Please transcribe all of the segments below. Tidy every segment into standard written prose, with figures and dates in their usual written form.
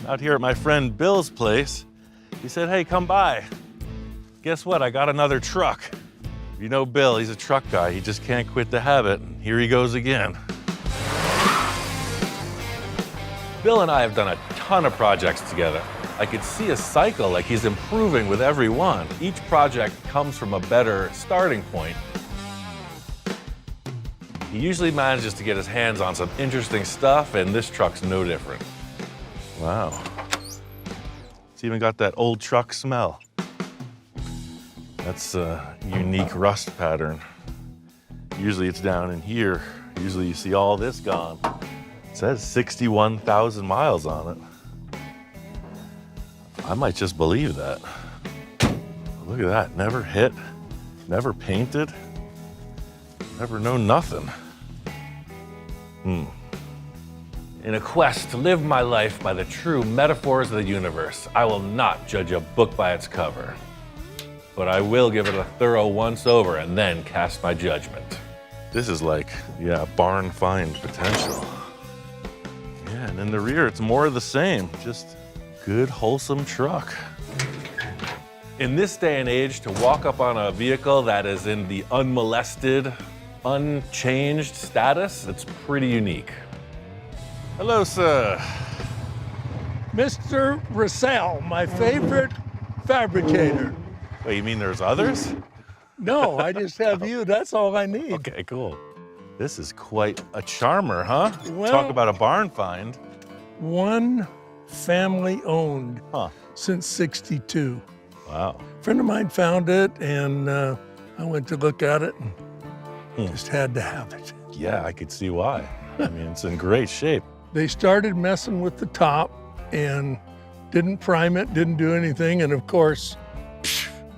out here at my friend Bill's place. He said, hey, come by. Guess what? I got another truck. You know Bill, he's a truck guy. He just can't quit the habit. And here he goes again. Bill and I have done a ton of projects together. I could see a cycle, like he's improving with every one. Each project comes from a better starting point. He usually manages to get his hands on some interesting stuff, and this truck's no different. Wow. It's even got that old truck smell. That's a unique rust pattern. Usually it's down in here. Usually you see all this gone. It says 61,000 miles on it. I might just believe that. Look at that, never hit, never painted, never known nothing. In a quest to live my life by the true metaphors of the universe, I will not judge a book by its cover, but I will give it a thorough once-over and then cast my judgment. This is like, yeah, barn find potential. Yeah, and in the rear, it's more of the same, just good, wholesome truck. In this day and age, to walk up on a vehicle that is in the unmolested, unchanged status, it's pretty unique. Hello, sir. Mr. Russell, my favorite fabricator. Wait, you mean there's others? No, I just have you. That's all I need. Okay, cool. This is quite a charmer, huh? Well, talk about a barn find. One family owned Huh. since '62. Wow. A friend of mine found it, and I went to look at it and just had to have it. Yeah, I could see why. I mean, it's in great shape. They started messing with the top and didn't prime it, didn't do anything, and of course,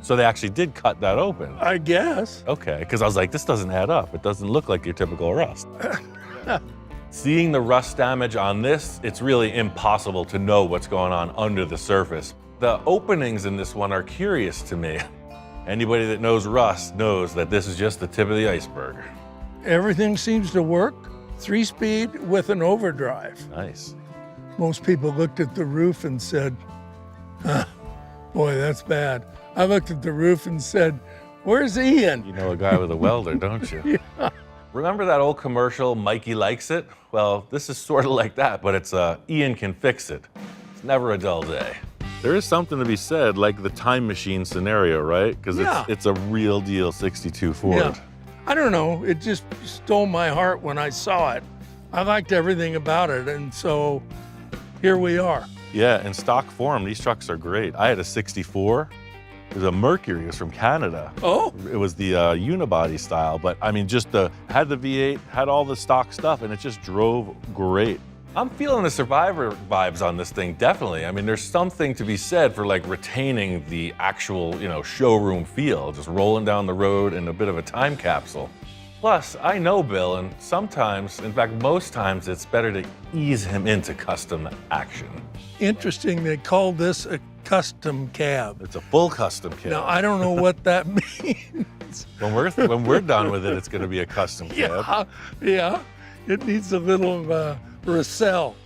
So they actually did cut that open. I guess. Okay, because I was like, this doesn't add up. It doesn't look like your typical rust. Seeing the rust damage on this, it's really impossible to know what's going on under the surface. The openings in this one are curious to me. Anybody that knows rust knows that this is just the tip of the iceberg. Everything seems to work. 3-speed with an overdrive. Nice. Most people looked at the roof and said, boy, that's bad. I looked at the roof and said, where's Ian? You know a guy with a welder, don't you? Yeah. Remember that old commercial, Mikey Likes It? Well, this is sort of like that, but it's Ian can fix it. It's never a dull day. There is something to be said, like the time machine scenario, right? Because Yeah. it's a real deal 62 Ford. Yeah. I don't know, it just stole my heart when I saw it. I liked everything about it, and so here we are. Yeah, in stock form, these trucks are great. I had a 64. It was a Mercury. It was from Canada. Oh, It was the unibody style, but I mean, just had the V8, had all the stock stuff, and it just drove great. I'm feeling the Survivor vibes on this thing, definitely. I mean, there's something to be said for like retaining the actual, showroom feel, just rolling down the road in a bit of a time capsule. Plus, I know Bill, and sometimes, in fact, most times, it's better to ease him into custom action. interesting, they call this a custom cab. It's a full custom kit. Now, I don't know what that means. When we're done with it, it's going to be a custom cab. Yeah, it needs a little Russell.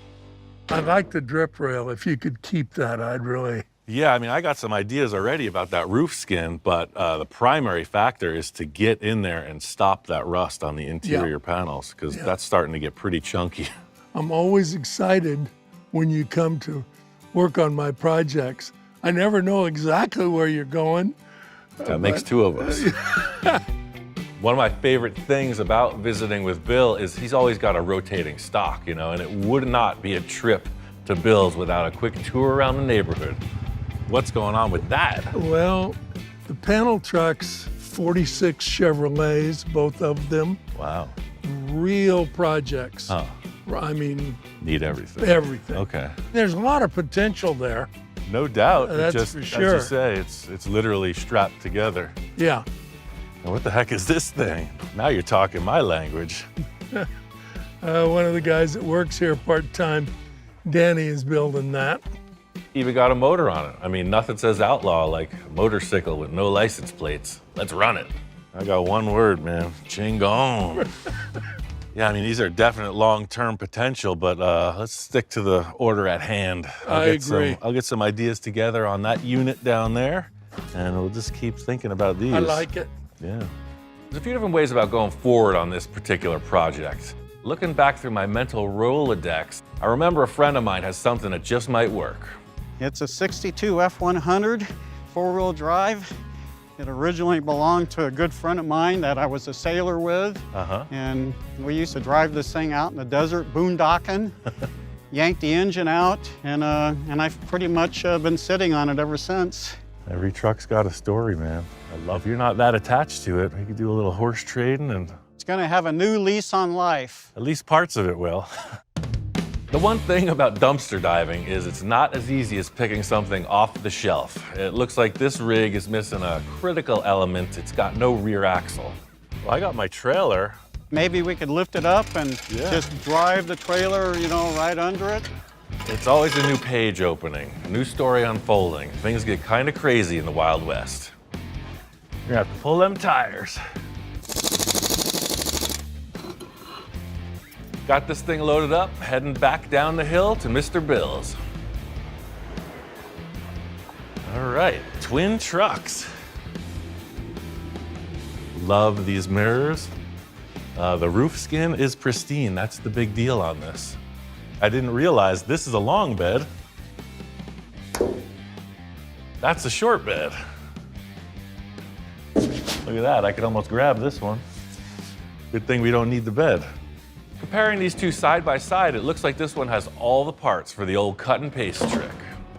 I like the drip rail. If you could keep that, I'd really. Yeah, I mean, I got some ideas already about that roof skin, but the primary factor is to get in there and stop that rust on the interior panels, because that's starting to get pretty chunky. I'm always excited when you come to work on my projects. I never know exactly where you're going. That makes two of us. One of my favorite things about visiting with Bill is he's always got a rotating stock, and it would not be a trip to Bill's without a quick tour around the neighborhood. What's going on with that? Well, the panel trucks, 46 Chevrolets, both of them. Wow. Real projects. Huh. I mean, Need everything. everything. Okay. There's a lot of potential there. No doubt. That's It just, for sure. As you say, it's literally strapped together. Yeah. Now, what the heck is this thing? Now you're talking my language. One of the guys that works here part-time, Danny, is building that. Even got a motor on it. I mean, nothing says outlaw like a motorcycle with no license plates. Let's run it. I got one word, man. Chingon. Yeah, I mean, these are definite long-term potential, but let's stick to the order at hand. I agree. I'll get some ideas together on that unit down there, and we'll just keep thinking about these. I like it. Yeah. There's a few different ways about going forward on this particular project. Looking back through my mental Rolodex, I remember a friend of mine has something that just might work. It's a 62 F100 four-wheel drive. It originally belonged to a good friend of mine that I was a sailor with. And we used to drive this thing out in the desert, boondocking, yank the engine out, and I've pretty much been sitting on it ever since. Every truck's got a story, man. If you're not that attached to it, we could do a little horse trading, and It's gonna have a new lease on life. at least parts of it will. The one thing about dumpster diving is it's not as easy as picking something off the shelf. It looks like this rig is missing a critical element. It's got no rear axle. Well, I got my trailer. Maybe we could lift it up and Yeah. just drive the trailer, right under it. It's always a new page opening, a new story unfolding. Things get kind of crazy in the Wild West. You're gonna have to pull them tires. Got this thing loaded up, heading back down the hill to Mr. Bill's. All right, twin trucks. Love these mirrors. The roof skin is pristine. That's the big deal on this. I didn't realize this is a long bed. That's a short bed. Look at that, I could almost grab this one. Good thing we don't need the bed. Comparing these two side by side, it looks like this one has all the parts for the old cut and paste trick.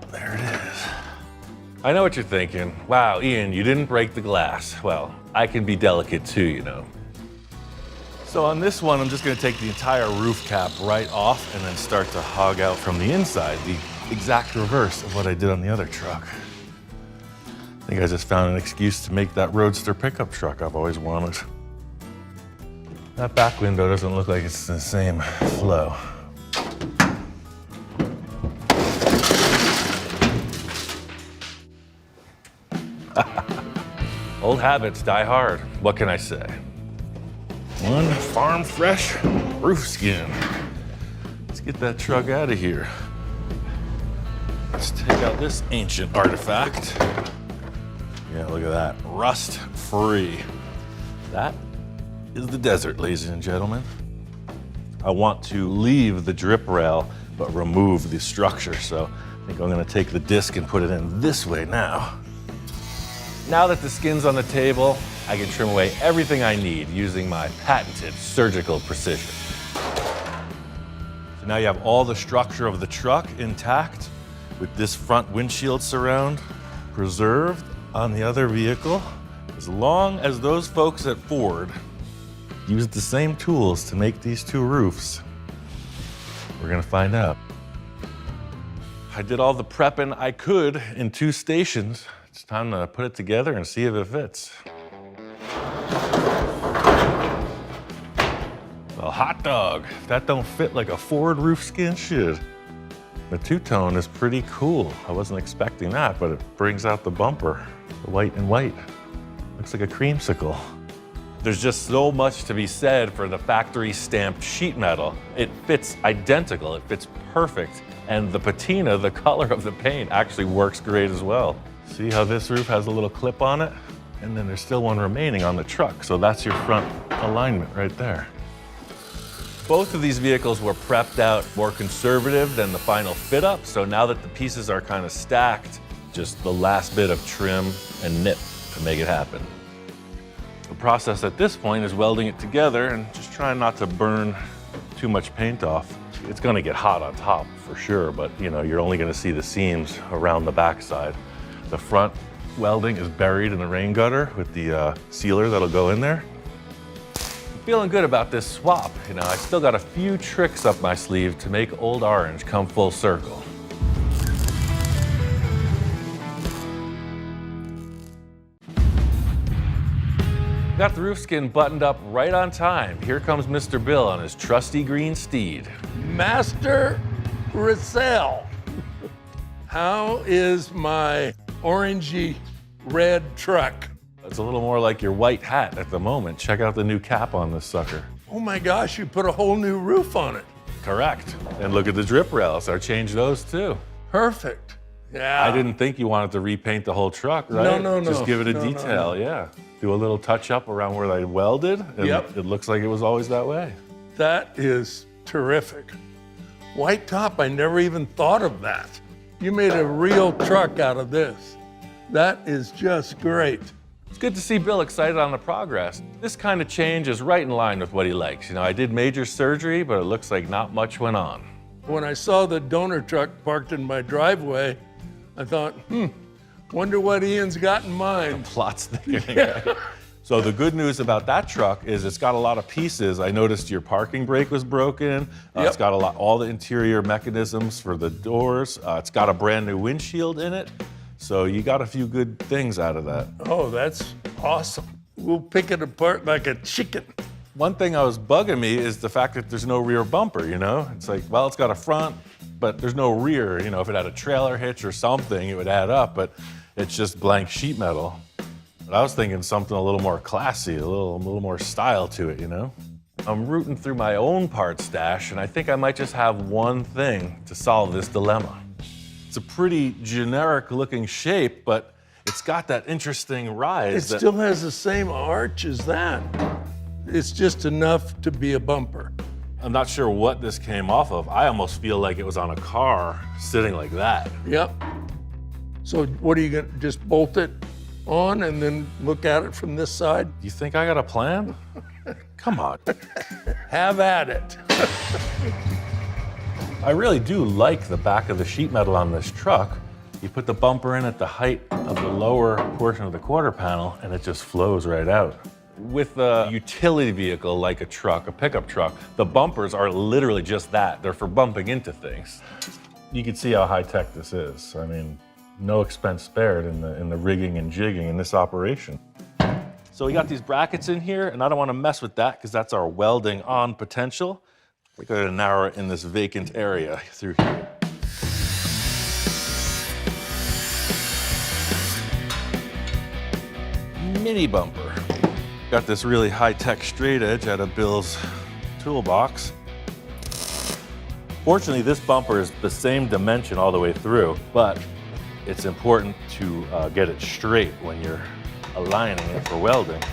There it is. I know what you're thinking. Wow, Ian, you didn't break the glass. Well, I can be delicate too, So on this one, I'm just gonna take the entire roof cap right off and then start to hog out from the inside, the exact reverse of what I did on the other truck. I think I just found an excuse to make that Roadster pickup truck I've always wanted. That back window doesn't look like it's the same flow. Old habits die hard. What can I say? One farm fresh roof skin. Let's get that truck out of here. Let's take out this ancient artifact. Yeah, look at that. Rust free. That is the desert, ladies and gentlemen. I want to leave the drip rail, but remove the structure. So I think I'm gonna take the disc and put it in this way now. Now that the skin's on the table, I can trim away everything I need using my patented surgical precision. So now you have all the structure of the truck intact with this front windshield surround preserved on the other vehicle. As long as those folks at Ford used the same tools to make these two roofs, we're gonna find out. I did all the prepping I could in 2 stations. It's time to put it together and see if it fits. Well, hot dog, if that don't fit like a Ford roof skin should. The two-tone is pretty cool. I wasn't expecting that, but it brings out the bumper, the white and white. Looks like a creamsicle. There's just so much to be said for the factory stamped sheet metal. It fits identical, it fits perfect. And the patina, the color of the paint, actually works great as well. See how this roof has a little clip on it? And then there's still one remaining on the truck. So that's your front alignment right there. Both of these vehicles were prepped out more conservative than the final fit up. So now that the pieces are kind of stacked, just the last bit of trim and nip to make it happen. The process at this point is welding it together and just trying not to burn too much paint off. It's gonna get hot on top for sure, but you're only gonna see the seams around the backside. The front welding is buried in the rain gutter with the sealer that'll go in there. I'm feeling good about this swap. I still got a few tricks up my sleeve to make Old Orange come full circle. Got the roof skin buttoned up right on time. Here comes Mr. Bill on his trusty green steed. Master Russell, how is my orangey red truck? It's a little more like your white hat at the moment. Check out the new cap on this sucker. Oh my gosh, you put a whole new roof on it. Correct. And look at the drip rails. I changed those too. Perfect. Yeah. I didn't think you wanted to repaint the whole truck, right? No. Just give it a detail, yeah. Do a little touch up around where they welded, and it looks like it was always that way. That is terrific. White top, I never even thought of that. You made a real truck out of this. That is just great. It's good to see Bill excited on the progress. This kind of change is right in line with what he likes. You know, I did major surgery, but it looks like not much went on. When I saw the donor truck parked in my driveway, I thought, wonder what Ian's got in mind. Plot's thickening, right? So the good news about that truck is it's got a lot of pieces. I noticed your parking brake was broken. It's got all the interior mechanisms for the doors. It's got a brand new windshield in it. So you got a few good things out of that. Oh, that's awesome. We'll pick it apart like a chicken. One thing that was bugging me is the fact that there's no rear bumper, you know? It's like, well, it's got a front, but there's no rear. You know, if it had a trailer hitch or something, it would add up, but it's just blank sheet metal. But I was thinking something a little more classy, a little more style to it, you know? I'm rooting through my own part stash, and I think I might just have one thing to solve this dilemma. It's a pretty generic looking shape, but it's got that interesting rise. It still has the same arch as that. It's just enough to be a bumper. I'm not sure what this came off of. I almost feel like it was on a car sitting like that. Yep. So what are you gonna, just bolt it on and then look at it from this side? You think I got a plan? Come on. Have at it. I really do like the back of the sheet metal on this truck. You put the bumper in at the height of the lower portion of the quarter panel and it just flows right out. With a utility vehicle like a truck, a pickup truck, the bumpers are literally just that. They're for bumping into things. You can see how high-tech this is. I mean, no expense spared in the rigging and jigging in this operation. So we got these brackets in here, and I don't want to mess with that because that's our welding on potential. We're going to narrow it in this vacant area through here. Mini bumper. Got this really high-tech straight edge out of Bill's toolbox. Fortunately, this bumper is the same dimension all the way through, but it's important to get it straight when you're aligning it for welding.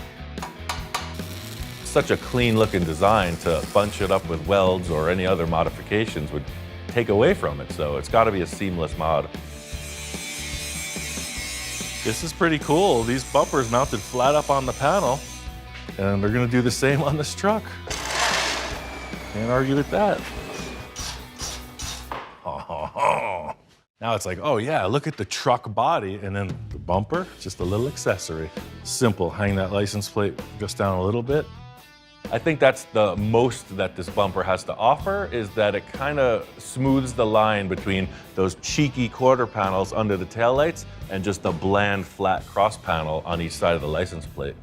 Such a clean-looking design to bunch it up with welds or any other modifications would take away from it, so it's got to be a seamless mod. This is pretty cool. These bumpers mounted flat up on the panel, and they're going to do the same on this truck. Can't argue with that. Oh. Now it's like, oh yeah, look at the truck body, and then the bumper, just a little accessory. Simple, hang that license plate just down a little bit. I think that's the most that this bumper has to offer, is that it kind of smooths the line between those cheeky quarter panels under the taillights and just a bland flat cross panel on each side of the license plate.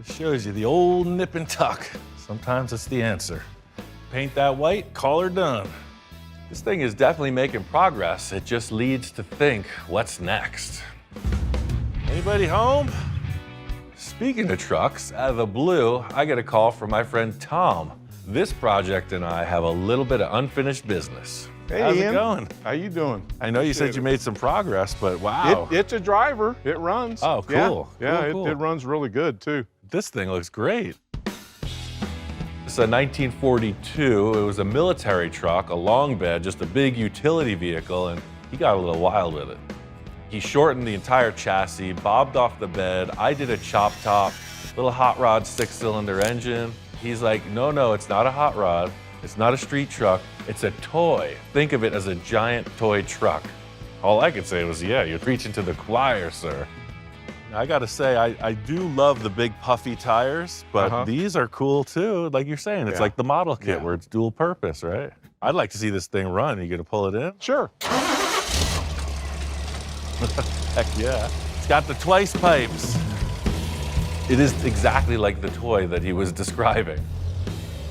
It shows you the old nip and tuck. Sometimes it's the answer. Paint that white, call her done. This thing is definitely making progress. It just leads to think, what's next? Anybody home? Speaking of trucks, out of the blue, I get a call from my friend Tom. This project and I have a little bit of unfinished business. Hey, how's Ian. it going? How you doing? I know you said you made some progress, but wow. It's a driver. It runs. Oh, cool. Yeah, Cool. It runs really good too. This thing looks great. It's a 1942. It was a military truck, a long bed, just a big utility vehicle, and he got a little wild with it. He shortened the entire chassis, bobbed off the bed. I did a chop top, little hot rod 6-cylinder engine. He's like, no, it's not a hot rod. It's not a street truck. It's a toy. Think of it as a giant toy truck. All I could say was, yeah, you're preaching to the choir, sir. I gotta say, I do love the big puffy tires, but these are cool too. Like you're saying, it's like the model kit where it's dual purpose, right? I'd like to see this thing run. You gonna pull it in? Sure. Heck yeah. It's got the twice pipes. It is exactly like the toy that he was describing.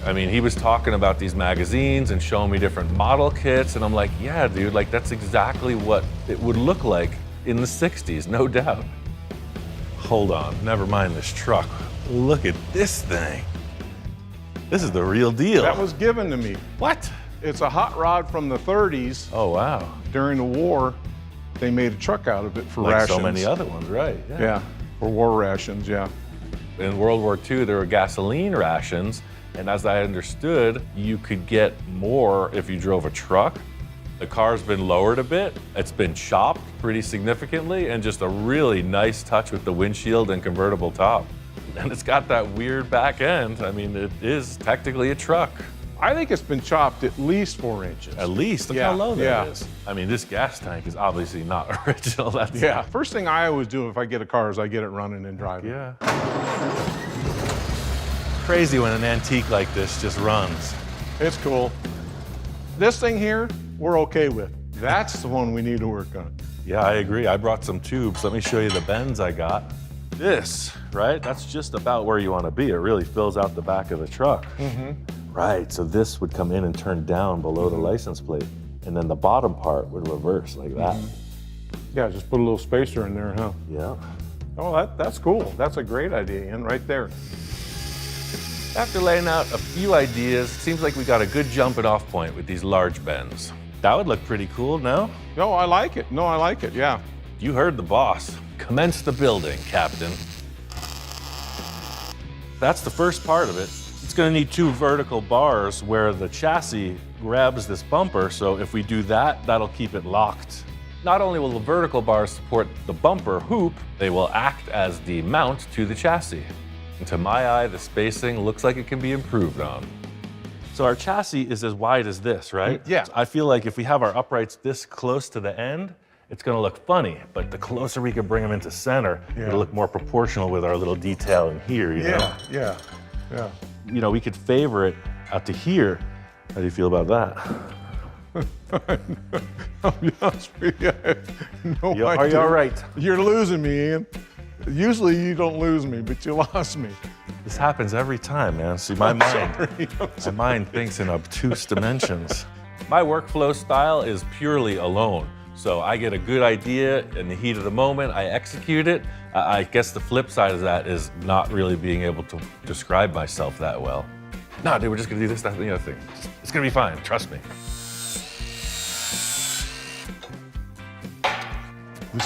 I mean, he was talking about these magazines and showing me different model kits, and I'm like, yeah, dude, like that's exactly what it would look like in the 60s, no doubt. Hold on, never mind this truck. Look at this thing. This is the real deal. That was given to me. What? It's a hot rod from the 30s. Oh, wow. During the war, they made a truck out of it for Like rations. so many other ones, right? Yeah, for war rations, yeah. In World War II, there were gasoline rations, and as I understood, you could get more if you drove a truck. The car's been lowered a bit. It's been chopped pretty significantly, and just a really nice touch with the windshield and convertible top. And it's got that weird back end. I mean, it is technically a truck. I think it's been chopped at least 4 inches. At least, look how low that is. I mean, this gas tank is obviously not original. That's Yeah, first thing I always do if I get a car is I get it running and driving. Yeah. Crazy when an antique like this just runs. It's cool. This thing here, we're okay with. That's the one we need to work on. Yeah, I agree. I brought some tubes. Let me show you the bends I got. This, right? That's just about where you want to be. It really fills out the back of the truck. Right, so this would come in and turn down below the license plate, and then the bottom part would reverse like that. Yeah, just put a little spacer in there, huh? Yeah. Oh, that's cool. That's a great idea, Ian, right there. After laying out a few ideas, it seems like we got a good jumping off point with these large bends. That would look pretty cool, no? No, I like it. No, I like it, yeah. You heard the boss. Commence the building, Captain. That's the first part of it. It's gonna need 2 vertical bars where the chassis grabs this bumper, so if we do that, that'll keep it locked. Not only will the vertical bars support the bumper hoop, they will act as the mount to the chassis. And to my eye, the spacing looks like it can be improved on. So our chassis is as wide as this, right? Yeah. So I feel like if we have our uprights this close to the end, it's gonna look funny, but the closer we can bring them into center, it'll look more proportional with our little detail in here, you know? Yeah. You know, we could favor it out to here. How do you feel about that? I'll be honest with you, I have no idea. Are you all right? You're losing me, Ian. Usually you don't lose me, but you lost me. This happens every time, man. See, my mind thinks in obtuse dimensions. My workflow style is purely alone. So I get a good idea in the heat of the moment, I execute it. I guess the flip side of that is not really being able to describe myself that well. No, dude, we're just gonna do this, that, and the other thing. It's gonna be fine, trust me.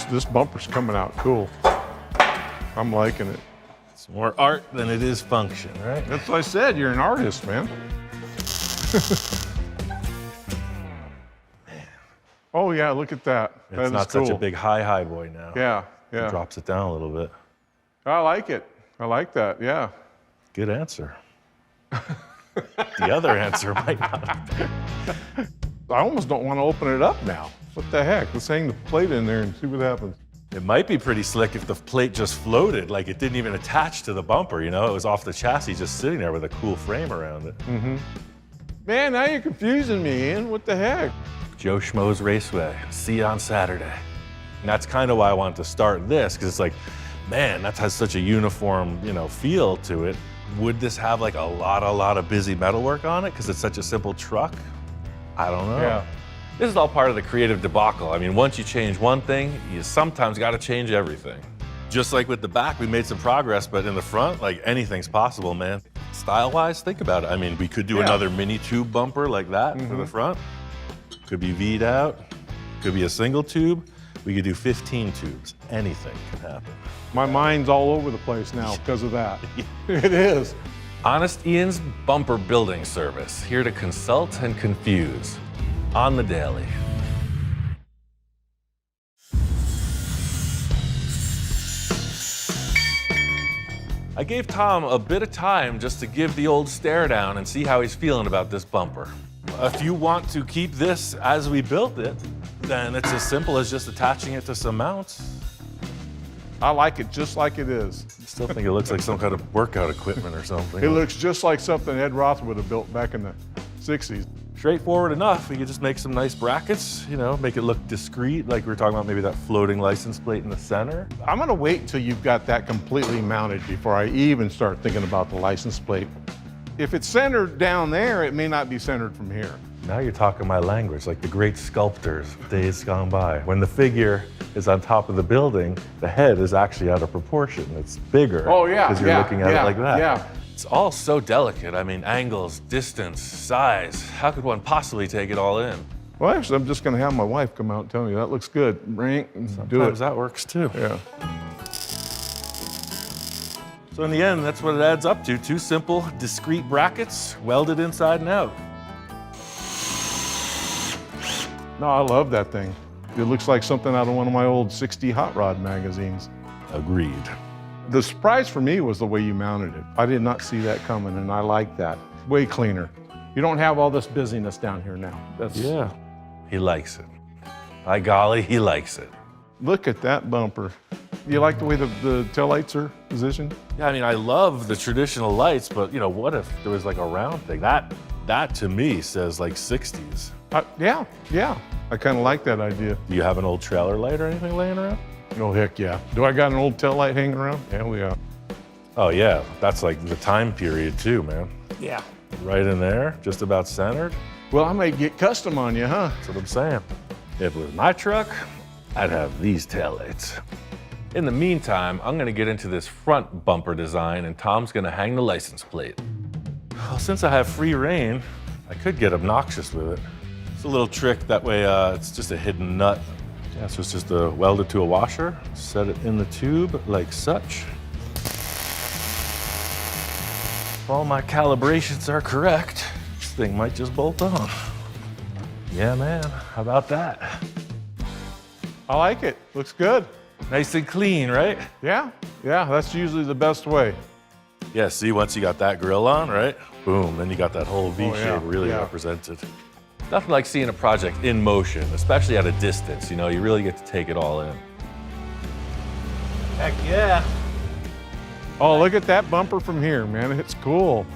This bumper's coming out cool. I'm liking it. It's more art than it is function, right? That's what I said, you're an artist, man. Oh yeah, look at that. It's not such a big high boy now. Yeah. It drops it down a little bit. I like it. I like that, yeah. Good answer. The other answer might not. I almost don't want to open it up now. What the heck? Let's hang the plate in there and see what happens. It might be pretty slick if the plate just floated, like it didn't even attach to the bumper, you know? It was off the chassis just sitting there with a cool frame around it. Man, now you're confusing me, Ian. What the heck? Joe Schmo's Raceway, see you on Saturday. And that's kind of why I wanted to start this, because it's like, man, that has such a uniform, you know, feel to it. Would this have like a lot of busy metalwork on it because it's such a simple truck? I don't know. Yeah. This is all part of the creative debacle. I mean, once you change one thing, you sometimes got to change everything. Just like with the back, we made some progress, but in the front, like anything's possible, man. Style-wise, think about it. I mean, we could do another mini tube bumper like that for the front. Could be V'd out, could be a single tube. We could do 15 tubes. Anything can happen. My mind's all over the place now because of that. It is. Honest Ian's Bumper Building Service, here to consult and confuse. On the daily. I gave Tom a bit of time just to give the old stare down and see how he's feeling about this bumper. If you want to keep this as we built it, then it's as simple as just attaching it to some mounts. I like it just like it is. I still think it looks like some kind of workout equipment or something. It looks just like something Ed Roth would have built back in the 60s. Straightforward enough. We could just make some nice brackets, you know, make it look discreet, like we were talking about maybe that floating license plate in the center. I'm gonna wait until you've got that completely mounted before I even start thinking about the license plate. If it's centered down there, it may not be centered from here. Now you're talking my language, like the great sculptors of days gone by. When the figure is on top of the building, the head is actually out of proportion. It's bigger. Oh yeah, because you're looking at it like that. Yeah, It's all so delicate. I mean, angles, distance, size. How could one possibly take it all in? Well, actually, I'm just going to have my wife come out and tell me that looks good. Rank and do it. Sometimes that works too. Yeah. So in the end, that's what it adds up to. 2 simple, discrete brackets, welded inside and out. No, I love that thing. It looks like something out of one of my old 60 hot rod magazines. Agreed. The surprise for me was the way you mounted it. I did not see that coming, and I like that. Way cleaner. You don't have all this busyness down here now. Yeah. He likes it. By golly, he likes it. Look at that bumper. You like the way the taillights are positioned? Yeah, I mean, I love the traditional lights, but you know, what if there was like a round thing? That to me says like 60s. Yeah. I kind of like that idea. Do you have an old trailer light or anything laying around? Oh, heck yeah. Do I got an old taillight hanging around? Hell yeah. Oh yeah, that's like the time period too, man. Yeah. Right in there, just about centered. Well, I may get custom on you, huh? That's what I'm saying. If it was my truck, I'd have these taillights. In the meantime, I'm gonna get into this front bumper design and Tom's gonna hang the license plate. Well, since I have free reign, I could get obnoxious with it. It's a little trick, that way it's just a hidden nut. Yeah, so it's just welded to a washer, set it in the tube like such. If all my calibrations are correct, this thing might just bolt on. Yeah, man, how about that? I like it. Looks good. Nice and clean, right? Yeah, that's usually the best way. Yeah, see, once you got that grill on, right? Boom, then you got that whole V shape yeah, really yeah. represented. Nothing like seeing a project in motion, especially at a distance, you know, you really get to take it all in. Heck yeah. Oh, look at that bumper from here, man. It's cool.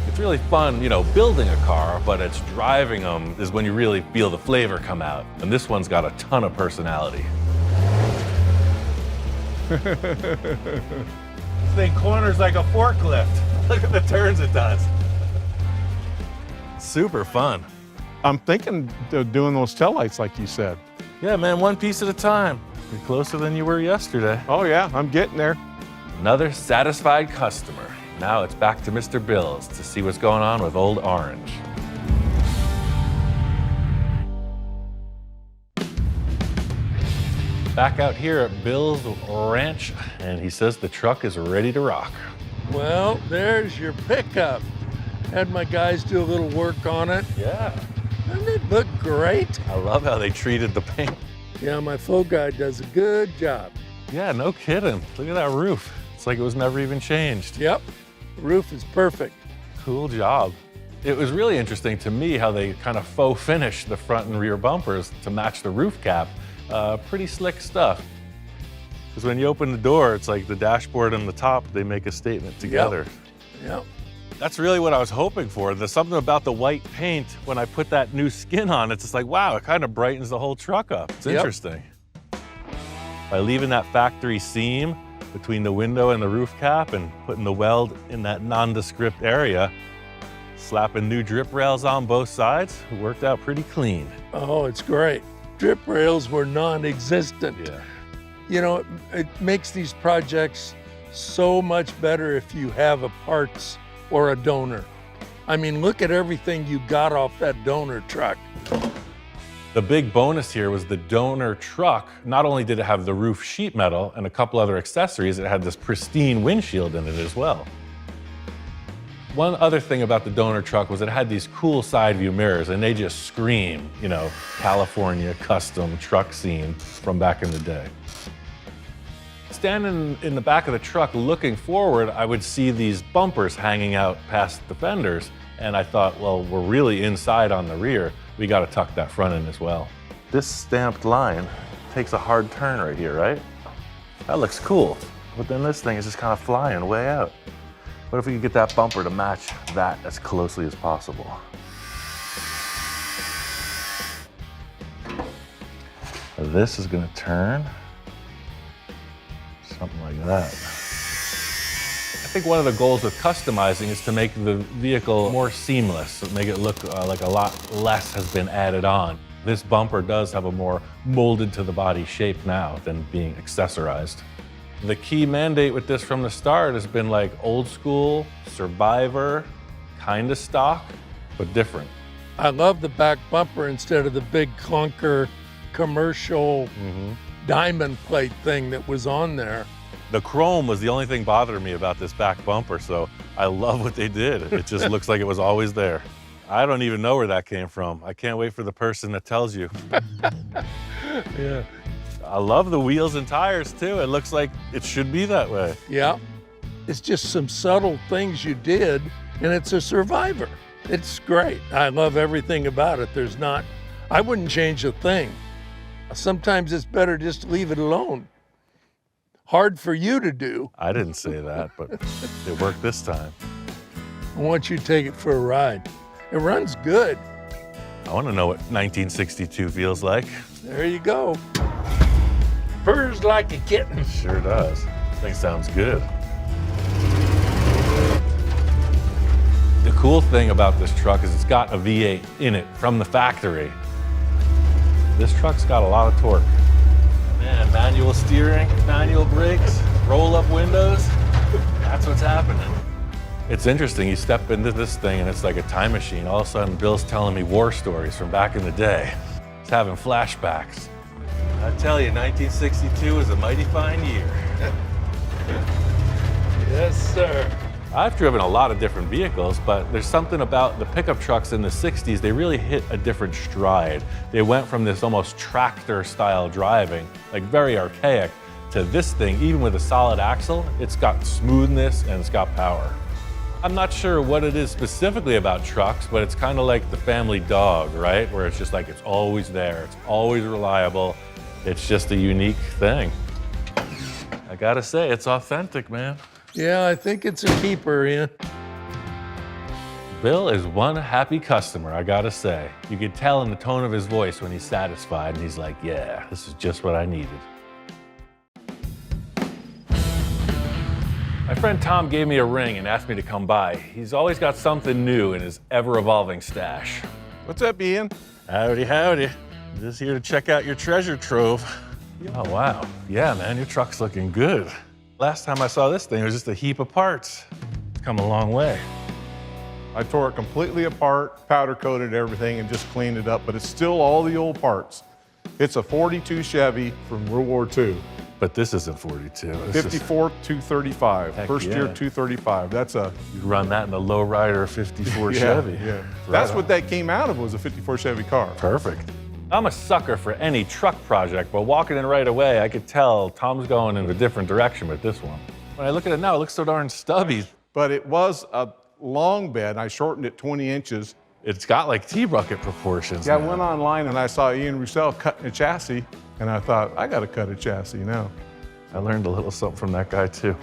It's really fun, you know, building a car, but it's driving them is when you really feel the flavor come out. And this one's got a ton of personality. This thing corners like a forklift. Look at the turns it does. Super fun. I'm thinking of doing those taillights like you said. Yeah, man, one piece at a time. You're closer than you were yesterday. Oh yeah, I'm getting there. Another satisfied customer. Now it's back to Mr. Bill's to see what's going on with Old Orange. Back out here at Bill's Ranch, and he says the truck is ready to rock. Well, there's your pickup. Had my guys do a little work on it. Yeah. Doesn't it look great? I love how they treated the paint. Yeah, my faux guy does a good job. Yeah, no kidding. Look at that roof. It's like it was never even changed. Yep, the roof is perfect. Cool job. It was really interesting to me how they kind of faux finished the front and rear bumpers to match the roof cap. Pretty slick stuff. Because when you open the door, it's like the dashboard and the top, they make a statement together. Yep. That's really what I was hoping for. There's something about the white paint when I put that new skin on, it's just like, wow, it kind of brightens the whole truck up. It's interesting. By leaving that factory seam between the window and the roof cap and putting the weld in that nondescript area, slapping new drip rails on both sides, it worked out pretty clean. Oh, it's great. Drip rails were non-existent. Yeah. You know, it makes these projects so much better if you have a parts or a donor. I mean, look at everything you got off that donor truck. The big bonus here was the donor truck. Not only did it have the roof sheet metal and a couple other accessories, it had this pristine windshield in it as well. One other thing about the donor truck was it had these cool side view mirrors, and they just scream, you know, California custom truck scene from back in the day. Standing in the back of the truck looking forward, I would see these bumpers hanging out past the fenders, and I thought, well, we're really inside on the rear. We got to tuck that front in as well. This stamped line takes a hard turn right here, right? That looks cool, but then this thing is just kind of flying way out. What if we could get that bumper to match that as closely as possible? This is going to turn. Something like that. I think one of the goals with customizing is to make the vehicle more seamless, make it look like a lot less has been added on. This bumper does have a more molded to the body shape now than being accessorized. The key mandate with this from the start has been like old school, survivor, kind of stock, but different. I love the back bumper instead of the big clunker commercial diamond plate thing that was on there. The chrome was the only thing bothering me about this back bumper, so I love what they did. It just looks like it was always there. I don't even know where that came from. I can't wait for the person that tells you. Yeah. I love the wheels and tires too. It looks like it should be that way. Yeah. It's just some subtle things you did, and it's a survivor. It's great. I love everything about it. I wouldn't change a thing. Sometimes it's better just to leave it alone. Hard for you to do. I didn't say that, but it worked this time. I want you to take it for a ride. It runs good. I want to know what 1962 feels like. There you go. Purrs like a kitten. Sure does. This thing sounds good. The cool thing about this truck is it's got a V8 in it from the factory. This truck's got a lot of torque. Man, manual steering, manual brakes, roll-up windows. That's what's happening. It's interesting, you step into this thing and it's like a time machine. All of a sudden, Bill's telling me war stories from back in the day. He's having flashbacks. I tell you, 1962 was a mighty fine year. Yes, sir. I've driven a lot of different vehicles, but there's something about the pickup trucks in the 60s, they really hit a different stride. They went from this almost tractor style driving, like very archaic, to this thing, even with a solid axle, it's got smoothness and it's got power. I'm not sure what it is specifically about trucks, but it's kind of like the family dog, right? Where it's just like, it's always there, it's always reliable. It's just a unique thing. I gotta say, it's authentic, man. Yeah, I think it's a keeper, Ian. Bill is one happy customer, I gotta say. You could tell in the tone of his voice when he's satisfied and he's like, yeah, this is just what I needed. My friend Tom gave me a ring and asked me to come by. He's always got something new in his ever-evolving stash. What's up, Ian? Howdy, howdy. Just here to check out your treasure trove. Oh, wow. Yeah, man, your truck's looking good. Last time I saw this thing, it was just a heap of parts. It's come a long way. I tore it completely apart, powder coated everything, and just cleaned it up, but it's still all the old parts. It's a 42 Chevy from World War II. But this isn't 42. This 54 235, first year 235. That's a... You run that in the lowrider 54 Chevy. Yeah. Right That's on. what that came out of, was a 54 Chevy car. Perfect. I'm a sucker for any truck project, but walking in right away, I could tell Tom's going in a different direction with this one. When I look at it now, it looks so darn stubby. But it was a long bed. I shortened it 20 inches. It's got like T-bucket proportions. Yeah, now. I went online and I saw Ian Roussel cutting a chassis, and I thought, I gotta cut a chassis now. I learned a little something from that guy too.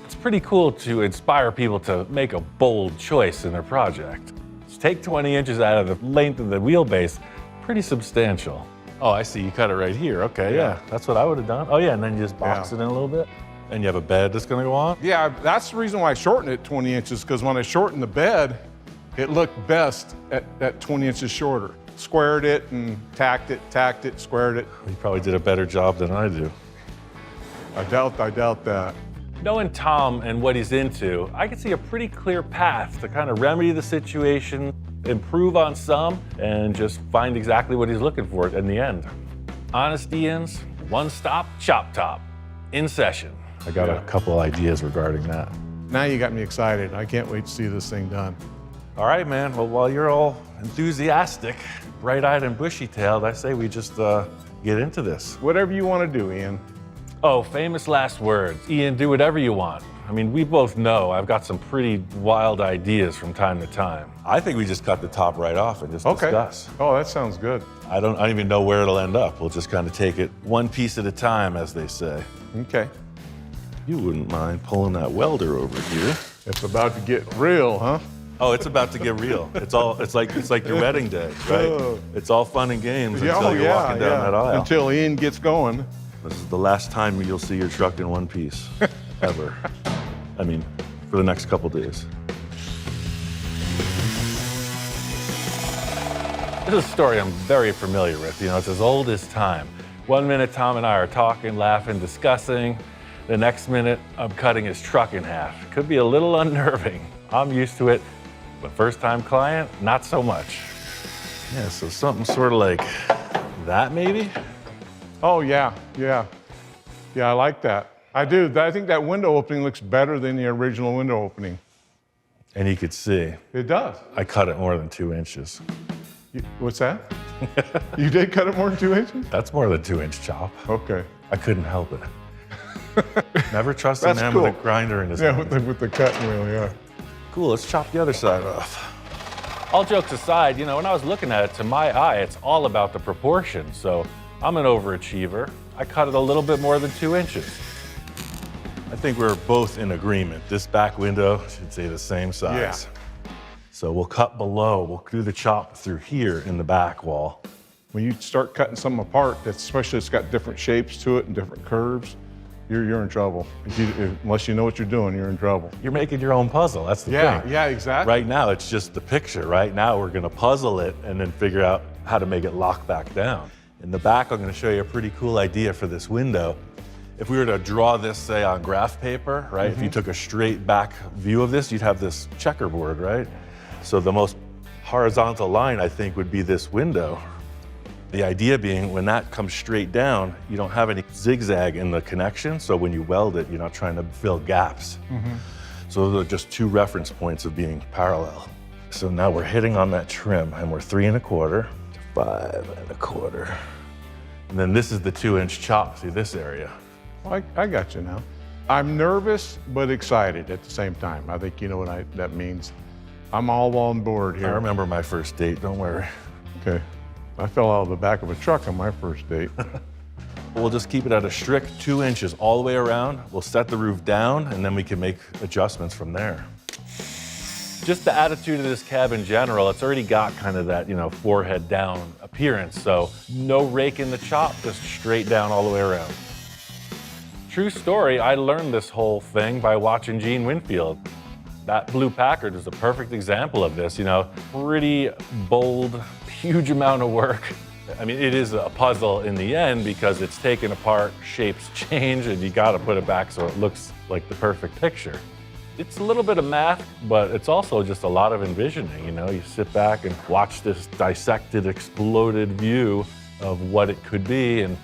It's pretty cool to inspire people to make a bold choice in their project. Just take 20 inches out of the length of the wheelbase, pretty substantial. Oh, I see, you cut it right here. Okay, yeah, that's what I would have done. Oh yeah, and then you just box it in a little bit. And you have a bed that's gonna go on? Yeah, that's the reason why I shortened it 20 inches, because when I shortened the bed, it looked best at 20 inches shorter. Squared it and tacked it, squared it. You probably did a better job than I do. I doubt that. Knowing Tom and what he's into, I can see a pretty clear path to kind of remedy the situation, improve on some, and just find exactly what he's looking for in the end. Honest Ian's one-stop chop top in session. I got a couple ideas regarding that. Now you got me excited. I can't wait to see this thing done. All right, man. Well, while you're all enthusiastic, bright-eyed and bushy-tailed, I say we just get into this. Whatever you want to do, Ian. Oh, famous last words. Ian, do whatever you want. I mean, we both know I've got some pretty wild ideas from time to time. I think we just cut the top right off and just discuss. Oh, that sounds good. I don't even know where it'll end up. We'll just kind of take it one piece at a time, as they say. Okay. You wouldn't mind pulling that welder over here. It's about to get real, huh? Oh, it's about to get real. It's like your wedding day, right? It's all fun and games until you're walking down that aisle. Until Ian gets going. This is the last time you'll see your truck in one piece, ever. I mean, for the next couple days. This is a story I'm very familiar with. You know, it's as old as time. One minute, Tom and I are talking, laughing, discussing. The next minute, I'm cutting his truck in half. It could be a little unnerving. I'm used to it, but first-time client, not so much. Yeah, so something sort of like that, maybe? Oh, yeah, yeah. Yeah, I like that. I do. I think that window opening looks better than the original window opening. And you could see, It does. I cut it more than 2 inches. What's that? You did cut it more than 2 inches? That's more than 2-inch chop. Okay. I couldn't help it. Never trust a That's man cool. with a grinder in his Yeah, hand. with the cutting wheel, yeah. Cool, let's chop the other side off. All jokes aside, you know, when I was looking at it, to my eye, it's all about the proportion. So I'm an overachiever. I cut it a little bit more than 2 inches. I think we're both in agreement. This back window should stay the same size. Yeah. So we'll cut below. We'll do the chop through here in the back wall. When you start cutting something apart, especially it's got different shapes to it and different curves, you're in trouble. Unless you know what you're doing, you're in trouble. You're making your own puzzle, that's the thing. Yeah, exactly. Right now, it's just the picture. Right now, we're gonna puzzle it and then figure out how to make it lock back down. In the back, I'm gonna show you a pretty cool idea for this window. If we were to draw this, say, on graph paper, right? If you took a straight back view of this, you'd have this checkerboard, right? So the most horizontal line, I think, would be this window. The idea being, when that comes straight down, you don't have any zigzag in the connection, so when you weld it, you're not trying to fill gaps. So those are just 2 reference points of being parallel. So now we're hitting on that trim, and we're 3 1/4 to 5 1/4. And then this is the 2-inch chop through this area. I got you now. I'm nervous but excited at the same time. I think you know what that means. I'm all on board here. I remember my first date, don't worry. Okay. I fell out of the back of a truck on my first date. We'll just keep it at a strict 2 inches all the way around. We'll set the roof down, and then we can make adjustments from there. Just the attitude of this cab in general, it's already got kind of that, you know, forehead down appearance. So no rake in the chop, just straight down all the way around. True story, I learned this whole thing by watching Gene Winfield. That blue Packard is a perfect example of this, you know, pretty bold, huge amount of work. I mean, it is a puzzle in the end because it's taken apart, shapes change, and you gotta put it back so it looks like the perfect picture. It's a little bit of math, but it's also just a lot of envisioning, you know? You sit back and watch this dissected, exploded view of what it could be and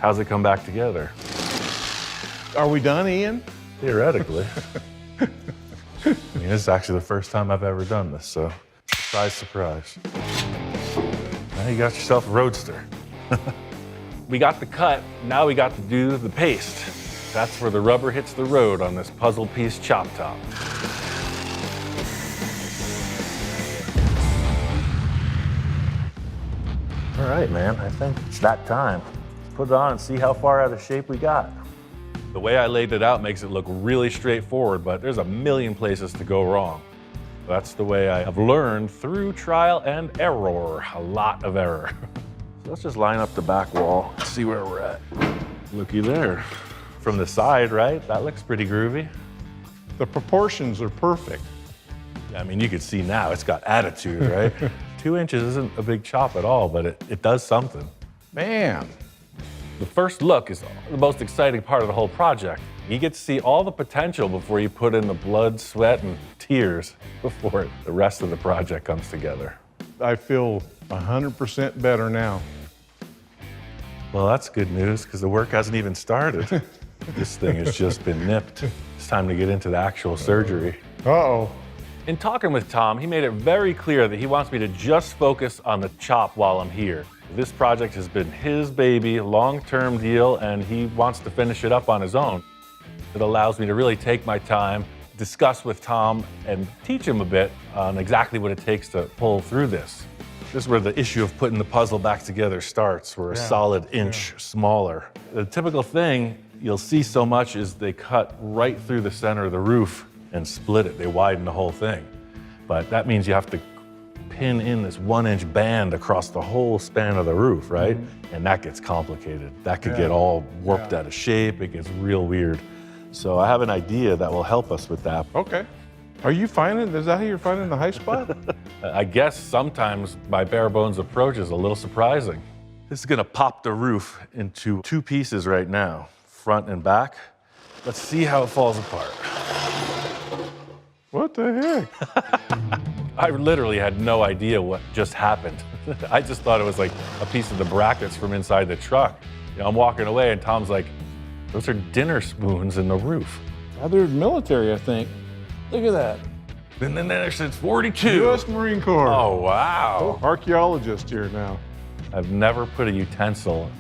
how's it come back together. Are we done, Ian? Theoretically. I mean, this is actually the first time I've ever done this, so surprise, surprise. Now you got yourself a roadster. We got the cut, now we got to do the paste. That's where the rubber hits the road on this puzzle piece chop top. All right, man, I think it's that time. Let's put it on and see how far out of shape we got. The way I laid it out makes it look really straightforward, but there's a million places to go wrong. That's the way I have learned through trial and error, a lot of error. So let's just line up the back wall, see where we're at. Looky there. From the side, right? That looks pretty groovy. The proportions are perfect. I mean, you can see now it's got attitude, right? 2 inches isn't a big chop at all, but it does something. Man. The first look is the most exciting part of the whole project. You get to see all the potential before you put in the blood, sweat, and tears before the rest of the project comes together. I feel 100% better now. Well, that's good news because the work hasn't even started. This thing has just been nipped. It's time to get into the actual surgery. Uh-oh. In talking with Tom, he made it very clear that he wants me to just focus on the chop while I'm here. This project has been his baby, long-term deal, and he wants to finish it up on his own. It allows me to really take my time, discuss with Tom, and teach him a bit on exactly what it takes to pull through this. This is where the issue of putting the puzzle back together starts. We're a solid inch smaller. The typical thing you'll see so much is they cut right through the center of the roof and split it. They widen the whole thing. But that means you have to pin in this 1-inch band across the whole span of the roof, right? And that gets complicated. That could get all warped out of shape. It gets real weird. So I have an idea that will help us with that. Okay. Are you finding, is that how you're finding the high spot? I guess sometimes my bare bones approach is a little surprising. This is gonna pop the roof into 2 pieces right now, front and back. Let's see how it falls apart. What the heck? I literally had no idea what just happened. I just thought it was like a piece of the brackets from inside the truck. You know, I'm walking away and Tom's like, those are dinner spoons in the roof. Other military, I think. Look at that. And then there says 42. U.S. Marine Corps. Oh, wow. Archaeologist here now. I've never put a utensil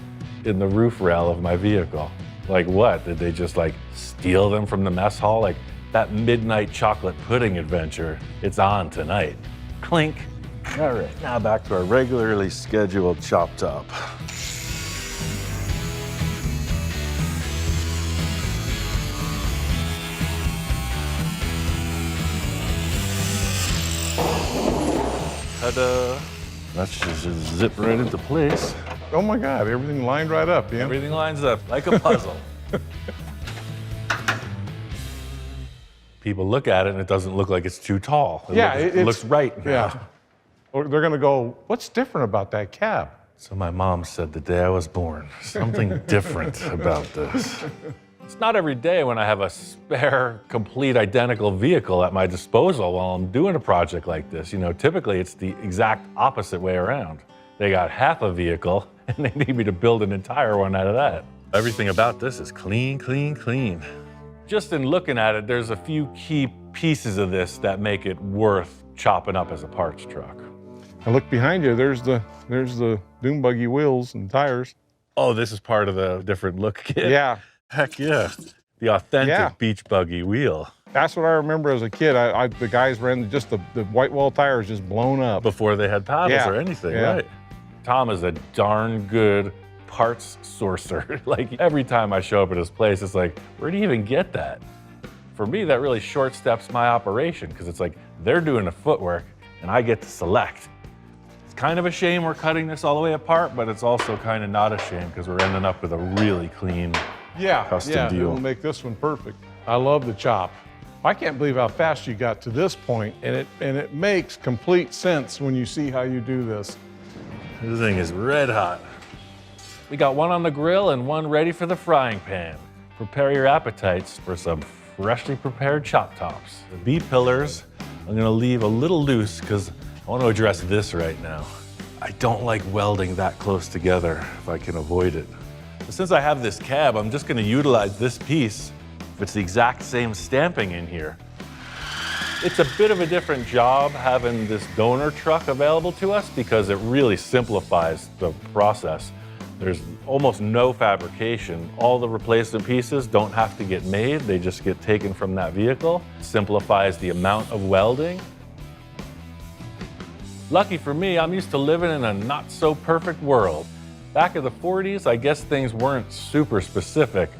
in the roof rail of my vehicle. Like what? Did they just like steal them from the mess hall? Like that midnight chocolate pudding adventure, it's on tonight. Clink. All right, now back to our regularly scheduled chop top. Ta-da. That's just zip right into place. Oh my God, everything lined right up, yeah? Everything lines up like a puzzle. People look at it and it doesn't look like it's too tall. It looks right now. Yeah. Or they're gonna go, what's different about that cab? So my mom said the day I was born, something different about this. It's not every day when I have a spare, complete, identical vehicle at my disposal while I'm doing a project like this. You know, typically it's the exact opposite way around. They got half a vehicle and they need me to build an entire one out of that. Everything about this is clean, clean, clean. Just in looking at it, there's a few key pieces of this that make it worth chopping up as a parts truck. And look behind you, there's the dune buggy wheels and tires. Oh, this is part of the different look kit? Yeah. Heck yeah. The authentic beach buggy wheel. That's what I remember as a kid. The guys ran just the white wall tires just blown up. Before they had paddles or anything, right? Tom is a darn good parts sourcer. Like every time I show up at his place, it's like, where do you even get that? For me, that really short steps my operation because it's like they're doing the footwork and I get to select. It's kind of a shame we're cutting this all the way apart, but it's also kind of not a shame because we're ending up with a really clean custom deal. It'll make this one perfect. I love the chop. I can't believe how fast you got to this point, and it makes complete sense when you see how you do this. This thing is red hot. We got one on the grill and one ready for the frying pan. Prepare your appetites for some freshly prepared chop tops. The B-pillars, I'm gonna leave a little loose because I want to address this right now. I don't like welding that close together if I can avoid it. But since I have this cab, I'm just gonna utilize this piece if it's the exact same stamping in here. It's a bit of a different job having this donor truck available to us because it really simplifies the process. There's almost no fabrication. All the replacement pieces don't have to get made. They just get taken from that vehicle. It simplifies the amount of welding. Lucky for me, I'm used to living in a not so perfect world. Back in the 40s, I guess things weren't super specific.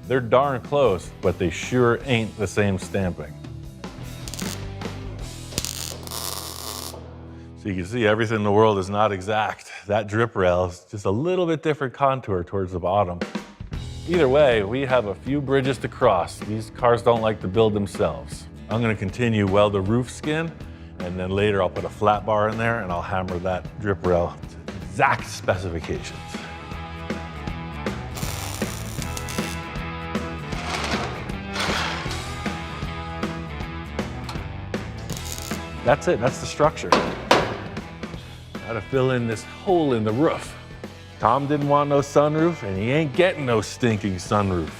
They're darn close, but they sure ain't the same stamping. So you can see everything in the world is not exact. That drip rail is just a little bit different contour towards the bottom. Either way, we have a few bridges to cross. These cars don't like to build themselves. I'm gonna continue weld the roof skin, and then later I'll put a flat bar in there and I'll hammer that drip rail to exact specifications. That's it, that's the structure. Gotta fill in this hole in the roof. Tom didn't want no sunroof, and he ain't getting no stinking sunroof.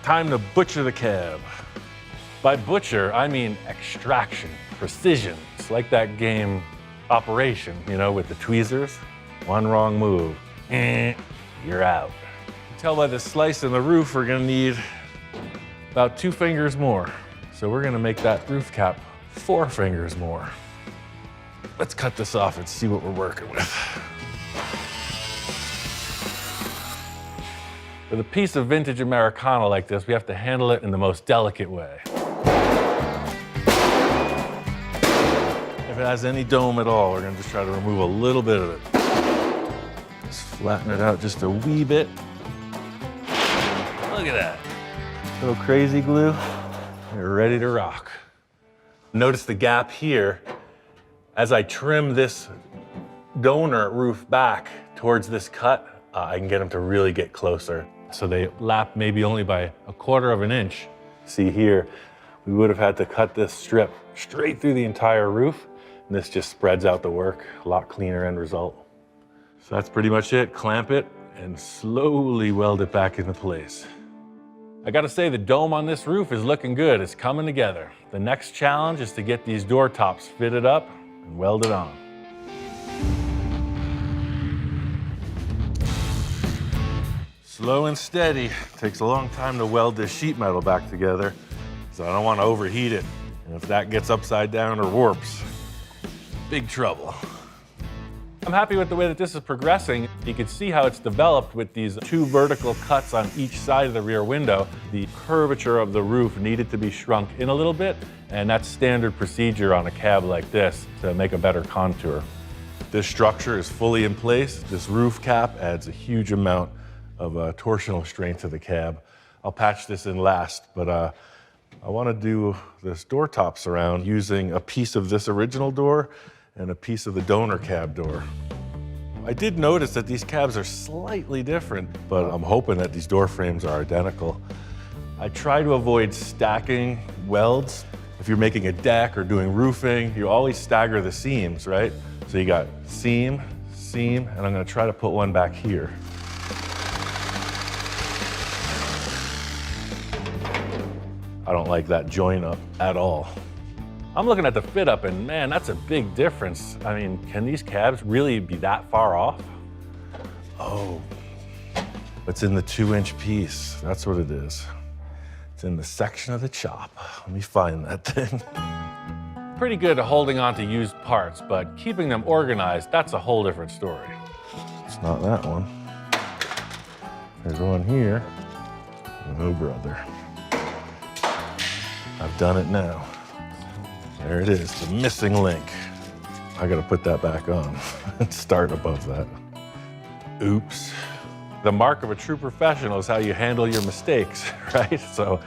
Time to butcher the cab. By butcher, I mean extraction, precision. It's like that game Operation, you know, with the tweezers. One wrong move, you're out. You can tell by the slice in the roof, we're gonna need about 2 fingers more. So we're gonna make that roof cap 4 fingers more. Let's cut this off and see what we're working with. With a piece of vintage Americana like this, we have to handle it in the most delicate way. If it has any dome at all, we're gonna just try to remove a little bit of it. Just flatten it out just a wee bit. Look at that. Little crazy glue. We're ready to rock. Notice the gap here. As I trim this donor roof back towards this cut, I can get them to really get closer. So they lap maybe only by 1/4 of an inch See here, we would have had to cut this strip straight through the entire roof, and this just spreads out the work, a lot cleaner end result. So that's pretty much it. Clamp it and slowly weld it back into place. I gotta say, the dome on this roof is looking good. It's coming together. The next challenge is to get these door tops fitted up and welded on. Slow and steady. Takes a long time to weld this sheet metal back together, so I don't want to overheat it. And if that gets upside down or warps, big trouble. I'm happy with the way that this is progressing. You can see how it's developed with these 2 vertical cuts on each side of the rear window. The curvature of the roof needed to be shrunk in a little bit, and that's standard procedure on a cab like this to make a better contour. This structure is fully in place. This roof cap adds a huge amount of torsional strength to the cab. I'll patch this in last, but I want to do this door top surround using a piece of this original door and a piece of the donor cab door. I did notice that these cabs are slightly different, but I'm hoping that these door frames are identical. I try to avoid stacking welds. If you're making a deck or doing roofing, you always stagger the seams, right? So you got seam, seam, and I'm gonna try to put one back here. I don't like that join up at all. I'm looking at the fit up and man, that's a big difference. I mean, can these cabs really be that far off? Oh, it's in the 2-inch piece. That's what it is. It's in the section of the chop. Let me find that thing. Pretty good at holding on to used parts, but keeping them organized, that's a whole different story. It's not that one. There's one here. Oh, brother. I've done it now. There it is, the missing link. I gotta put that back on and start above that. Oops. The mark of a true professional is how you handle your mistakes, right? So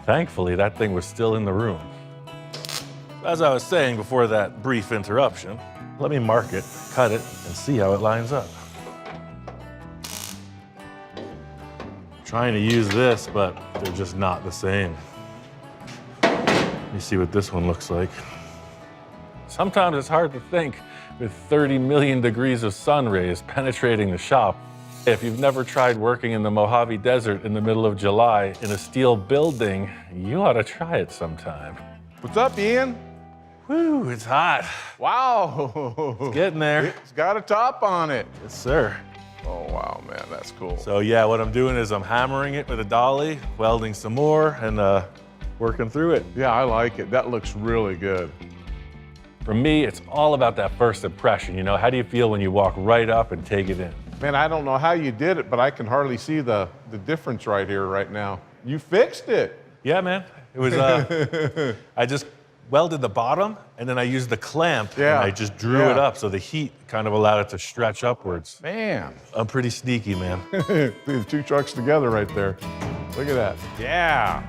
thankfully that thing was still in the room. As I was saying before that brief interruption, let me mark it, cut it, and see how it lines up. Trying to use this, but they're just not the same. Let me see what this one looks like. Sometimes it's hard to think with 30 million degrees of sun rays penetrating the shop. If you've never tried working in the Mojave Desert in the middle of July in a steel building, you ought to try it sometime. What's up, Ian? Whew, it's hot. Wow. It's getting there. It's got a top on it. Yes, sir. Oh, wow, man, that's cool. So yeah, what I'm doing is I'm hammering it with a dolly, welding some more, and working through it. Yeah, I like it. That looks really good. For me, it's all about that first impression. You know, how do you feel when you walk right up and take it in? Man, I don't know how you did it, but I can hardly see the difference right here, right now. You fixed it. Yeah, man. It was, I just welded the bottom, and then I used the clamp, and I just drew it up, so the heat kind of allowed it to stretch upwards. Man. I'm pretty sneaky, man. The 2 trucks together right there. Look at that. Yeah.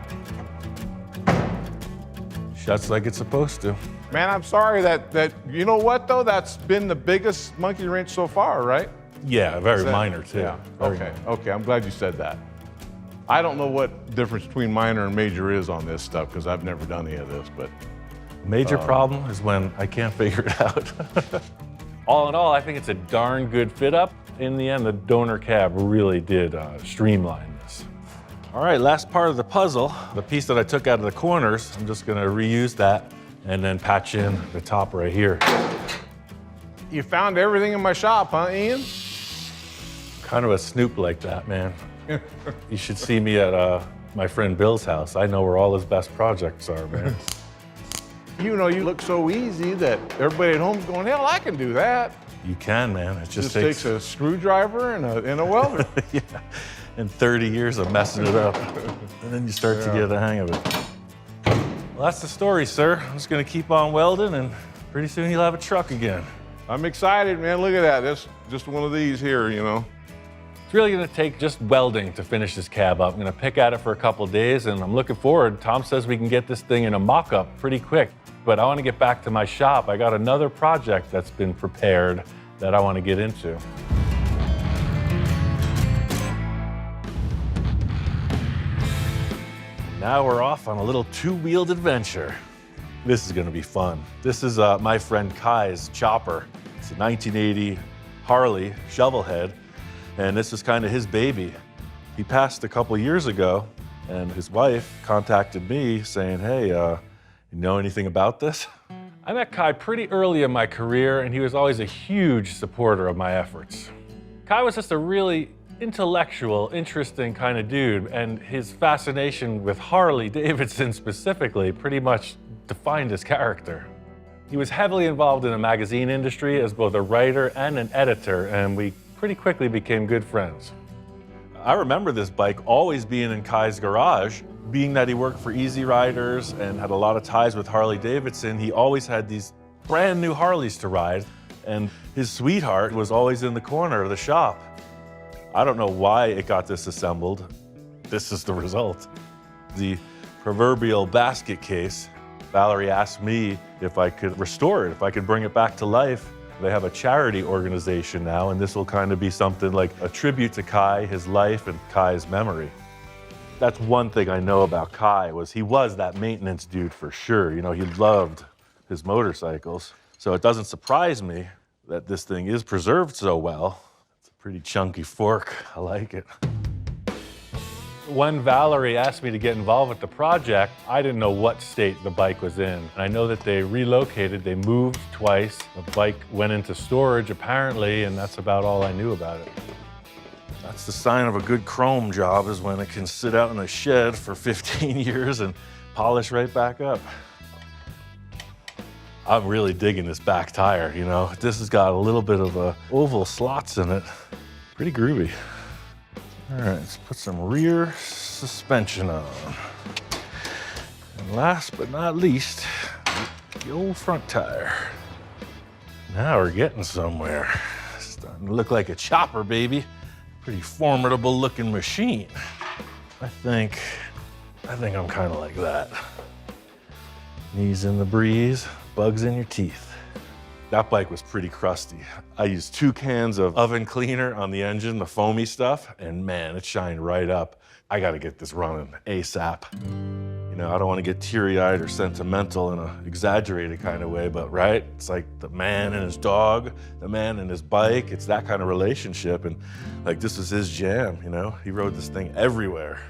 Shuts like it's supposed to. Man, I'm sorry that you know what, though? That's been the biggest monkey wrench so far, right? Yeah, very minor, too. Yeah, Very okay, minor. okay, I'm glad you said that. I don't know what difference between minor and major is on this stuff, because I've never done any of this, but. Major problem is when I can't figure it out. All in all, I think it's a darn good fit up. In the end, the donor cab really did streamline this. All right, last part of the puzzle, the piece that I took out of the corners, I'm just gonna reuse that and then patch in the top right here. You found everything in my shop, huh, Ian? Kind of a snoop like that, man. You should see me at my friend Bill's house. I know where all his best projects are, man. You know, you look so easy that everybody at home's going, hell, I can do that. You can, man. It just takes a screwdriver and a welder. Yeah, and 30 years of messing it up. And then you start to get the hang of it. Well, that's the story, sir. I'm just gonna keep on welding, and pretty soon you'll have a truck again. I'm excited, man. Look at that. That's just one of these here, you know. It's really gonna take just welding to finish this cab up. I'm gonna pick at it for a couple of days, and I'm looking forward. Tom says we can get this thing in a mock-up pretty quick, but I wanna get back to my shop. I got another project that's been prepared that I wanna get into. Now we're off on a little two-wheeled adventure. This is gonna be fun. This is my friend Kai's chopper. It's a 1980 Harley shovelhead, and this is kind of his baby. He passed a couple years ago, and his wife contacted me saying, hey, you know anything about this? I met Kai pretty early in my career, and he was always a huge supporter of my efforts. Kai was just a really intellectual, interesting kind of dude, and his fascination with Harley Davidson specifically pretty much defined his character. He was heavily involved in the magazine industry as both a writer and an editor, and we pretty quickly became good friends. I remember this bike always being in Kai's garage. Being that he worked for Easy Riders and had a lot of ties with Harley Davidson, he always had these brand new Harleys to ride, and his sweetheart was always in the corner of the shop. I don't know why it got disassembled. This is the result. The proverbial basket case. Valerie asked me if I could restore it, if I could bring it back to life. They have a charity organization now, and this will kind of be something like a tribute to Kai, his life, and Kai's memory. That's one thing I know about Kai, was he was that maintenance dude for sure. You know, he loved his motorcycles. So it doesn't surprise me that this thing is preserved so well. It's a pretty chunky fork. I like it. When Valerie asked me to get involved with the project, I didn't know what state the bike was in. And I know that they relocated, they moved twice. The bike went into storage apparently, and that's about all I knew about it. That's the sign of a good chrome job, is when it can sit out in a shed for 15 years and polish right back up. I'm really digging this back tire, you know. This has got a little bit of oval slots in it. Pretty groovy. All right, let's put some rear suspension on. And last but not least, the old front tire. Now we're getting somewhere. It's starting to look like a chopper, baby. Pretty formidable looking machine. I think I'm kind of like that. Knees in the breeze, bugs in your teeth. That bike was pretty crusty. I used 2 cans of oven cleaner on the engine, the foamy stuff, and man, it shined right up. I gotta get this running ASAP. You know, I don't wanna get teary-eyed or sentimental in an exaggerated kind of way, but right? It's like the man and his dog, the man and his bike. It's that kind of relationship, and like this is his jam, you know? He rode this thing everywhere.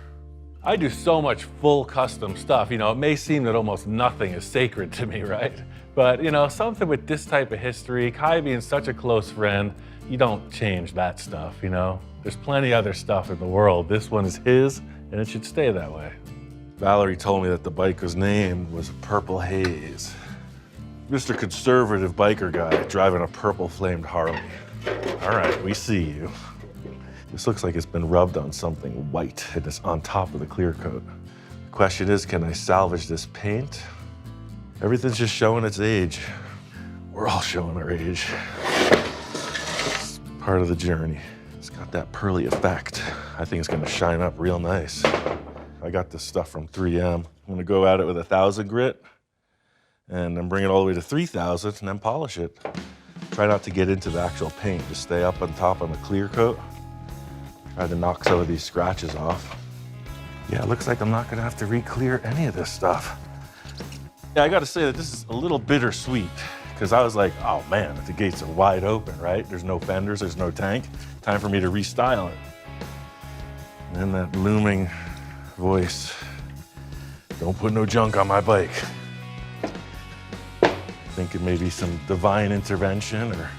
I do so much full custom stuff. You know, it may seem that almost nothing is sacred to me, right? But, you know, something with this type of history, Kai being such a close friend, you don't change that stuff, you know? There's plenty other stuff in the world. This one is his, and it should stay that way. Valerie told me that the biker's name was Purple Haze. Mr. Conservative biker guy driving a purple flamed Harley. All right, we see you. This looks like it's been rubbed on something white, and it's on top of the clear coat. The question is, can I salvage this paint? Everything's just showing its age. We're all showing our age. It's part of the journey. It's got that pearly effect. I think it's gonna shine up real nice. I got this stuff from 3M. I'm gonna go at it with 1,000 grit, and then bring it all the way to 3,000, and then polish it. Try not to get into the actual paint. Just stay up on top on the clear coat. Try to knock some of these scratches off. Yeah, it looks like I'm not gonna have to re-clear any of this stuff. Yeah, I gotta say that this is a little bittersweet, because I was like, oh man, the gates are wide open, right? There's no fenders, there's no tank. Time for me to restyle it. And then that looming voice, don't put no junk on my bike. Thinking maybe some divine intervention or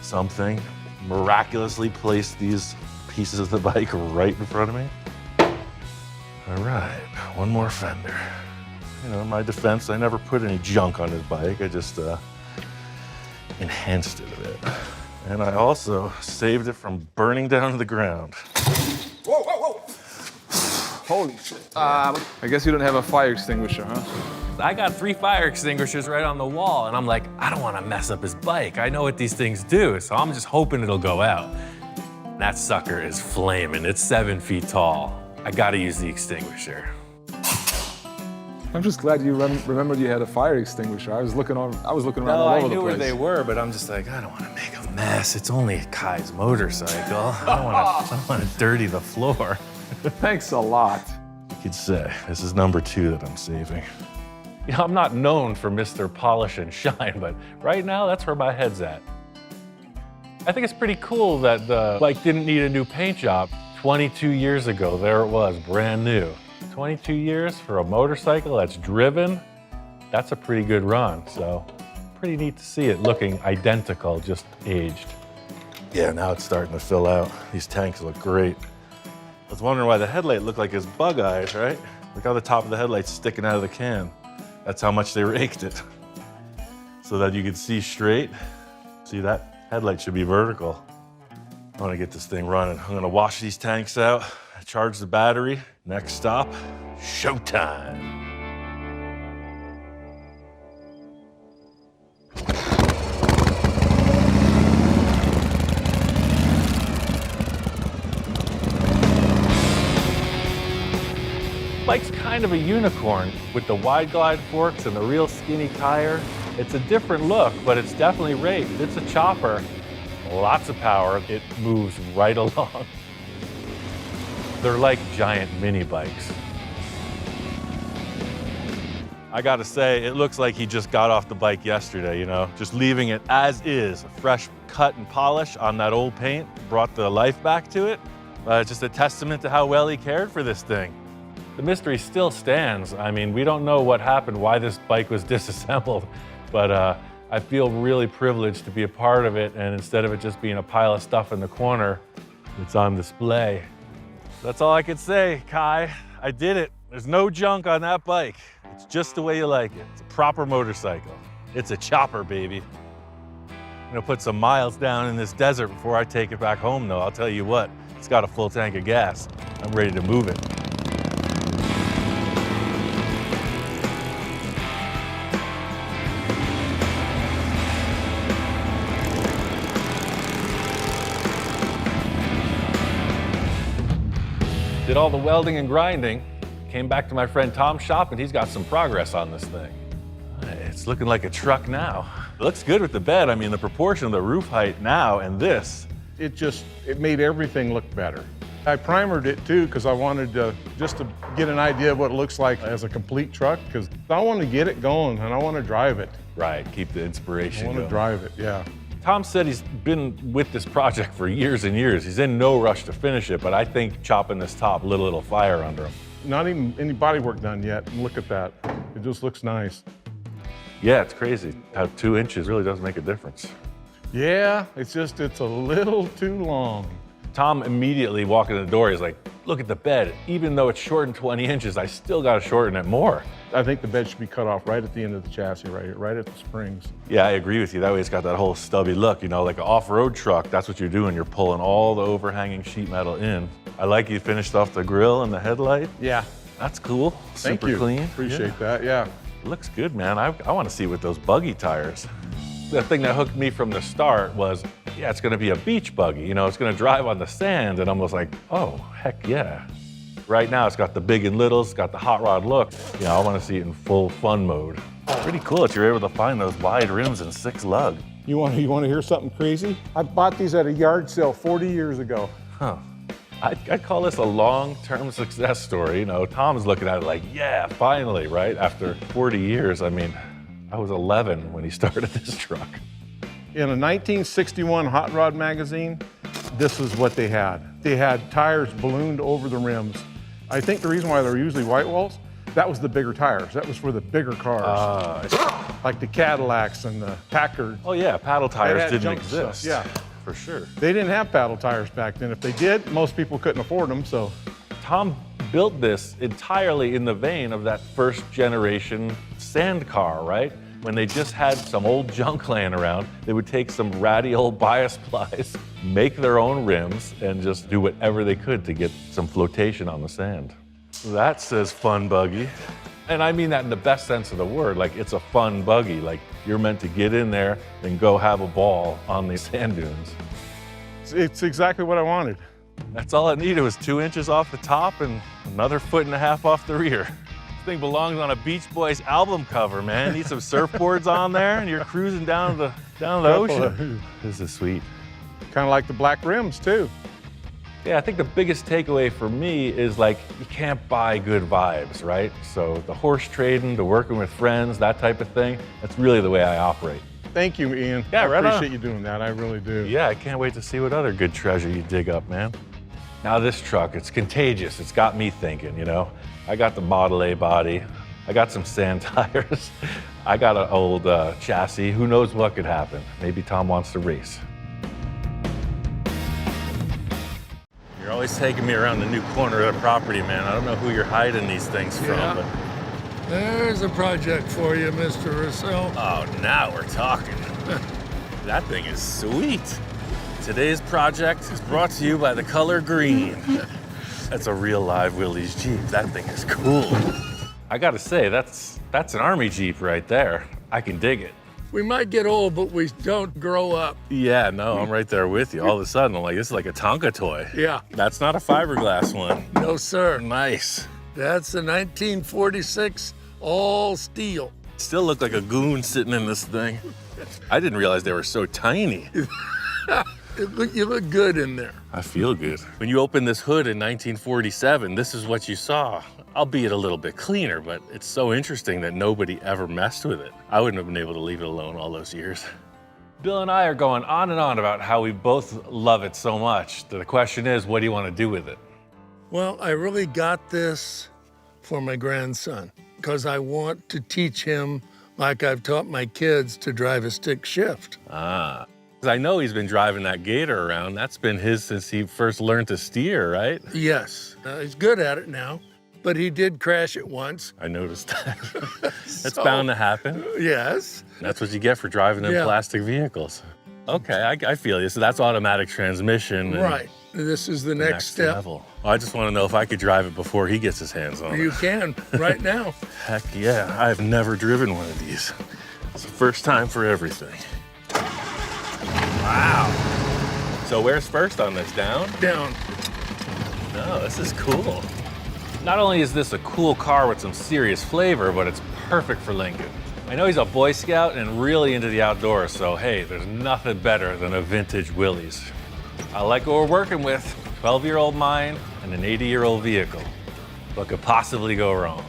something. Miraculously place these pieces of the bike right in front of me. All right, one more fender. You know, in my defense, I never put any junk on his bike. I just enhanced it a bit. And I also saved it from burning down to the ground. Whoa, whoa, whoa! Holy shit. I guess you don't have a fire extinguisher, huh? I got 3 fire extinguishers right on the wall, and I'm like, I don't want to mess up his bike. I know what these things do, so I'm just hoping it'll go out. That sucker is flaming. It's 7 feet tall. I gotta use the extinguisher. I'm just glad you remembered you had a fire extinguisher. I was looking around all over the place. No, I knew where they were, but I'm just like, I don't want to make a mess. It's only Kai's motorcycle. I don't want to dirty the floor. Thanks a lot. could say. This is number 2 that I'm saving. You know, I'm not known for Mr. Polish and Shine, but right now, that's where my head's at. I think it's pretty cool that the bike didn't need a new paint job. 22 years ago, there it was, brand new. 22 years for a motorcycle that's driven, that's a pretty good run. So pretty neat to see it looking identical, just aged. Yeah, now it's starting to fill out. These tanks look great. I was wondering why the headlight looked like his bug eyes, right? Look how the top of the headlight's sticking out of the can. That's how much they raked it. So that you could see straight. See, that headlight should be vertical. I want to get this thing running. I'm gonna wash these tanks out, charge the battery. Next stop, showtime. Bike's kind of a unicorn with the wide glide forks and the real skinny tire. It's a different look, but it's definitely raked. It's a chopper, lots of power. It moves right along. They're like giant mini bikes. I gotta say, it looks like he just got off the bike yesterday, you know, just leaving it as is. A fresh cut and polish on that old paint brought the life back to it. It's just a testament to how well he cared for this thing. The mystery still stands. I mean, we don't know what happened, why this bike was disassembled, but I feel really privileged to be a part of it, and instead of it just being a pile of stuff in the corner, it's on display. That's all I could say, Kai. I did it. There's no junk on that bike. It's just the way you like it. It's a proper motorcycle. It's a chopper, baby. I'm gonna put some miles down in this desert before I take it back home, though. I'll tell you what, it's got a full tank of gas. I'm ready to move it. Did all the welding and grinding, came back to my friend Tom's shop, and he's got some progress on this thing. It's looking like a truck now. It looks good with the bed. I mean, the proportion of the roof height now and this. It made everything look better. I primered it too because I wanted to just to get an idea of what it looks like as a complete truck, because I want to get it going and I want to drive it. Right, keep the inspiration I want to going. drive it, yeah. Tom said he's been with this project for years and years. He's in no rush to finish it, but I think chopping this top lit a little fire under him. Not even any body work done yet. Look at that. It just looks nice. Yeah, it's crazy how 2 inches really does make a difference. Yeah, it's a little too long. Tom immediately walking in the door, he's like, look at the bed. Even though it's shortened 20 inches, I still got to shorten it more. I think the bed should be cut off right at the end of the chassis, right at the springs. Yeah, I agree with you. That way it's got that whole stubby look, you know, like an off-road truck. That's what you're doing. You're pulling all the overhanging sheet metal in. I like you finished off the grill and the headlight. Yeah. That's cool. Thank Super you. clean. Appreciate that, yeah. Looks good, man. I want to see with those buggy tires. The thing that hooked me from the start was, yeah, it's going to be a beach buggy. You know, it's going to drive on the sand, and I was like, oh, heck yeah. Right now, it's got the big and littles, it's got the hot rod look. You know, I want to see it in full fun mode. Pretty cool that you're able to find those wide rims and 6 lug. You want to hear something crazy? I bought these at a yard sale 40 years ago. Huh. I'd call this a long-term success story. You know, Tom's looking at it like, yeah, finally, right? After 40 years, I mean, I was 11 when he started this truck. In a 1961 Hot Rod magazine, this is what they had. They had tires ballooned over the rims. I think the reason why they're usually white walls, that was the bigger tires. That was for the bigger cars. Like the Cadillacs and the Packard. Oh yeah, paddle tires had didn't junk exist. stuff, yeah. For sure. They didn't have paddle tires back then. If they did, most people couldn't afford them, so. Tom built this entirely in the vein of that first generation sand car, right? When they just had some old junk laying around, they would take some ratty old bias plies, make their own rims, and just do whatever they could to get some flotation on the sand. That says fun buggy. And I mean that in the best sense of the word. Like, it's a fun buggy. Like, you're meant to get in there and go have a ball on these sand dunes. It's exactly what I wanted. That's all it needed was 2 inches off the top and another 1.5 feet off the rear. This thing belongs on a Beach Boys album cover, man. Need some surfboards on there and you're cruising down the ocean. This is sweet. Kind of like the black rims too. Yeah, I think the biggest takeaway for me is like, you can't buy good vibes, right? So the horse trading, the working with friends, that type of thing, that's really the way I operate. Thank you, Ian. Yeah, I right on. appreciate you doing that. I really do. Yeah, I can't wait to see what other good treasure you dig up, man. Now this truck, it's contagious. It's got me thinking, you know? I got the Model A body. I got some sand tires. I got an old chassis. Who knows what could happen? Maybe Tom wants to race. You're always taking me around the new corner of the property, man. I don't know who you're hiding these things from, Yeah. but... There's a project for you, Mr. Russell. Oh, now we're talking. That thing is sweet. Today's project is brought to you by the color green. That's a real live Willys Jeep. That thing is cool. I gotta say, that's an Army Jeep right there. I can dig it. We might get old, but we don't grow up. Yeah, no, I'm right there with you. All of a sudden, I'm like, this is like a Tonka toy. Yeah. That's not a fiberglass one. No, sir. Nice. That's a 1946 all steel. Still look like a goon sitting in this thing. I didn't realize they were so tiny. You look good in there. I feel good. When you opened this hood in 1947, this is what you saw. Albeit a little bit cleaner, but it's so interesting that nobody ever messed with it. I wouldn't have been able to leave it alone all those years. Bill and I are going on and on about how we both love it so much. The question is, what do you want to do with it? Well, I really got this for my grandson because I want to teach him, like I've taught my kids, to drive a stick shift. Ah. I know he's been driving that Gator around. That's been his since he first learned to steer, right? Yes, he's good at it now, but he did crash it once. I noticed that. That's bound to happen. Yes. That's what you get for driving in plastic vehicles. Okay, I feel you. So that's automatic transmission. Right. This is the next step. Level. I just want to know if I could drive it before he gets his hands on it. You can, right now. Heck yeah, I've never driven one of these. It's the first time for everything. Wow. So where's first on this, down? Down. No, this is cool. Not only is this a cool car with some serious flavor, but it's perfect for Lincoln. I know he's a Boy Scout and really into the outdoors, so hey, there's nothing better than a vintage Willys. I like what we're working with, 12-year-old mine and an 80-year-old vehicle. What could possibly go wrong?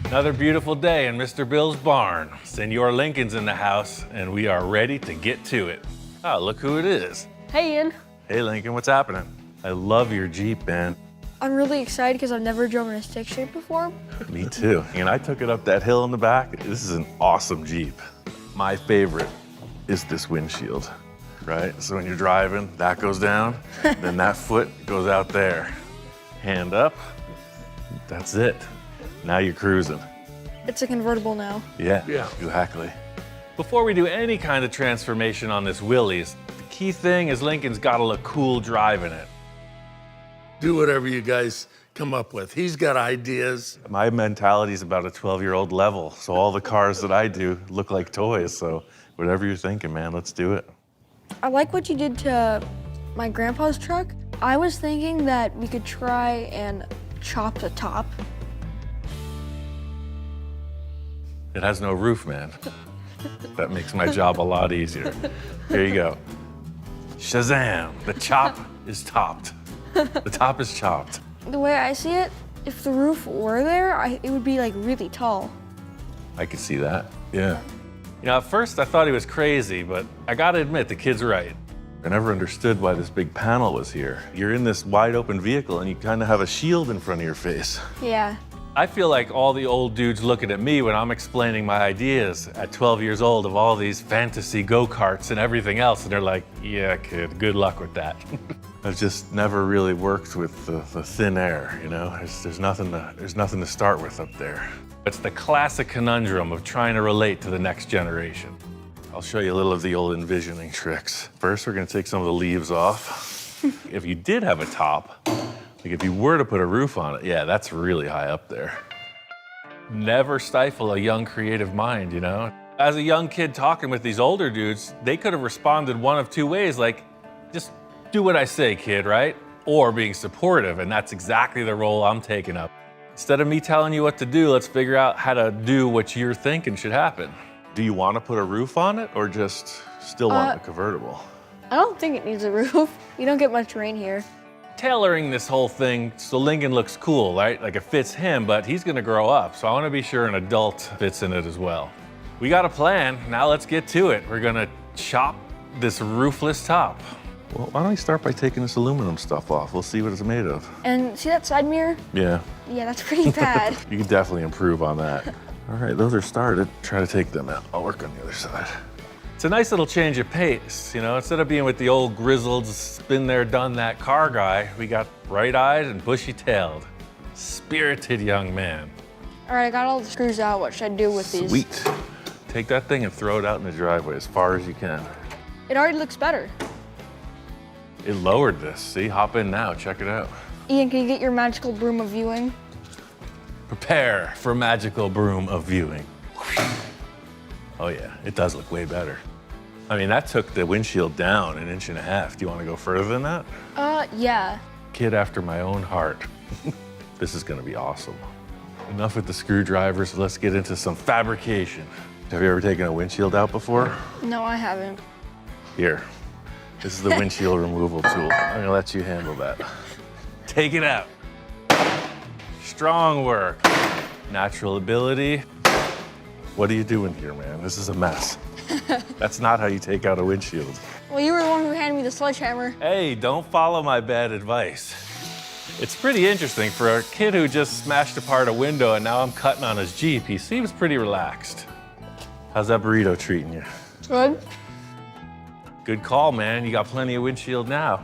Another beautiful day in Mr. Bill's barn. Senor Lincoln's in the house, and we are ready to get to it. Oh, look who it is. Hey, Ian. Hey, Lincoln, what's happening? I love your Jeep, man. I'm really excited because I've never driven a stick shift before. Me too. And I took it up that hill in the back. This is an awesome Jeep. My favorite is this windshield, right? So when you're driving, that goes down, then that foot goes out there. Hand up, that's it. Now you're cruising. It's a convertible now. Yeah, Yeah. exactly. Before we do any kind of transformation on this Willys, the key thing is Lincoln's gotta look cool driving it. Do whatever you guys come up with. He's got ideas. My mentality is about a 12-year-old level, so all the cars that I do look like toys, so whatever you're thinking, man, let's do it. I like what you did to my grandpa's truck. I was thinking that we could try and chop the top. It has no roof, man. That makes my job a lot easier. Here you go. Shazam! The chop is topped. The top is chopped. The way I see it, if the roof were there, it would be like really tall. I could see that, yeah. You know, at first I thought he was crazy, but I gotta admit, the kid's right. I never understood why this big panel was here. You're in this wide open vehicle and you kind of have a shield in front of your face. Yeah. I feel like all the old dudes looking at me when I'm explaining my ideas at 12 years old of all these fantasy go-karts and everything else, and they're like, yeah, kid, good luck with that. I've just never really worked with the thin air, you know? There's nothing to start with up there. It's the classic conundrum of trying to relate to the next generation. I'll show you a little of the old envisioning tricks. First, we're gonna take some of the leaves off. If you did have a top, like if you were to put a roof on it, yeah, that's really high up there. Never stifle a young creative mind, you know? As a young kid talking with these older dudes, they could have responded one of two ways, like, just do what I say, kid, right? Or being supportive, and that's exactly the role I'm taking up. Instead of me telling you what to do, let's figure out how to do what you're thinking should happen. Do you want to put a roof on it or just still want a convertible? I don't think it needs a roof. You don't get much rain here. Tailoring this whole thing so Lincoln looks cool, right? Like it fits him, but he's gonna grow up, so I wanna be sure an adult fits in it as well. We got a plan, now let's get to it. We're gonna chop this roofless top. Well, why don't we start by taking this aluminum stuff off? We'll see what it's made of. And see that side mirror? Yeah. Yeah, that's pretty bad. You can definitely improve on that. All right, those are started. Try to take them out. I'll work on the other side. It's a nice little change of pace, you know? Instead of being with the old grizzled, been there, done that car guy, we got bright-eyed and bushy-tailed. Spirited young man. All right, I got all the screws out. What should I do with these? Sweet. Take that thing and throw it out in the driveway as far as you can. It already looks better. It lowered this. See, hop in now, check it out. Ian, can you get your magical broom of viewing? Prepare for magical broom of viewing. Oh yeah, it does look way better. I mean, that took the windshield down 1.5 inches. Do you want to go further than that? Yeah. Kid after my own heart. This is gonna be awesome. Enough with the screwdrivers, let's get into some fabrication. Have you ever taken a windshield out before? No, I haven't. Here, this is the windshield removal tool. I'm gonna let you handle that. Take it out. Strong work, natural ability. What are you doing here, man? This is a mess. That's not how you take out a windshield. Well, you were the one who handed me the sledgehammer. Hey, don't follow my bad advice. It's pretty interesting for a kid who just smashed apart a window and now I'm cutting on his Jeep. He seems pretty relaxed. How's that burrito treating you? Good. Good call, man. You got plenty of windshield now.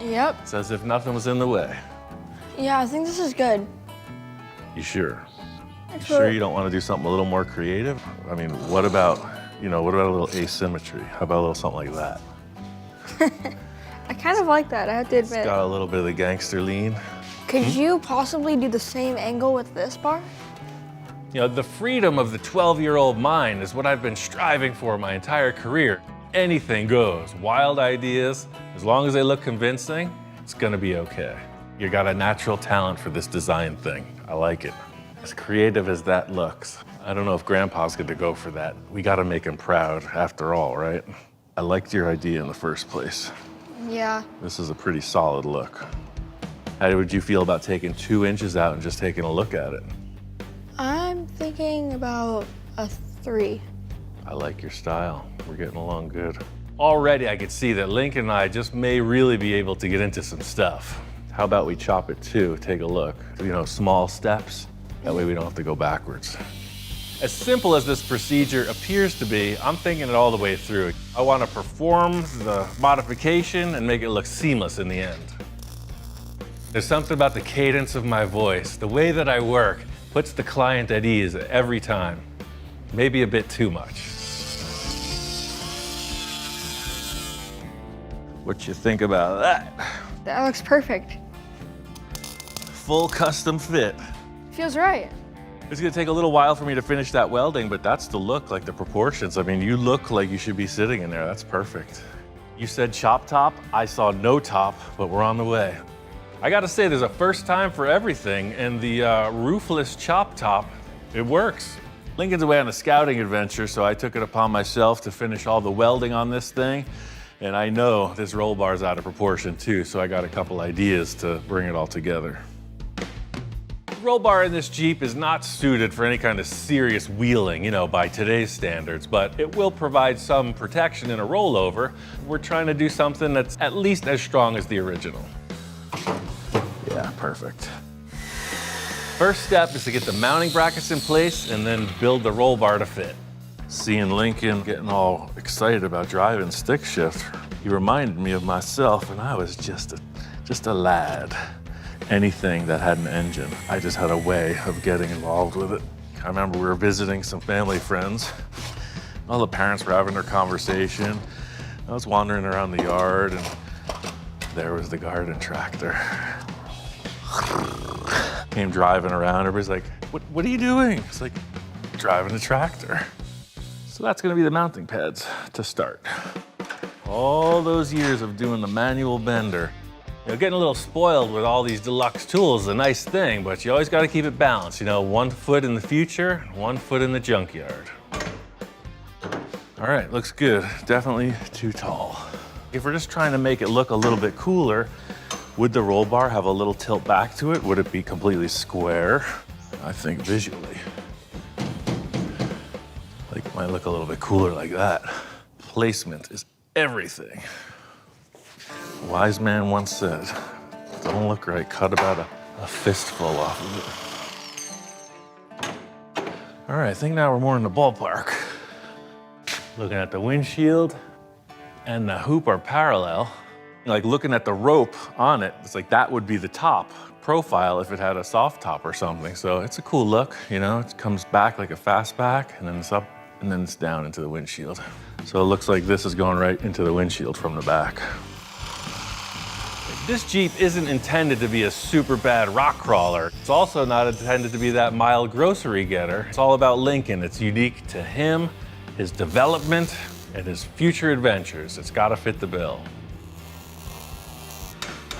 Yep. It's as if nothing was in the way. Yeah, I think this is good. You sure? You sure you don't want to do something a little more creative? I mean, what about a little asymmetry? How about a little something like that? I kind of like that, I have to admit. It's got a little bit of the gangster lean. Could you possibly do the same angle with this bar? You know, the freedom of the 12-year-old mind is what I've been striving for my entire career. Anything goes. Wild ideas, as long as they look convincing, it's gonna be okay. You got a natural talent for this design thing. I like it. As creative as that looks, I don't know if Grandpa's gonna go for that. We gotta make him proud after all, right? I liked your idea in the first place. Yeah. This is a pretty solid look. How would you feel about taking 2 inches out and just taking a look at it? I'm thinking about a 3. I like your style. We're getting along good. Already I could see that Lincoln and I just may really be able to get into some stuff. How about we chop it too, take a look. You know, small steps. That way we don't have to go backwards. As simple as this procedure appears to be, I'm thinking it all the way through. I want to perform the modification and make it look seamless in the end. There's something about the cadence of my voice, the way that I work, puts the client at ease every time. Maybe a bit too much. What you think about that? That looks perfect. Full custom fit. Feels right. It's gonna take a little while for me to finish that welding, but that's the look, like the proportions. I mean, you look like you should be sitting in there. That's perfect. You said chop top. I saw no top, but we're on the way. I gotta say, there's a first time for everything, and the roofless chop top, it works. Lincoln's away on a scouting adventure, so I took it upon myself to finish all the welding on this thing. And I know this roll bar's out of proportion too, so I got a couple ideas to bring it all together. The roll bar in this Jeep is not suited for any kind of serious wheeling, you know, by today's standards, but it will provide some protection in a rollover. We're trying to do something that's at least as strong as the original. Yeah, perfect. First step is to get the mounting brackets in place and then build the roll bar to fit. Seeing Lincoln getting all excited about driving stick shift, he reminded me of myself, and I was just a lad. Anything that had an engine, I just had a way of getting involved with it. I remember we were visiting some family friends. All the parents were having their conversation. I was wandering around the yard, and there was the garden tractor. Came driving around, everybody's like, what are you doing? It's like, driving a tractor. So that's gonna be the mounting pads to start. All those years of doing the manual bender, you know, getting a little spoiled with all these deluxe tools is a nice thing, but you always gotta keep it balanced. You know, 1 foot in the future, 1 foot in the junkyard. All right, looks good. Definitely too tall. If we're just trying to make it look a little bit cooler, would the roll bar have a little tilt back to it? Would it be completely square? I think visually, like it might look a little bit cooler like that. Placement is everything. A wise man once said, don't look right, cut about a fistful off of it. All right, I think now we're more in the ballpark. Looking at the windshield and the hoop are parallel. Like looking at the rope on it, it's like that would be the top profile if it had a soft top or something. So it's a cool look, you know, it comes back like a fastback and then it's up and then it's down into the windshield. So it looks like this is going right into the windshield from the back. This Jeep isn't intended to be a super bad rock crawler. It's also not intended to be that mild grocery getter. It's all about Lincoln. It's unique to him, his development, and his future adventures. It's gotta fit the bill.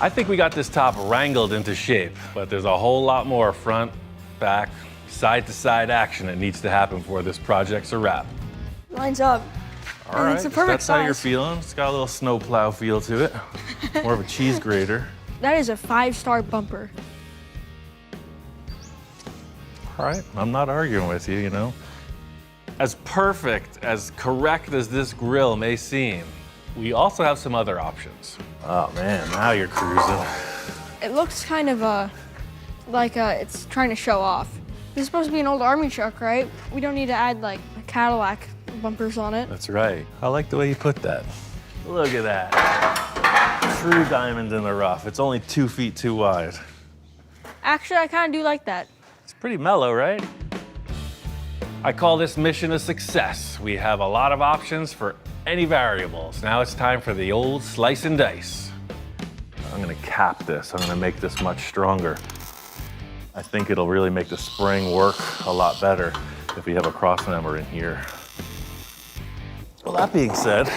I think we got this top wrangled into shape, but there's a whole lot more front, back, side-to-side action that needs to happen before this project's a wrap. Lines up. All right, it's the if perfect that's how you're size. feeling. It's got a little snowplow feel to it. More of a cheese grater. That is a 5-star bumper. All right, I'm not arguing with you, you know. As perfect, as correct as this grill may seem, we also have some other options. Oh man, now you're cruising. It looks kind of like it's trying to show off. This is supposed to be an old army truck, right? We don't need to add like a Cadillac bumpers on it. That's right. I like the way you put that. Look at that. True diamond in the rough. It's only 2 feet too wide. Actually, I kind of do like that. It's pretty mellow, right? I call this mission a success. We have a lot of options for any variables. Now it's time for the old slice and dice. I'm gonna cap this. I'm gonna make this much stronger. I think it'll really make the spring work a lot better if we have a cross member in here. Well, that being said,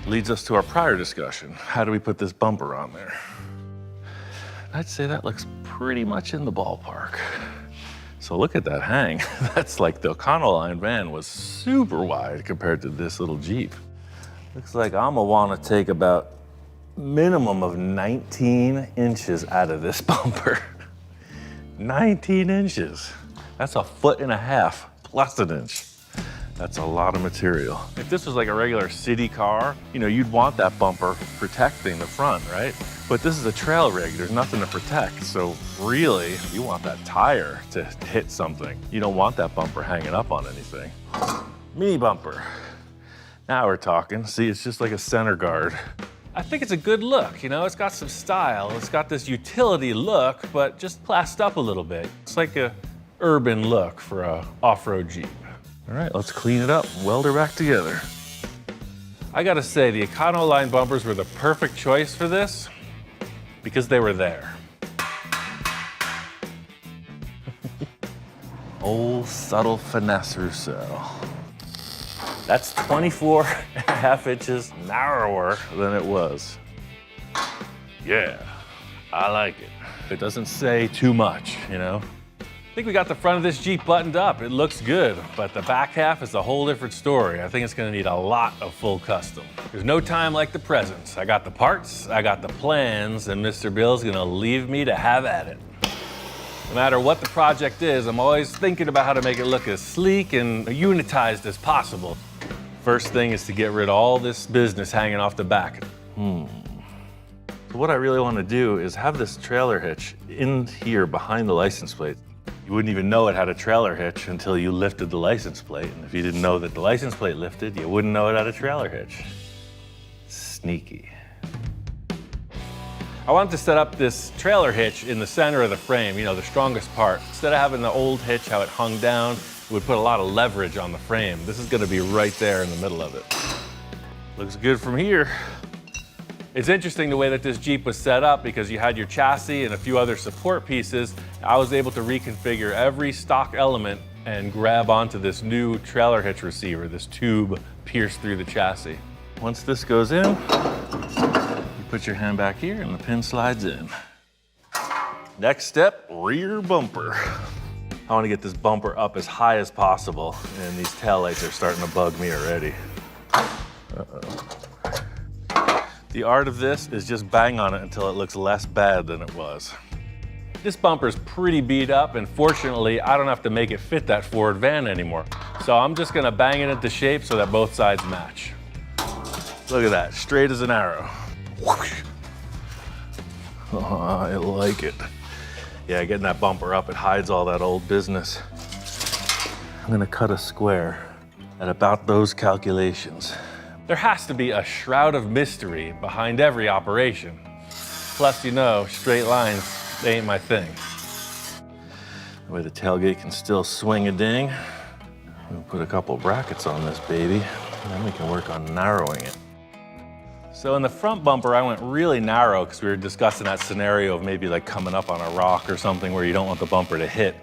leads us to our prior discussion. How do we put this bumper on there? I'd say that looks pretty much in the ballpark. So look at that hang. That's like the Econoline van was super wide compared to this little Jeep. Looks like I'm gonna wanna take about minimum of 19 inches out of this bumper. 19 inches. That's 1.5 feet plus an inch. That's a lot of material. If this was like a regular city car, you know, you'd want that bumper protecting the front, right? But this is a trail rig, there's nothing to protect. So really, you want that tire to hit something. You don't want that bumper hanging up on anything. Mini bumper. Now we're talking. See, it's just like a center guard. I think it's a good look, you know, it's got some style. It's got this utility look, but just classed up a little bit. It's like a urban look for a off-road Jeep. All right, let's clean it up, weld her back together. I gotta say, the Econoline bumpers were the perfect choice for this because they were there. Old subtle finesse Rousseau. That's 24.5 inches narrower than it was. Yeah, I like it. It doesn't say too much, you know? I think we got the front of this Jeep buttoned up. It looks good, but the back half is a whole different story. I think it's gonna need a lot of full custom. There's no time like the present. I got the parts, I got the plans, and Mr. Bill's gonna leave me to have at it. No matter what the project is, I'm always thinking about how to make it look as sleek and unitized as possible. First thing is to get rid of all this business hanging off the back. So what I really wanna do is have this trailer hitch in here behind the license plate. You wouldn't even know it had a trailer hitch until you lifted the license plate. And if you didn't know that the license plate lifted, you wouldn't know it had a trailer hitch. Sneaky. I wanted to set up this trailer hitch in the center of the frame, you know, the strongest part. Instead of having the old hitch, how it hung down, it would put a lot of leverage on the frame. This is gonna be right there in the middle of it. Looks good from here. It's interesting the way that this Jeep was set up because you had your chassis and a few other support pieces. I was able to reconfigure every stock element and grab onto this new trailer hitch receiver, this tube pierced through the chassis. Once this goes in, you put your hand back here and the pin slides in. Next step, rear bumper. I want to get this bumper up as high as possible, and these taillights are starting to bug me already. Uh-oh. The art of this is just bang on it until it looks less bad than it was. This bumper's pretty beat up, and fortunately, I don't have to make it fit that Ford van anymore. So I'm just gonna bang it into shape so that both sides match. Look at that, straight as an arrow. Whoosh. Oh, I like it. Yeah, getting that bumper up, it hides all that old business. I'm gonna cut a square at about those calculations. There has to be a shroud of mystery behind every operation. Plus, you know, straight lines, they ain't my thing. The way the tailgate can still swing a ding. We'll put a couple brackets on this baby, and then we can work on narrowing it. So in the front bumper, I went really narrow because we were discussing that scenario of maybe like coming up on a rock or something where you don't want the bumper to hit.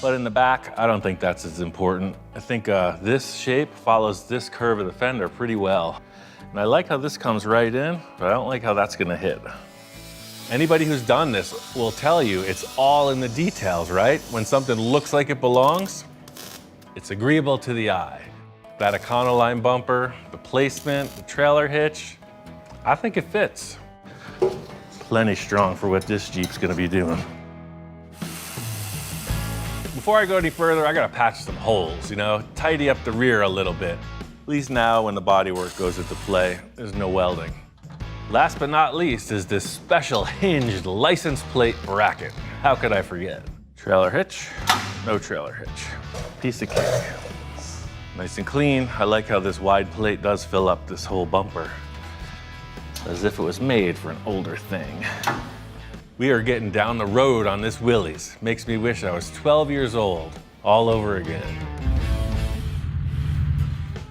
But in the back, I don't think that's as important. I think this shape follows this curve of the fender pretty well. And I like how this comes right in, but I don't like how that's gonna hit. Anybody who's done this will tell you it's all in the details, right? When something looks like it belongs, it's agreeable to the eye. That Econoline bumper, the placement, the trailer hitch, I think it fits. Plenty strong for what this Jeep's gonna be doing. Before I go any further, I gotta patch some holes, you know, tidy up the rear a little bit. At least now when the bodywork goes into play, there's no welding. Last but not least is this special hinged license plate bracket. How could I forget? Trailer hitch, no trailer hitch. Piece of cake. Nice and clean. I like how this wide plate does fill up this whole bumper, as if it was made for an older thing. We are getting down the road on this Willys. Makes me wish I was 12 years old, all over again.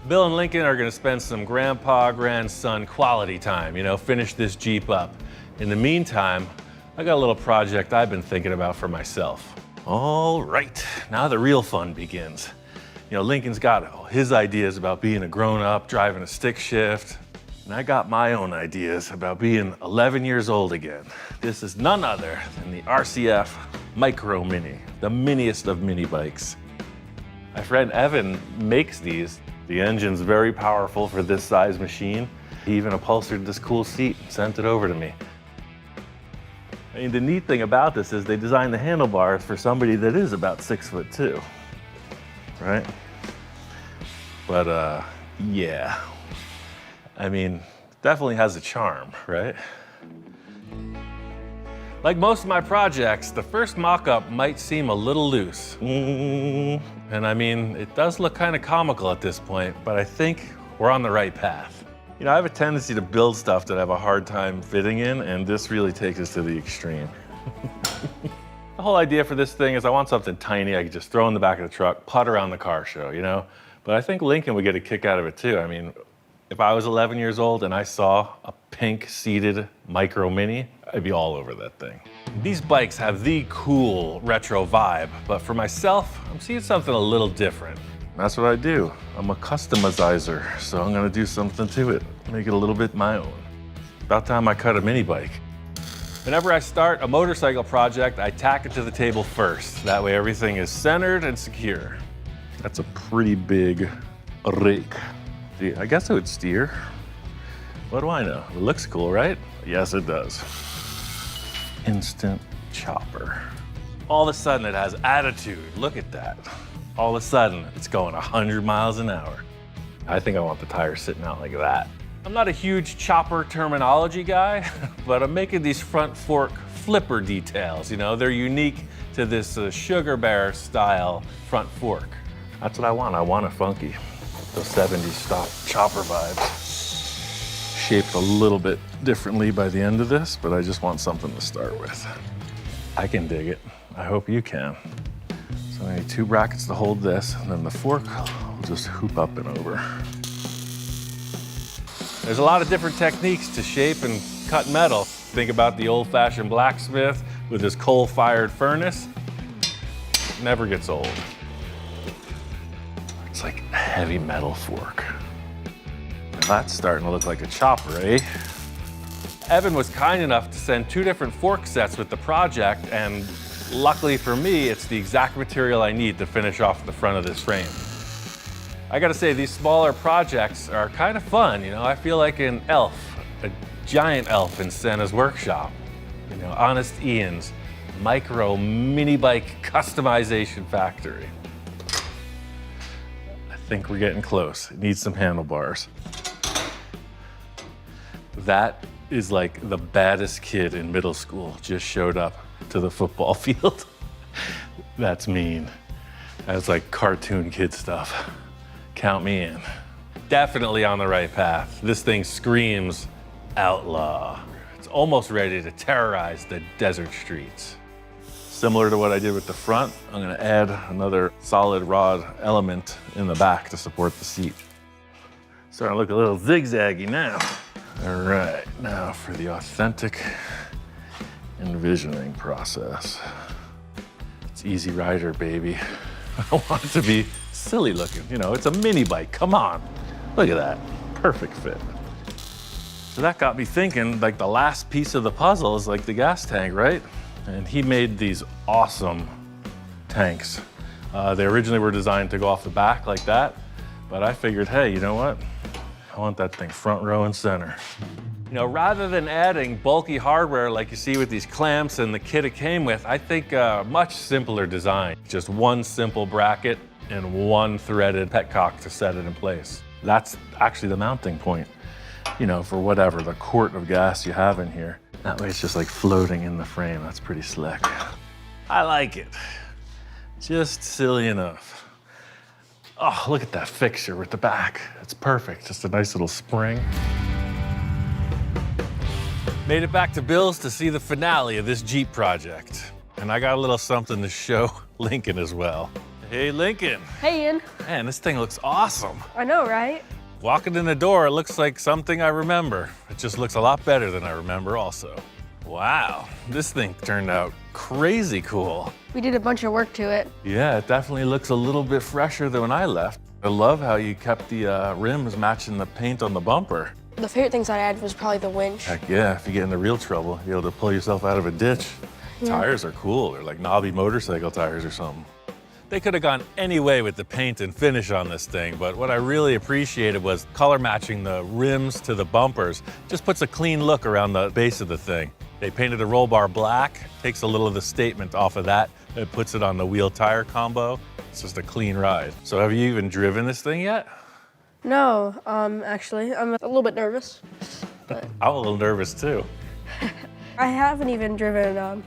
Bill and Lincoln are gonna spend some grandpa, grandson quality time, you know, finish this Jeep up. In the meantime, I got a little project I've been thinking about for myself. All right, now the real fun begins. You know, Lincoln's got his ideas about being a grown-up, driving a stick shift. And I got my own ideas about being 11 years old again. This is none other than the RCF Micro Mini, the miniest of mini bikes. My friend Evan makes these. The engine's very powerful for this size machine. He even upholstered this cool seat and sent it over to me. I mean, the neat thing about this is they designed the handlebars for somebody that is about 6'2", right? But yeah. I mean, definitely has a charm, right? Like most of my projects, the first mock-up might seem a little loose. And I mean, it does look kind of comical at this point, but I think we're on the right path. You know, I have a tendency to build stuff that I have a hard time fitting in, and this really takes us to the extreme. The whole idea for this thing is I want something tiny I could just throw in the back of the truck, putt around the car show, you know? But I think Lincoln would get a kick out of it too. I mean, if I was 11 years old and I saw a pink seated Micro Mini, I'd be all over that thing. These bikes have the cool retro vibe, but for myself, I'm seeing something a little different. That's what I do. I'm a customizer, so I'm gonna do something to it, make it a little bit my own. About time I cut a mini bike. Whenever I start a motorcycle project, I tack it to the table first. That way everything is centered and secure. That's a pretty big rake. I guess it would steer. What do I know? It looks cool, right? Yes, it does. Instant chopper. All of a sudden it has attitude. Look at that. All of a sudden it's going 100 miles an hour. I think I want the tires sitting out like that. I'm not a huge chopper terminology guy, but I'm making these front fork flipper details. You know, they're unique to this sugar bear style front fork. That's what I want. I want a funky. Those 70s stock chopper vibes. Shaped a little bit differently by the end of this, but I just want something to start with. I can dig it. I hope you can. So I need 2 brackets to hold this, and then the fork will just hoop up and over. There's a lot of different techniques to shape and cut metal. Think about the old-fashioned blacksmith with his coal-fired furnace. Never gets old. It's like a heavy metal fork. Now that's starting to look like a chopper, eh? Evan was kind enough to send 2 different fork sets with the project, and luckily for me, it's the exact material I need to finish off the front of this frame. I gotta say, these smaller projects are kind of fun, you know? I feel like an elf, a giant elf in Santa's workshop. You know, Honest Ian's micro mini bike customization factory. I think we're getting close. It needs some handlebars. That is like the baddest kid in middle school just showed up to the football field. That's mean. That's like cartoon kid stuff. Count me in. Definitely on the right path. This thing screams outlaw. It's almost ready to terrorize the desert streets. Similar to what I did with the front, I'm gonna add another solid rod element in the back to support the seat. Starting to look a little zigzaggy now. All right, now for the authentic envisioning process. It's Easy Rider, baby. I don't want it to be silly looking. You know, it's a mini bike, come on. Look at that, perfect fit. So that got me thinking, like the last piece of the puzzle is like the gas tank, right? And he made these awesome tanks. They originally were designed to go off the back like that, but I figured, hey, you know what? I want that thing front row and center. You know, rather than adding bulky hardware like you see with these clamps and the kit it came with, I think a much simpler design. Just one simple bracket and one threaded petcock to set it in place. That's actually the mounting point, you know, for whatever, the quart of gas you have in here. That way it's just like floating in the frame. That's pretty slick. I like it. Just silly enough. Oh, look at that fixture with the back. It's perfect, just a nice little spring. Made it back to Bill's to see the finale of this Jeep project. And I got a little something to show Lincoln as well. Hey, Lincoln. Hey, Ian. Man, this thing looks awesome. I know, right? Walking in the door, it looks like something I remember. It just looks a lot better than I remember also. Wow, this thing turned out crazy cool. We did a bunch of work to it. Yeah, it definitely looks a little bit fresher than when I left. I love how you kept the rims matching the paint on the bumper. The favorite things I added was probably the winch. Heck yeah, if you get into real trouble, you're able to pull yourself out of a ditch. Yeah. Tires are cool. They're like knobby motorcycle tires or something. They could have gone any way with the paint and finish on this thing, but what I really appreciated was color matching the rims to the bumpers. Just puts a clean look around the base of the thing. They painted a roll bar black, takes a little of the statement off of that, and puts it on the wheel tire combo. It's just a clean ride. So have you even driven this thing yet? No, actually, I'm a little bit nervous. But I'm a little nervous too. I haven't even driven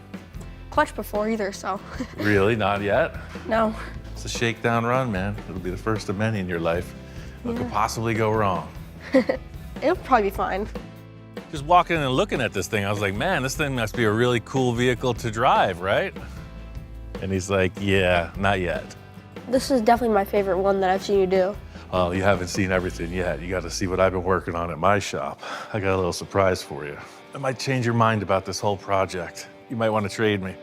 clutch before either, so. Really, not yet? No. It's a shakedown run, man. It'll be the first of many in your life. What could possibly go wrong? It'll probably be fine. Just walking in and looking at this thing, I was like, man, this thing must be a really cool vehicle to drive, right? And he's like, yeah, not yet. This is definitely my favorite one that I've seen you do. Oh, you haven't seen everything yet. You got to see what I've been working on at my shop. I got a little surprise for you. It might change your mind about this whole project. You might want to trade me.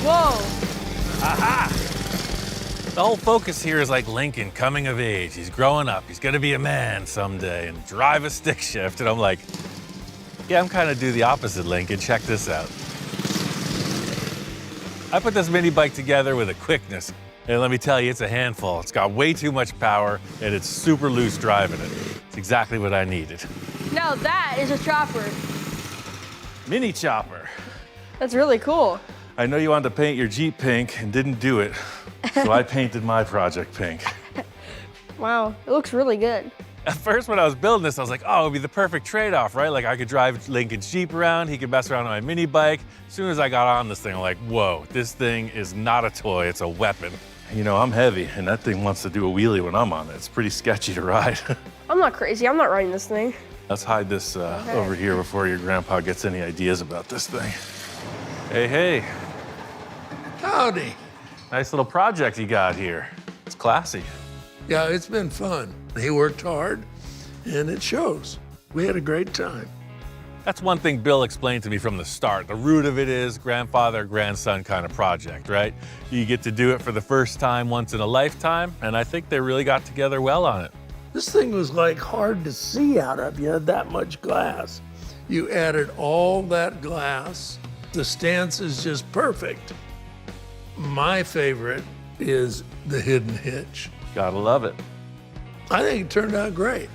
Whoa! Aha! The whole focus here is like Lincoln coming of age. He's growing up. He's gonna be a man someday and drive a stick shift. And I'm like, yeah, I'm kind of do the opposite, Lincoln. Check this out. I put this mini bike together with a quickness. And let me tell you, it's a handful. It's got way too much power and it's super loose driving it. It's exactly what I needed. Now that is a chopper. Mini chopper. That's really cool. I know you wanted to paint your Jeep pink and didn't do it, so I painted my project pink. Wow, it looks really good. At first, when I was building this, I was like, oh, it would be the perfect trade-off, right? Like I could drive Lincoln's Jeep around, he could mess around on my mini bike. As soon as I got on this thing, I'm like, whoa, this thing is not a toy, it's a weapon. You know, I'm heavy, and that thing wants to do a wheelie when I'm on it. It's pretty sketchy to ride. I'm not crazy, I'm not riding this thing. Let's hide this over here before your grandpa gets any ideas about this thing. Hey, hey. Howdy. Nice little project you got here. It's classy. Yeah, it's been fun. He worked hard, and it shows. We had a great time. That's one thing Bill explained to me from the start. The root of it is grandfather, grandson kind of project, right? You get to do it for the first time once in a lifetime, and I think they really got together well on it. This thing was like hard to see out of. You had that much glass. You added all that glass. The stance is just perfect. My favorite is the hidden hitch. Gotta love it. I think it turned out great.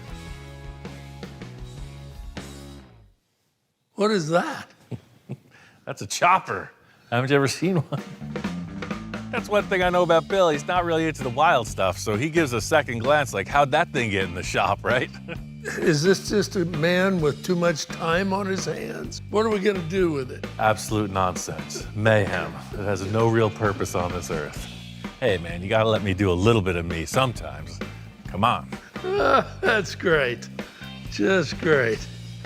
What is that? That's a chopper. Haven't you ever seen one? That's one thing I know about Bill. He's not really into the wild stuff, so he gives a second glance like, how'd that thing get in the shop, right? Is this just a man with too much time on his hands? What are we gonna do with it? Absolute nonsense. Mayhem. It has no real purpose on this earth. Hey, man, you gotta let me do a little bit of me sometimes. Come on. That's great. Just great.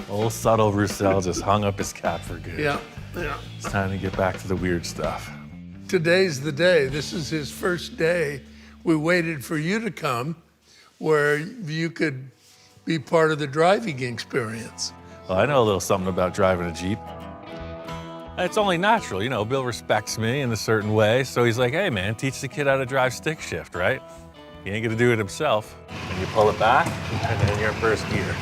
Old subtle Roussel just hung up his cap for good. Yeah. It's time to get back to the weird stuff. Today's the day. This is his first day. We waited for you to come where you could be part of the driving experience. Well, I know a little something about driving a Jeep. It's only natural, you know, Bill respects me in a certain way, so he's like, hey man, teach the kid how to drive stick shift, right? He ain't gonna do it himself. And you pull it back, and then you're in first gear.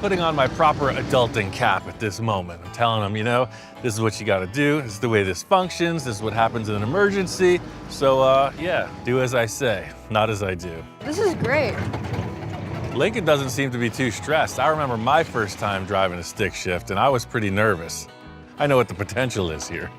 Putting on my proper adulting cap at this moment. I'm telling him, you know, this is what you gotta do, this is the way this functions, this is what happens in an emergency. So yeah, do as I say, not as I do. This is great. Lincoln doesn't seem to be too stressed. I remember my first time driving a stick shift, and I was pretty nervous. I know what the potential is here.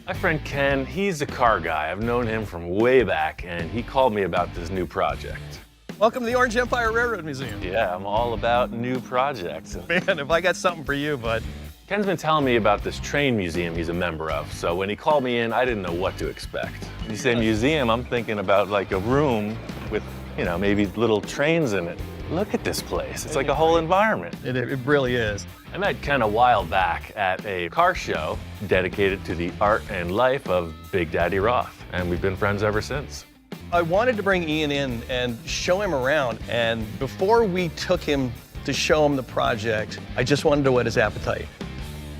My friend Ken, he's a car guy. I've known him from way back, and he called me about this new project. Welcome to the Orange Empire Railroad Museum. Yeah, I'm all about new projects. Man, if I got something for you, bud. Ken's been telling me about this train museum he's a member of, so when he called me in, I didn't know what to expect. When you say museum, I'm thinking about like a room with, you know, maybe little trains in it. Look at this place. It's like a whole environment. It really is. I met Ken a while back at a car show dedicated to the art and life of Big Daddy Roth, and we've been friends ever since. I wanted to bring Ian in and show him around, and before we took him to show him the project, I just wanted to whet his appetite.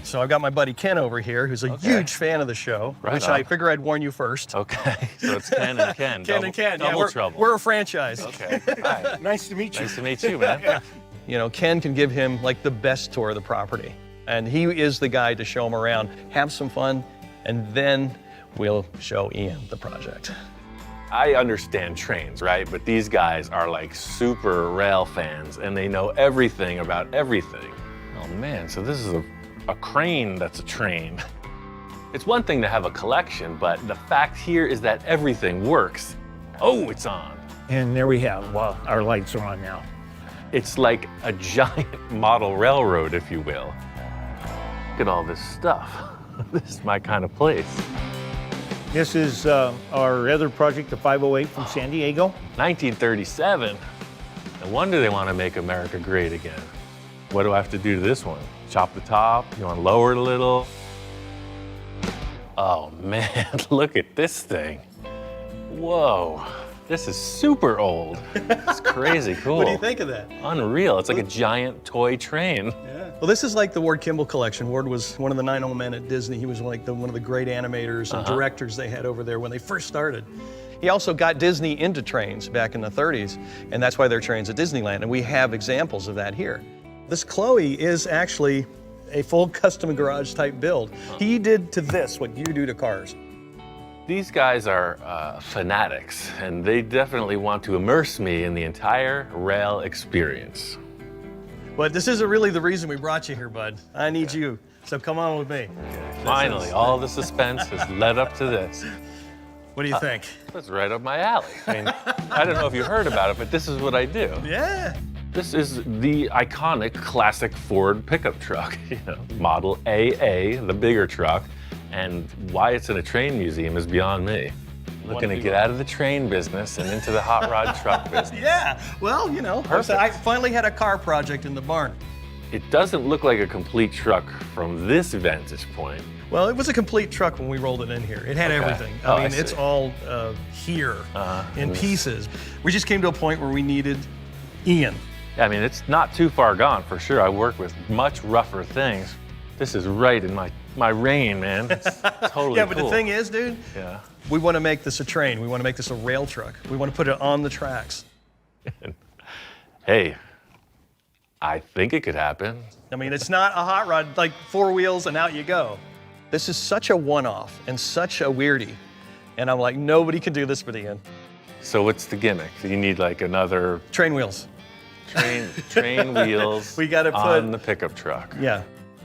So I've got my buddy Ken over here, who's a huge fan of the show, Right which on. I figure I'd warn you first. Okay, so it's Ken and Ken. Ken and Ken, double yeah, trouble. we're a franchise. Okay, hi. Nice to meet you. Nice to meet you, man. You know, Ken can give him like the best tour of the property. And he is the guy to show him around, have some fun, and then we'll show Ian the project. I understand trains, right? But these guys are like super rail fans, and they know everything about everything. Oh man, so this is a crane that's a train. It's one thing to have a collection, but the fact here is that everything works. Oh, it's on. And there we have, well, our lights are on now. It's like a giant model railroad, if you will. Look at all this stuff. This is my kind of place. This is our other project, the 508 from San Diego. 1937. No wonder they want to make America great again. What do I have to do to this one? Chop the top? You want to lower it a little? Oh man, look at this thing. Whoa, this is super old. It's crazy cool. What do you think of that? Unreal, it's like a giant toy train. Well, this is like the Ward Kimball collection. Ward was one of the 9 old men at Disney. He was like one of the great animators and directors they had over there when they first started. He also got Disney into trains back in the 30s, and that's why there are trains at Disneyland, and we have examples of that here. This Chloe is actually a full custom garage type build. He did to this what you do to cars. These guys are fanatics, and they definitely want to immerse me in the entire rail experience. But this isn't really the reason we brought you here, bud. I need you, so come on with me. Finally, all the suspense has led up to this. What do you think? That's right up my alley. I mean, I don't know if you heard about it, but this is what I do. Yeah. This is the iconic classic Ford pickup truck, you know, model AA, the bigger truck. And why it's in a train museum is beyond me. Looking to get out of the train business and into the hot rod truck business. Yeah, well, you know, Perfect. I finally had a car project in the barn. It doesn't look like a complete truck from this vantage point. Well, it was a complete truck when we rolled it in here. It had everything. Oh, I I mean, it's see. all here in pieces. We just came to a point where we needed Ian. I mean, it's not too far gone for sure. I work with much rougher things. This is right in my reign, man. It's totally Yeah, but cool. the thing is, dude, Yeah. we want to make this a train. We want to make this a rail truck. We want to put it on the tracks. Hey, I think it could happen. I mean, it's not a hot rod, like 4 wheels and out you go. This is such a one-off and such a weirdie. And I'm like, nobody can do this but Ian. So what's the gimmick? You need like another Train wheels. train wheels We gotta put- on the pickup truck. Yeah.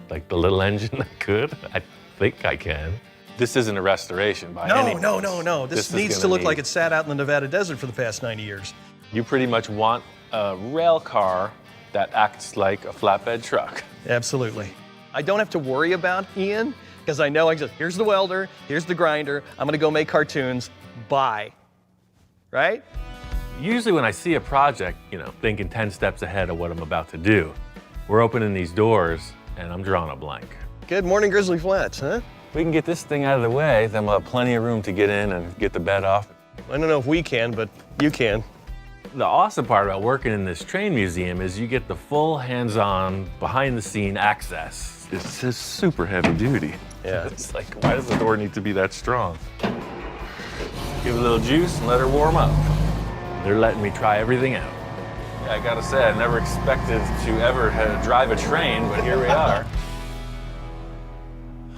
Like the little engine that could? I think I can. This isn't a restoration by any means. No. This is needs gonna to look need- like it sat out in the Nevada desert for the past 90 years. You pretty much want a rail car that acts like a flatbed truck. Absolutely. I don't have to worry about Ian because I know here's the welder, here's the grinder, I'm gonna go make cartoons, bye. Right? Usually when I see a project, thinking 10 steps ahead of what I'm about to do, we're opening these doors and I'm drawing a blank. Good morning, Grizzly Flats, huh? We can get this thing out of the way, then we'll have plenty of room to get in and get the bed off. I don't know if we can, but you can. The awesome part about working in this train museum is you get the full hands-on, behind-the-scene access. It's just super heavy duty. Yeah. It's like, why does the door need to be that strong? Give it a little juice and let her warm up. They're letting me try everything out. Yeah, I gotta say, I never expected to ever drive a train, but here we are.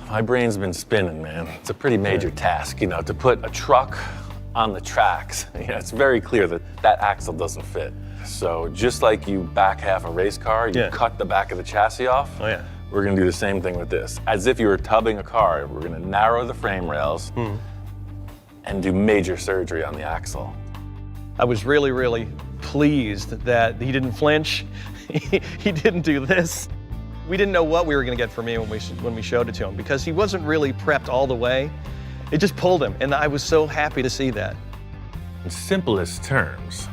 My brain's been spinning, man. It's a pretty major task, to put a truck on the tracks. It's very clear that that axle doesn't fit. So just like you back half a race car, you cut the back of the chassis off. Oh, yeah. We're gonna do the same thing with this. As if you were tubbing a car, we're gonna narrow the frame rails and do major surgery on the axle. I was really, really pleased that he didn't flinch. He didn't do this. We didn't know what we were gonna get from me when we showed it to him because he wasn't really prepped all the way. It just pulled him, and I was so happy to see that. In simplest terms,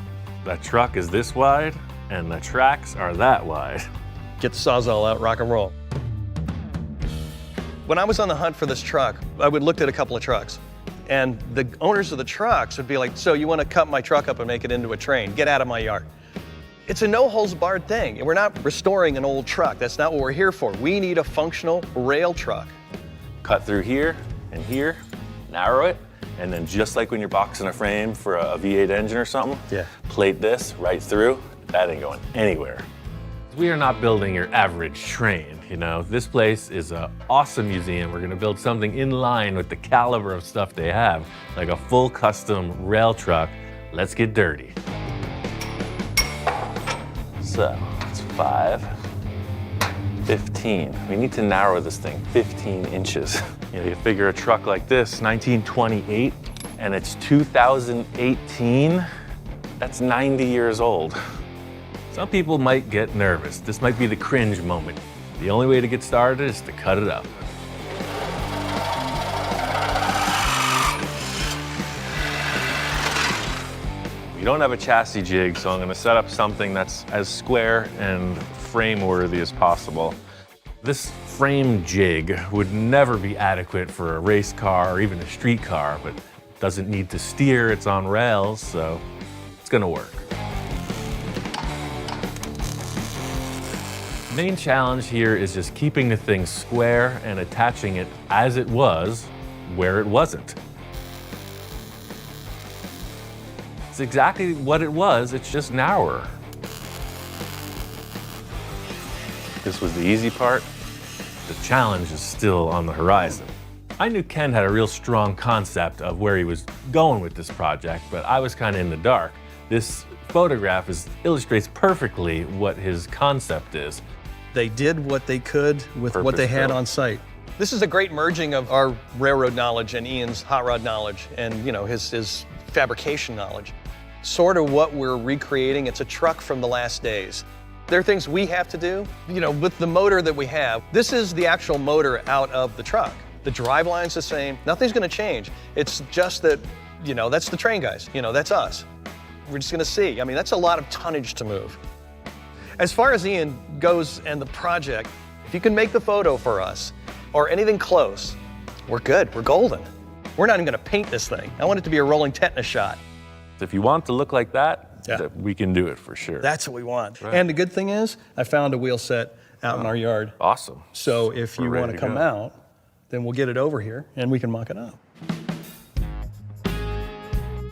that truck is this wide and the tracks are that wide. Get the Sawzall out, rock and roll. When I was on the hunt for this truck, I would look at a couple of trucks, and the owners of the trucks would be like, so you want to cut my truck up and make it into a train? Get out of my yard. It's a no-holds-barred thing. We're not restoring an old truck. That's not what we're here for. We need a functional rail truck. Cut through here and here, narrow it, and then just like when you're boxing a frame for a V8 engine or something, plate this right through. That ain't going anywhere. We are not building your average train, This place is an awesome museum. We're gonna build something in line with the caliber of stuff they have, like a full custom rail truck. Let's get dirty. So, it's 5, 15. We need to narrow this thing 15 inches. You figure a truck like this, 1928, and it's 2018, that's 90 years old. Some people might get nervous. This might be the cringe moment. The only way to get started is to cut it up. We don't have a chassis jig, so I'm gonna set up something that's as square and frame-worthy as possible. This frame jig would never be adequate for a race car or even a street car, but it doesn't need to steer, it's on rails, so it's gonna work. The main challenge here is just keeping the thing square and attaching it as it was where it wasn't. It's exactly what it was, it's just narrower. This was the easy part. The challenge is still on the horizon. I knew Ken had a real strong concept of where he was going with this project, but I was kind of in the dark. This photograph illustrates perfectly what his concept is. They did what they could with what they had on site. This is a great merging of our railroad knowledge and Ian's hot rod knowledge and his fabrication knowledge. Sort of what we're recreating, it's a truck from the last days. There are things we have to do, with the motor that we have. This is the actual motor out of the truck. The driveline's the same, nothing's gonna change. It's just that, that's the train guys, that's us. We're just gonna see. That's a lot of tonnage to move. As far as Ian goes and the project, if you can make the photo for us or anything close, we're good, we're golden. We're not even gonna paint this thing. I want it to be a rolling tetanus shot. If you want to look like that, we can do it for sure. That's what we want. Right. And the good thing is, I found a wheel set out in our yard. Awesome. So if you want to come out, then we'll get it over here and we can mock it up.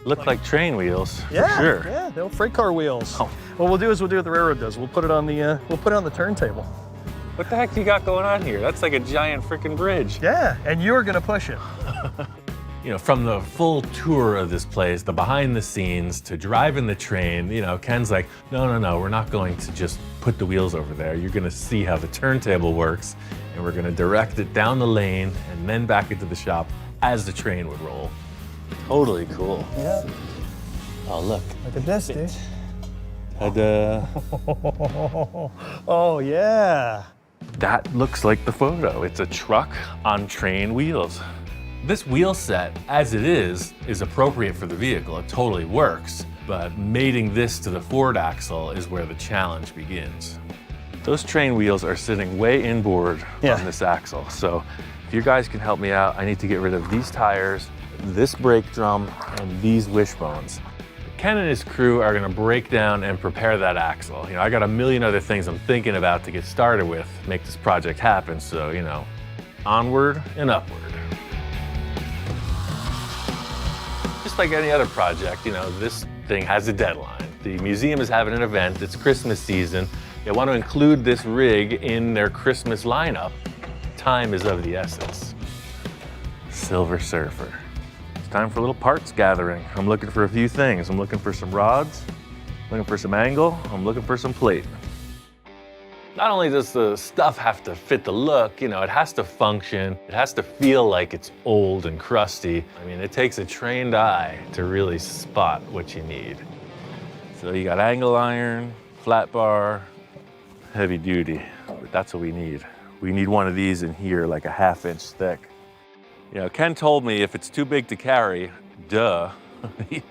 Look like train wheels, for Yeah, sure. yeah, they're freight car wheels. Oh. What we'll do is we'll do what the railroad does. We'll put it on the turntable. What the heck you got going on here? That's like a giant freaking bridge. Yeah, and you're gonna push it. You know, from the full tour of this place, the behind the scenes, to driving the train, you know, Ken's like, no, we're not going to just put the wheels over there. You're gonna see how the turntable works, and we're gonna direct it down the lane and then back into the shop as the train would roll. Totally cool. Yeah. Oh, look. Look at this, dude. Ta-da. Oh, yeah. That looks like the photo. It's a truck on train wheels. This wheel set, as it is appropriate for the vehicle. It totally works, but mating this to the Ford axle is where the challenge begins. Those train wheels are sitting way inboard on this axle. So if you guys can help me out, I need to get rid of these tires, this brake drum, and these wishbones. Ken and his crew are gonna break down and prepare that axle. You know, I got a million other things I'm thinking about to get started with, make this project happen. So, you know, onward and upward. Just like any other project, you know, this thing has a deadline. The museum is having an event, it's Christmas season. They want to include this rig in their Christmas lineup. Time is of the essence. Silver Surfer. It's time for a little parts gathering. I'm looking for a few things. I'm looking for some rods, looking for some angle, I'm looking for some plate. Not only does the stuff have to fit the look, you know, it has to function. It has to feel like it's old and crusty. I mean, it takes a trained eye to really spot what you need. So you got angle iron, flat bar, heavy duty. But that's what we need. We need one of these in here, like a 1/2 inch thick. You know, Ken told me if it's too big to carry, duh,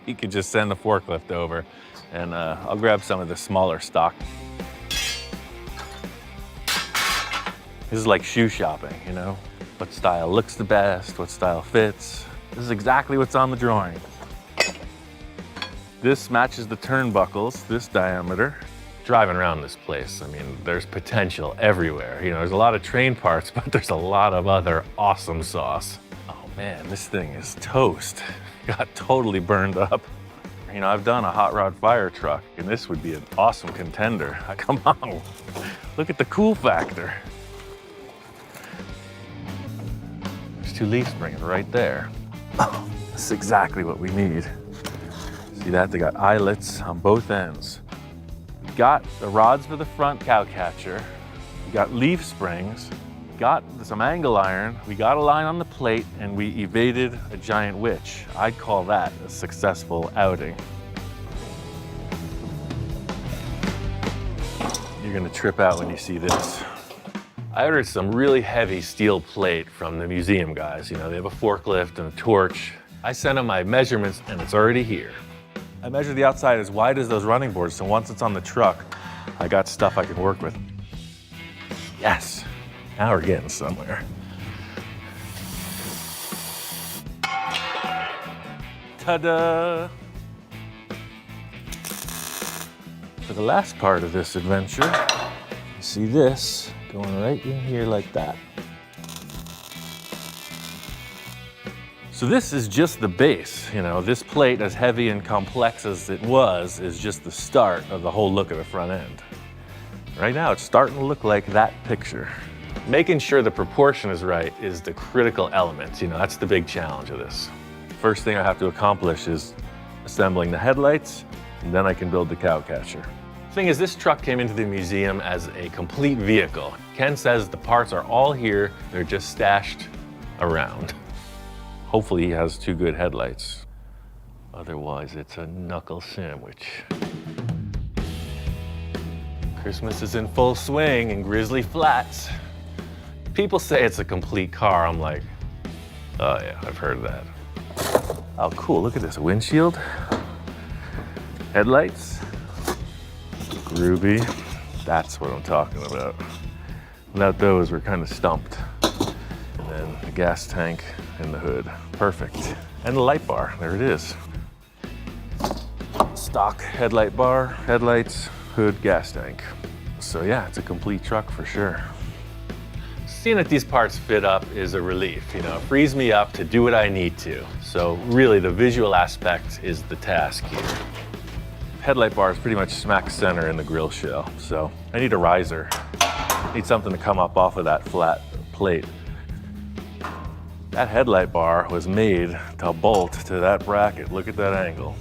he could just send the forklift over, and I'll grab some of the smaller stock. This is like shoe shopping, you know? What style looks the best, what style fits. This is exactly what's on the drawing. This matches the turnbuckles, this diameter. Driving around this place, I mean, there's potential everywhere. You know, there's a lot of train parts, but there's a lot of other awesome sauce. Oh man, this thing is toast. Got totally burned up. You know, I've done a hot rod fire truck, and this would be an awesome contender. Come on, look at the cool factor. There's 2 leaf springs right there. Oh, that's exactly what we need. See that? They got eyelets on both ends. Got the rods for the front cow catcher. We got leaf springs. Got some angle iron. We got a line on the plate, and we evaded a giant witch. I'd call that a successful outing. You're gonna trip out when you see this. I ordered some really heavy steel plate from the museum guys. You know, they have a forklift and a torch. I sent them my measurements, and it's already here. I measured the outside as wide as those running boards, so once it's on the truck, I got stuff I can work with. Yes, now we're getting somewhere. Ta-da! For the last part of this adventure, you see this going right in here like that. So this is just the base, you know, this plate, as heavy and complex as it was, is just the start of the whole look of the front end. Right now, it's starting to look like that picture. Making sure the proportion is right is the critical element, you know, that's the big challenge of this. First thing I have to accomplish is assembling the headlights, and then I can build the cow catcher. Thing is, this truck came into the museum as a complete vehicle. Ken says the parts are all here, they're just stashed around. Hopefully he has 2 good headlights. Otherwise, it's a knuckle sandwich. Christmas is in full swing in Grizzly Flats. People say it's a complete car. I'm like, oh yeah, I've heard that. Oh cool, look at this, windshield, headlights, groovy. That's what I'm talking about. Without those, we're kind of stumped. And then the gas tank and the hood. Perfect. And the light bar, there it is. Stock headlight bar, headlights, hood, gas tank. So yeah, it's a complete truck for sure. Seeing that these parts fit up is a relief, you know, it frees me up to do what I need to. So really the visual aspect is the task here. Headlight bar is pretty much smack center in the grill shell, so I need a riser. I need something to come up off of that flat plate. That headlight bar was made to bolt to that bracket. Look at that angle.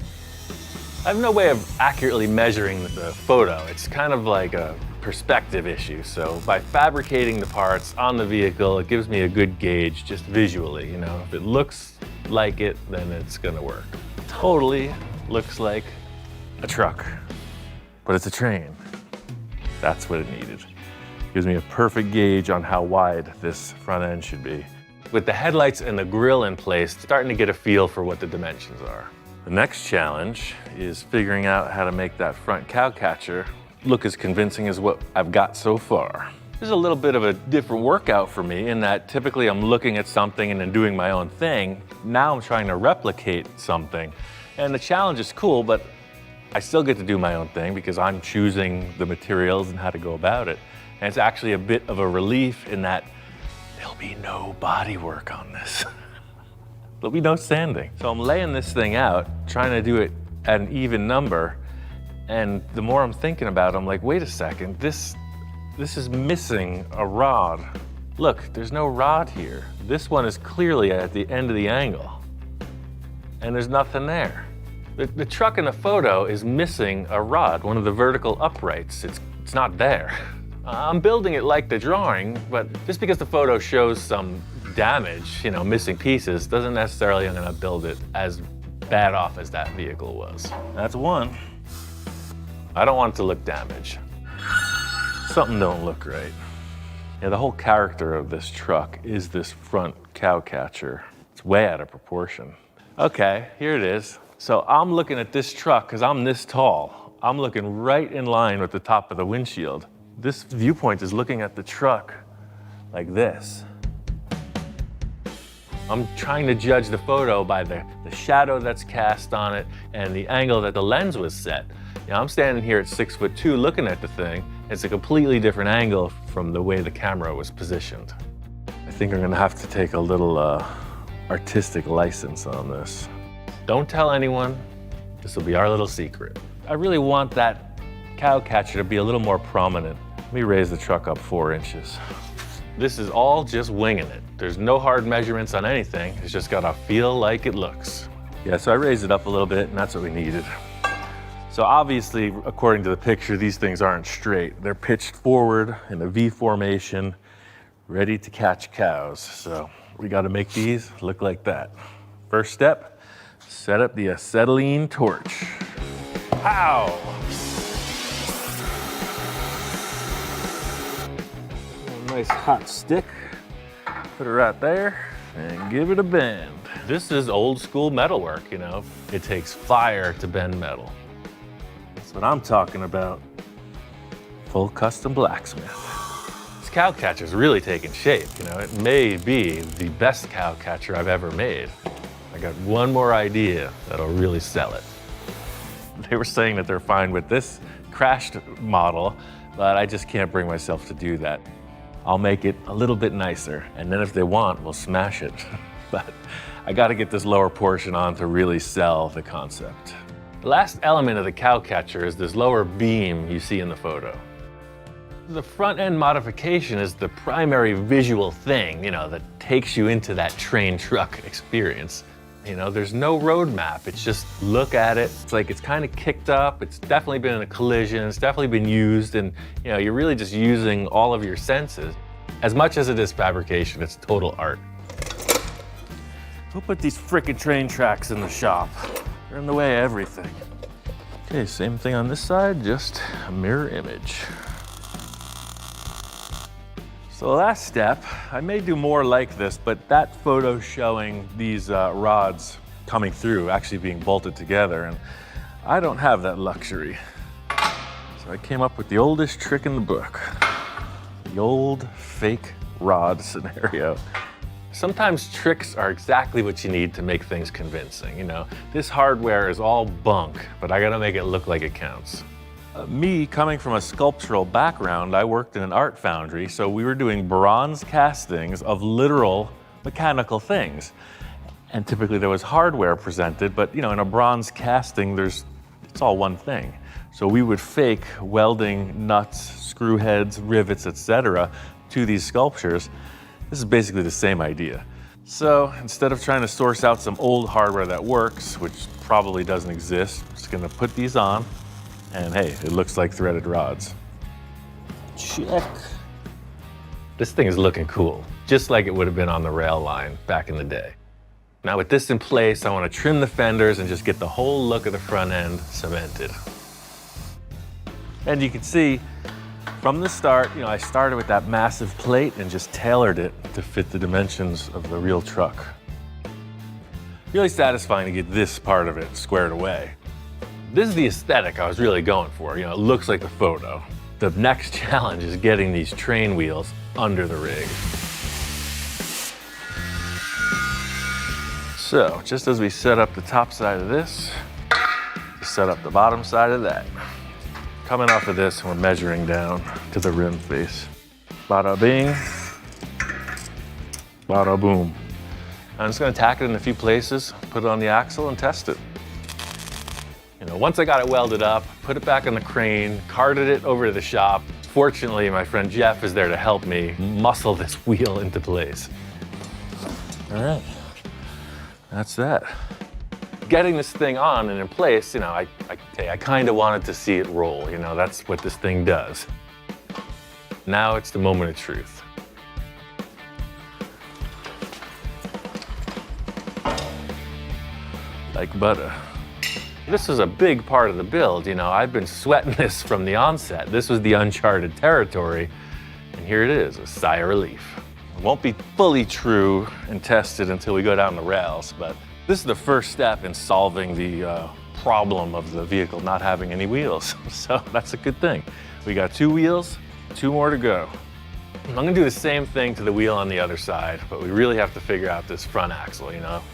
I have no way of accurately measuring the photo. It's kind of like a perspective issue. So by fabricating the parts on the vehicle, it gives me a good gauge just visually. You know, if it looks like it, then it's gonna work. Totally looks like a truck, but it's a train. That's what it needed. Gives me a perfect gauge on how wide this front end should be. With the headlights and the grille in place, starting to get a feel for what the dimensions are. The next challenge is figuring out how to make that front cow catcher look as convincing as what I've got so far. This is a little bit of a different workout for me in that typically I'm looking at something and then doing my own thing. Now I'm trying to replicate something. And the challenge is cool, but I still get to do my own thing because I'm choosing the materials and how to go about it. And it's actually a bit of a relief in that there'll be no body work on this. There'll be no sanding. So I'm laying this thing out, trying to do it at an even number. And the more I'm thinking about it, I'm like, wait a second, this is missing a rod. Look, there's no rod here. This one is clearly at the end of the angle. And there's nothing there. The truck in the photo is missing a rod, one of the vertical uprights. It's not there. I'm building it like the drawing, but just because the photo shows some damage, missing pieces, doesn't necessarily I'm gonna build it as bad off as that vehicle was. That's one. I don't want it to look damaged. Something don't look right. Yeah, the whole character of this truck is this front cow catcher. It's way out of proportion. Okay, here it is. So I'm looking at this truck because I'm this tall. I'm looking right in line with the top of the windshield. This viewpoint is looking at the truck like this. I'm trying to judge the photo by the shadow that's cast on it and the angle that the lens was set. I'm standing here at 6'2" looking at the thing. It's a completely different angle from the way the camera was positioned. I think I'm gonna have to take a little artistic license on this. Don't tell anyone. This will be our little secret. I really want that cow catcher to be a little more prominent. Let me raise the truck up 4 inches. This is all just winging it. There's no hard measurements on anything. It's just gotta feel like it looks. Yeah, so I raised it up a little bit and that's what we needed. So obviously, according to the picture, these things aren't straight. They're pitched forward in a V formation, ready to catch cows. So we gotta make these look like that. First step, set up the acetylene torch. Pow! A nice hot stick. Put it right there and give it a bend. This is old school metalwork, It takes fire to bend metal. That's what I'm talking about. Full custom blacksmith. This cow catcher's really taking shape, It may be the best cow catcher I've ever made. I got one more idea that'll really sell it. They were saying that they're fine with this crashed model, but I just can't bring myself to do that. I'll make it a little bit nicer, and then if they want, we'll smash it. But I gotta get this lower portion on to really sell the concept. The last element of the cow catcher is this lower beam you see in the photo. The front end modification is the primary visual thing, that takes you into that train truck experience. There's no roadmap. It's just look at it. It's like it's kind of kicked up. It's definitely been in a collision. It's definitely been used. And you're really just using all of your senses. As much as it is fabrication, it's total art. Who put these frickin' train tracks in the shop? They're in the way of everything. Okay, same thing on this side, just a mirror image. So the last step, I may do more like this, but that photo showing these rods coming through, actually being bolted together, and I don't have that luxury. So I came up with the oldest trick in the book. The old fake rod scenario. Sometimes tricks are exactly what you need to make things convincing. This hardware is all bunk, but I gotta make it look like it counts. Me coming from a sculptural background, I worked in an art foundry, so we were doing bronze castings of literal mechanical things. And typically there was hardware presented, but in a bronze casting, it's all one thing. So we would fake welding nuts, screw heads, rivets, etc. to these sculptures. This is basically the same idea. So instead of trying to source out some old hardware that works, which probably doesn't exist, I'm just gonna put these on, and hey, it looks like threaded rods. Check. This thing is looking cool, just like it would have been on the rail line back in the day. Now with this in place, I want to trim the fenders and just get the whole look of the front end cemented. And you can see from the start, I started with that massive plate and just tailored it to fit the dimensions of the real truck. Really satisfying to get this part of it squared away. This is the aesthetic I was really going for. It looks like the photo. The next challenge is getting these train wheels under the rig. So, just as we set up the top side of this, set up the bottom side of that. Coming off of this, we're measuring down to the rim face. Bada bing, bada boom. I'm just gonna tack it in a few places, put it on the axle and test it. Once I got it welded up, put it back on the crane, carted it over to the shop. Fortunately, my friend Jeff is there to help me muscle this wheel into place. All right, that's that. Getting this thing on and in place, I kind of wanted to see it roll. That's what this thing does. Now it's the moment of truth. Like butter. This was a big part of the build. I've been sweating this from the onset. This was the uncharted territory, and here it is, a sigh of relief. It won't be fully true and tested until we go down the rails, but this is the first step in solving the problem of the vehicle not having any wheels. So that's a good thing. We got 2 wheels, 2 more to go. I'm gonna do the same thing to the wheel on the other side, but we really have to figure out this front axle,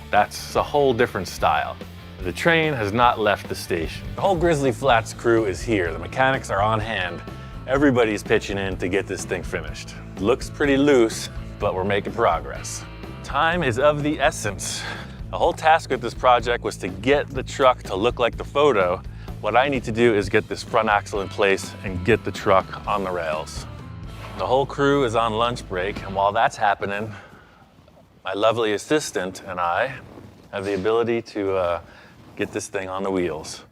That's a whole different style. The train has not left the station. The whole Grizzly Flats crew is here. The mechanics are on hand. Everybody's pitching in to get this thing finished. It looks pretty loose, but we're making progress. Time is of the essence. The whole task with this project was to get the truck to look like the photo. What I need to do is get this front axle in place and get the truck on the rails. The whole crew is on lunch break, and while that's happening, my lovely assistant and I have the ability to get this thing on the wheels.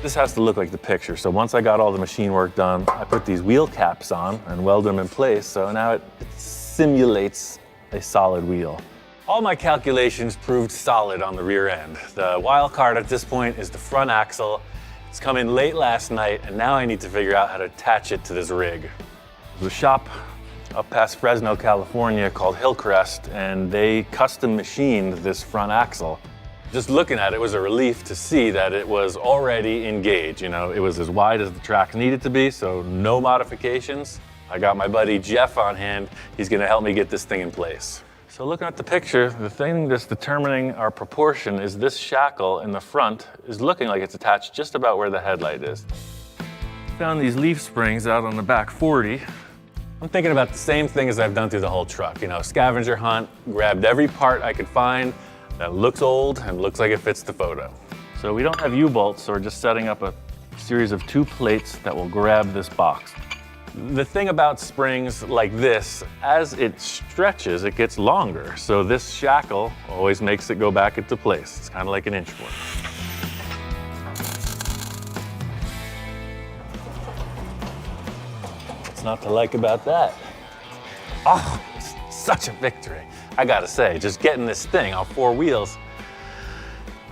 This has to look like the picture, so once I got all the machine work done, I put these wheel caps on and weld them in place, so now it simulates a solid wheel. All my calculations proved solid on the rear end. The wild card at this point is the front axle. It's come in late last night, and now I need to figure out how to attach it to this rig. There's a shop up past Fresno, California called Hillcrest, and they custom machined this front axle. Just looking at it was a relief to see that it was already in gauge. It was as wide as the track needed to be, so no modifications. I got my buddy Jeff on hand. He's gonna help me get this thing in place. So looking at the picture, the thing that's determining our proportion is this shackle in the front is looking like it's attached just about where the headlight is. Found these leaf springs out on the back 40. I'm thinking about the same thing as I've done through the whole truck. Scavenger hunt, grabbed every part I could find that looks old and looks like it fits the photo. So we don't have U-bolts, so we're just setting up a series of 2 plates that will grab this box. The thing about springs like this, as it stretches, it gets longer. So this shackle always makes it go back into place. It's kind of like an inch board. What's not to like about that? Oh, it's such a victory. I gotta say, just getting this thing on 4 wheels,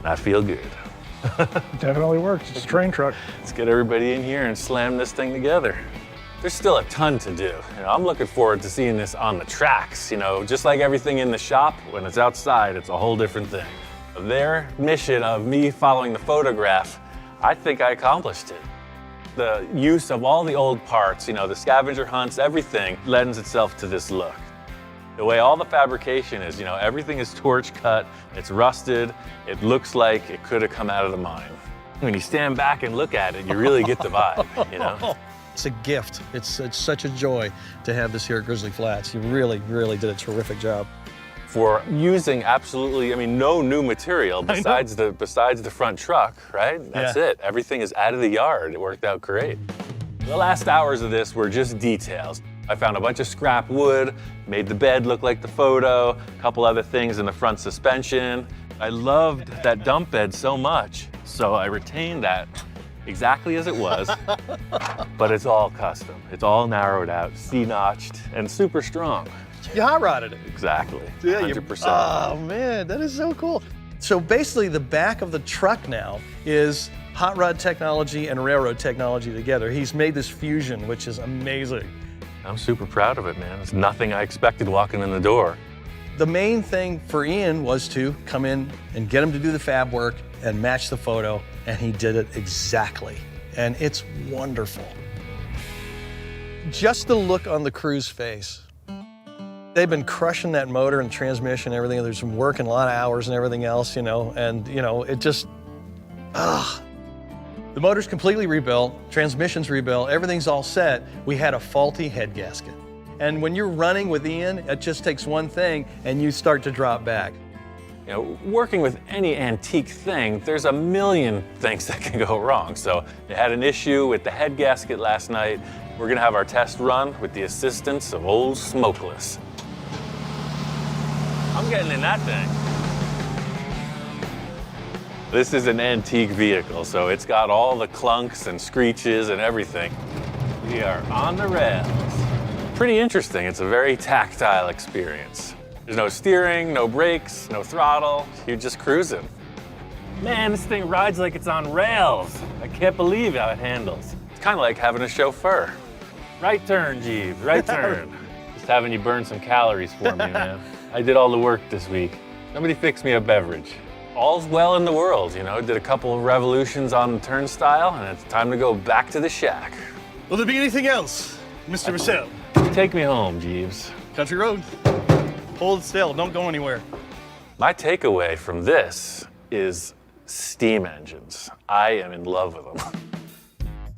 I feel good. Definitely works. It's a train truck. Let's get everybody in here and slam this thing together. There's still a ton to do. I'm looking forward to seeing this on the tracks. Just like everything in the shop, when it's outside, it's a whole different thing. Their mission of me following the photograph, I think I accomplished it. The use of all the old parts, the scavenger hunts, everything lends itself to this look. The way all the fabrication is, everything is torch cut, it's rusted, it looks like it could have come out of the mine. When you stand back and look at it, you really get the vibe, It's a gift. It's such a joy to have this here at Grizzly Flats. You really, really did a terrific job. For using absolutely, no new material besides the front truck, right? That's it. Everything is out of the yard. It worked out great. The last hours of this were just details. I found a bunch of scrap wood, made the bed look like the photo, a couple other things in the front suspension. I loved that dump bed so much, so I retained that exactly as it was, but it's all custom. It's all narrowed out, C-notched, and super strong. You hot rodded it. Exactly, Yeah, 100%. Oh man, that is so cool. So basically the back of the truck now is hot rod technology and railroad technology together. He's made this fusion, which is amazing. I'm super proud of it, man. It's nothing I expected walking in the door. The main thing for Ian was to come in and get him to do the fab work and match the photo, and he did it exactly. And it's wonderful. Just the look on the crew's face. They've been crushing that motor and transmission and everything. There's been working a lot of hours and everything else, and it just, The motor's completely rebuilt, transmission's rebuilt, everything's all set. We had a faulty head gasket. And when you're running with Ian, it just takes one thing and you start to drop back. Working with any antique thing, there's a million things that can go wrong. So they had an issue with the head gasket last night. We're gonna have our test run with the assistance of old Smokeless. I'm getting in that thing. This is an antique vehicle, so it's got all the clunks and screeches and everything. We are on the rails. Pretty interesting. It's a very tactile experience. There's no steering, no brakes, no throttle. You're just cruising. Man, this thing rides like it's on rails. I can't believe how it handles. It's kind of like having a chauffeur. Right turn, Jeeves, right turn. Just having you burn some calories for me, man. I did all the work this week. Somebody fix me a beverage. All's well in the world, Did a couple of revolutions on the turnstile, and it's time to go back to the shack. Will there be anything else, Mr. Michelle? Take me home, Jeeves. Country road. Hold still, don't go anywhere. My takeaway from this is steam engines. I am in love with them.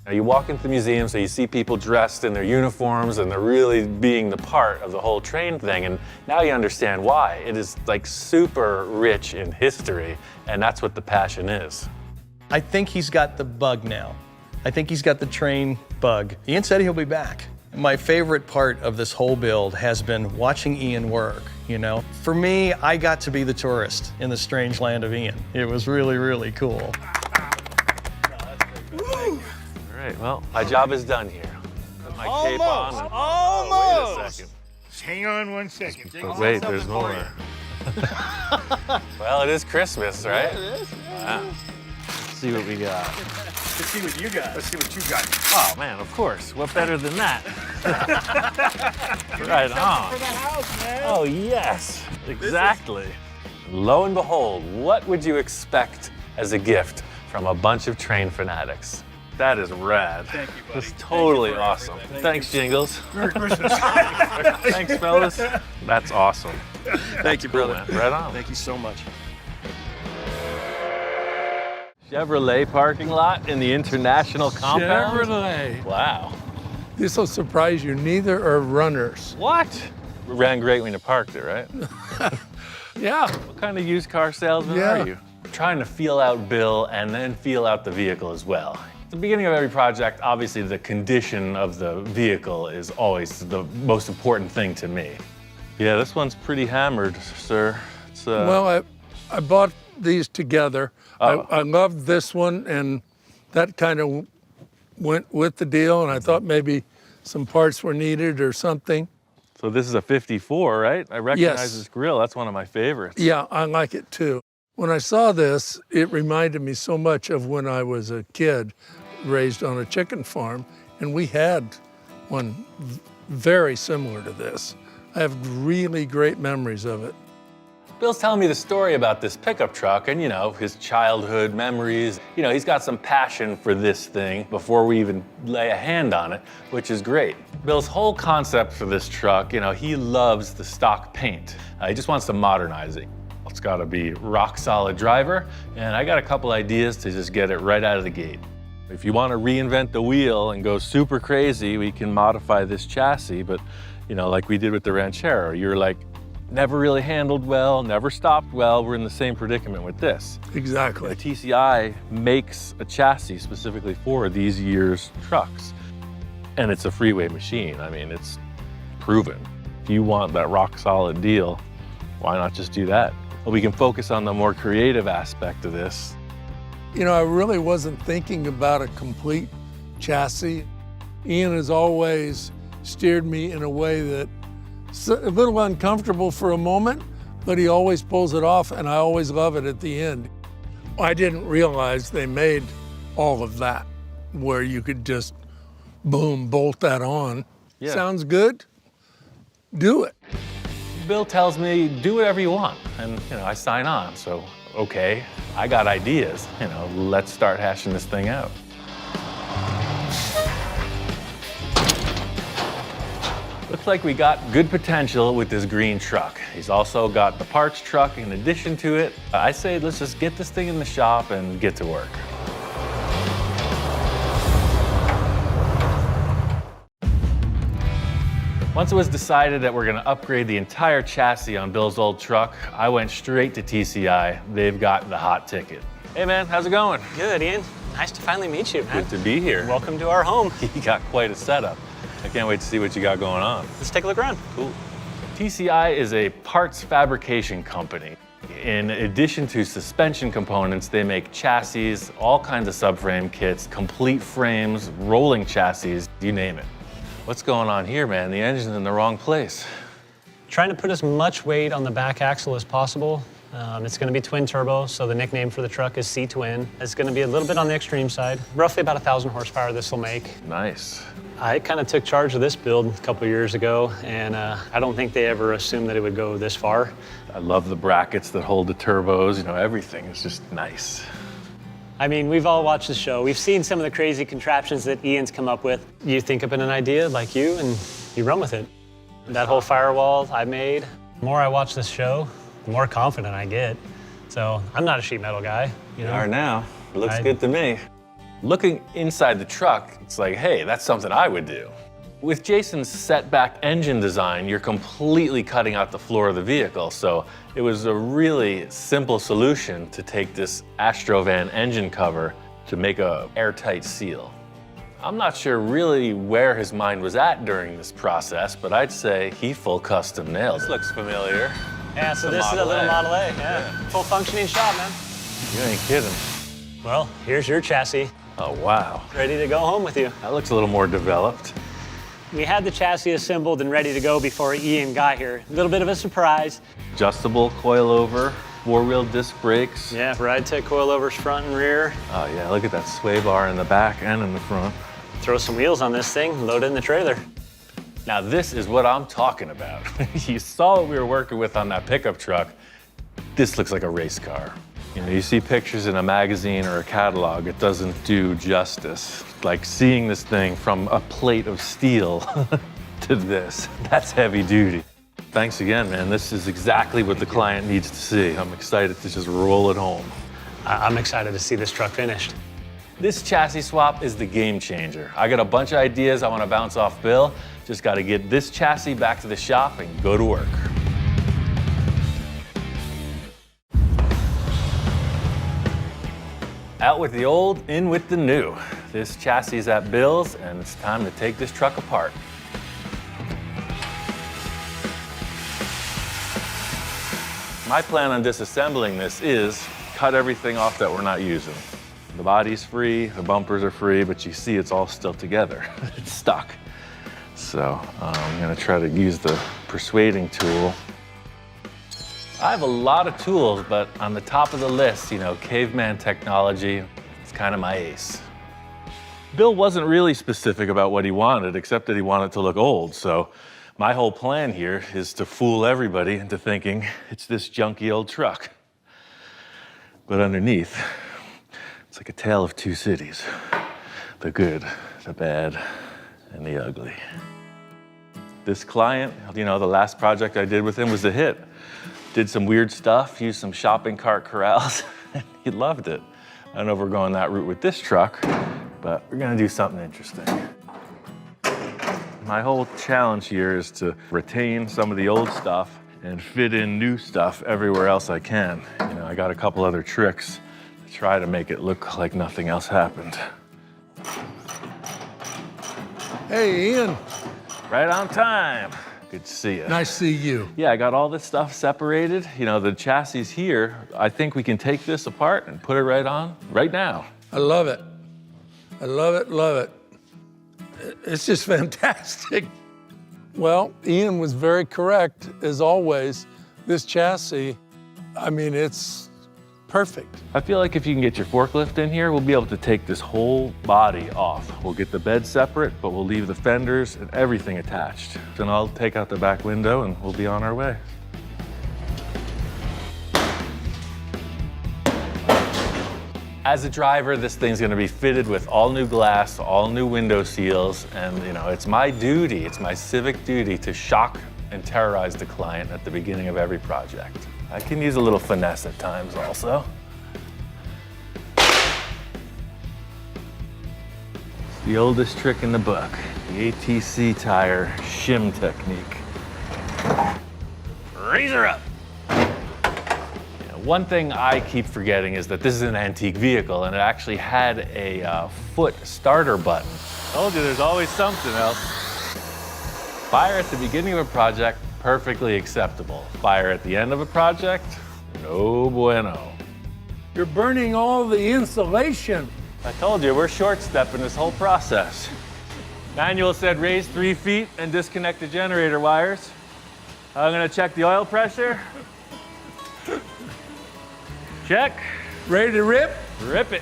Now, you walk into the museum, so you see people dressed in their uniforms, and they're really being the part of the whole train thing, and now you understand why. It is like super rich in history, and that's what the passion is. I think he's got the bug now. I think he's got the train bug. Ian said he'll be back. My favorite part of this whole build has been watching Ian work, For me, I got to be the tourist in the strange land of Ian. It was really, really cool. All right, well, my job is done here. Put my cape on. And, almost. Wait a second. Hang on 1 second. But wait, there's more. Well, it is Christmas, right? Yeah, it is. Wow. Let's see what we got. Let's see what you got. Let's see what you got. Oh, man, of course. What better than that? Right on. For the house, man. Oh, yes. Exactly. Lo and behold, what would you expect as a gift from a bunch of train fanatics? That is rad. Thank you, buddy. That's totally Thank you for awesome. everything. Thanks, Jingles. Merry Christmas. Thanks, fellas. That's awesome. Thank you, Cool, brother. man. Right on. Thank you so much. Chevrolet parking lot in the International Compound. Chevrolet. Wow. This will surprise you. Neither are runners. What? It ran great when you parked it, right? Yeah. What kind of used car salesman Yeah. are you? Trying to feel out Bill and then feel out the vehicle as well. At the beginning of every project, obviously the condition of the vehicle is always the most important thing to me. Yeah, this one's pretty hammered, sir. It's, Well, I bought these together. Oh. I loved this one, and that kind of went with the deal, and I thought maybe some parts were needed or something. So this is a 54, right? I recognize Yes. this grill. That's one of my favorites. Yeah, I like it too. When I saw this, it reminded me so much of when I was a kid, raised on a chicken farm, and we had one very similar to this. I have really great memories of it. Bill's telling me the story about this pickup truck and, his childhood memories. He's got some passion for this thing before we even lay a hand on it, which is great. Bill's whole concept for this truck, he loves the stock paint. He just wants to modernize it. It's got to be rock solid driver, and I got a couple ideas to just get it right out of the gate. If you want to reinvent the wheel and go super crazy, we can modify this chassis, but like we did with the Ranchero, you're like, never really handled well, never stopped well. We're in the same predicament with this. Exactly. TCI makes a chassis specifically for these years' trucks, and it's a freeway machine. I mean, it's proven. If you want that rock solid deal, why not just do that? Well, we can focus on the more creative aspect of this. You know, I really wasn't thinking about a complete chassis. Ian has always steered me in a way that's a little uncomfortable for a moment, but he always pulls it off, and I always love it at the end. I didn't realize they made all of that, where you could just, boom, bolt that on. Yeah. Sounds good? Do it. Bill tells me, do whatever you want, and I sign on. So, okay, I got ideas. Let's start hashing this thing out. Looks like we got good potential with this green truck. He's also got the parts truck in addition to it. I say let's just get this thing in the shop and get to work. Once it was decided that we're gonna upgrade the entire chassis on Bill's old truck, I went straight to TCI. They've got the hot ticket. Hey man, how's it going? Good, Ian. Nice to finally meet you, man. Good to be here. Welcome to our home. You got quite a setup. I can't wait to see what you got going on. Let's take a look around. Cool. TCI is a parts fabrication company. In addition to suspension components, they make chassis, all kinds of subframe kits, complete frames, rolling chassis, you name it. What's going on here, man? The engine's in the wrong place. Trying to put as much weight on the back axle as possible. It's going to be twin turbo, so the nickname for the truck is C-Twin. It's going to be a little bit on the extreme side. Roughly about 1,000 horsepower this will make. Nice. I kind of took charge of this build a couple years ago, and I don't think they ever assumed that it would go this far. I love the brackets that hold the turbos. Everything is just nice. I mean, we've all watched the show. We've seen some of the crazy contraptions that Ian's come up with. You think up an idea like you, and you run with it. That whole firewall I made, the more I watch this show, the more confident I get. So I'm not a sheet metal guy. You are now. It looks good to me. Looking inside the truck, it's like, hey, that's something I would do. With Jason's setback engine design, you're completely cutting out the floor of the vehicle, so it was a really simple solution to take this Astrovan engine cover to make a airtight seal. I'm not sure really where his mind was at during this process, but I'd say he full custom nailed it. This looks familiar. Yeah, so this is a little Model A, yeah. Full functioning shop, man. You ain't kidding. Well, here's your chassis. Oh, wow. Ready to go home with you. That looks a little more developed. We had the chassis assembled and ready to go before Ian got here. A little bit of a surprise. Adjustable coilover, four-wheel disc brakes. Yeah, ride tech coilovers front and rear. Oh yeah, look at that sway bar in the back and in the front. Throw some wheels on this thing, load it in the trailer. Now this is what I'm talking about. You saw what we were working with on that pickup truck. This looks like a race car. You see pictures in a magazine or a catalog, it doesn't do justice. Like seeing this thing from a plate of steel to this, that's heavy duty. Thanks again, man. This is exactly what the client needs to see. I'm excited to just roll it home. I'm excited to see this truck finished. This chassis swap is the game changer. I got a bunch of ideas I want to bounce off Bill. Just got to get this chassis back to the shop and go to work. Out with the old, in with the new. This chassis is at Bill's, and it's time to take this truck apart. My plan on disassembling this is cut everything off that we're not using. The body's free, the bumpers are free, but you see it's all still together. It's stuck. So I'm gonna try to use the persuading tool. I have a lot of tools, but on the top of the list, caveman technology, it's kind of my ace. Bill wasn't really specific about what he wanted, except that he wanted to look old. So my whole plan here is to fool everybody into thinking it's this junky old truck. But underneath, it's like a tale of two cities. The good, the bad, and the ugly. This client, the last project I did with him was a hit. Did some weird stuff, used some shopping cart corrals. He loved it. I don't know if we're going that route with this truck, but we're gonna do something interesting. My whole challenge here is to retain some of the old stuff and fit in new stuff everywhere else I can. I got a couple other tricks to try to make it look like nothing else happened. Hey, Ian. Right on time. Good to see you. Nice to see you. Yeah, I got all this stuff separated. You know, the chassis here, I think we can take this apart and put it right on right now. I love it. I love it, love it. It's just fantastic. Well, Ian was very correct, as always. This chassis, I mean, it's perfect. I feel like if you can get your forklift in here, we'll be able to take this whole body off. We'll get the bed separate, but we'll leave the fenders and everything attached. Then I'll take out the back window and we'll be on our way. As a driver, this thing's gonna be fitted with all new glass, all new window seals, and you know, it's my duty, it's my civic duty to shock and terrorize the client at the beginning of every project. I can use a little finesse at times also. It's the oldest trick in the book, the ATC tire shim technique. Raise her up. One thing I keep forgetting is that this is an antique vehicle and it actually had a foot starter button. Told you there's always something else. Fire at the beginning of a project, perfectly acceptable. Fire at the end of a project, no bueno. You're burning all the insulation. I told you, we're short-stepping this whole process. Manual said raise 3 feet and disconnect the generator wires. I'm gonna check the oil pressure. Check. Ready to rip? Rip it.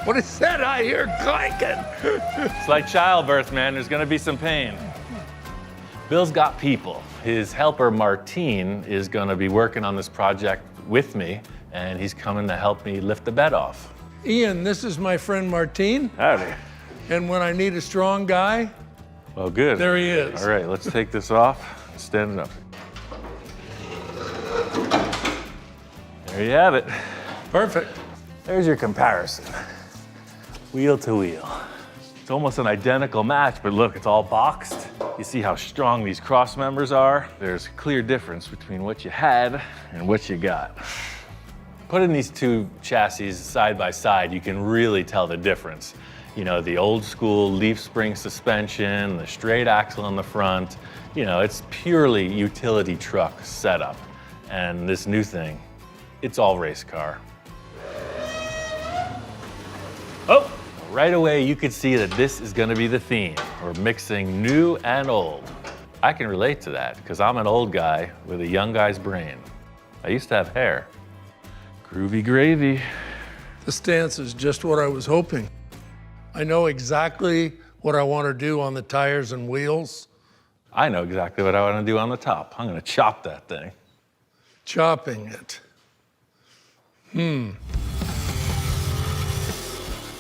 What is that I hear clanking? It's like childbirth, man. There's gonna be some pain. Bill's got people. His helper, Martine, is gonna be working on this project with me, and he's coming to help me lift the bed off. Ian, this is my friend Martine. Howdy. And when I need a strong guy, Well, good. there he is. All right, let's take this off and stand it up. There you have it. Perfect. There's your comparison. Wheel to wheel. It's almost an identical match, but look, it's all boxed. You see how strong these cross members are? There's a clear difference between what you had and what you got. Putting these two chassis side by side, you can really tell the difference. You know, the old school leaf spring suspension, the straight axle in the front, you know, it's purely utility truck setup. And this new thing, it's all race car. Oh, right away you could see that this is gonna be the theme. We're mixing new and old. I can relate to that because I'm an old guy with a young guy's brain. I used to have hair. Groovy gravy. The stance is just what I was hoping. I know exactly what I want to do on the tires and wheels. I know exactly what I want to do on the top. I'm gonna chop that thing. Chopping it.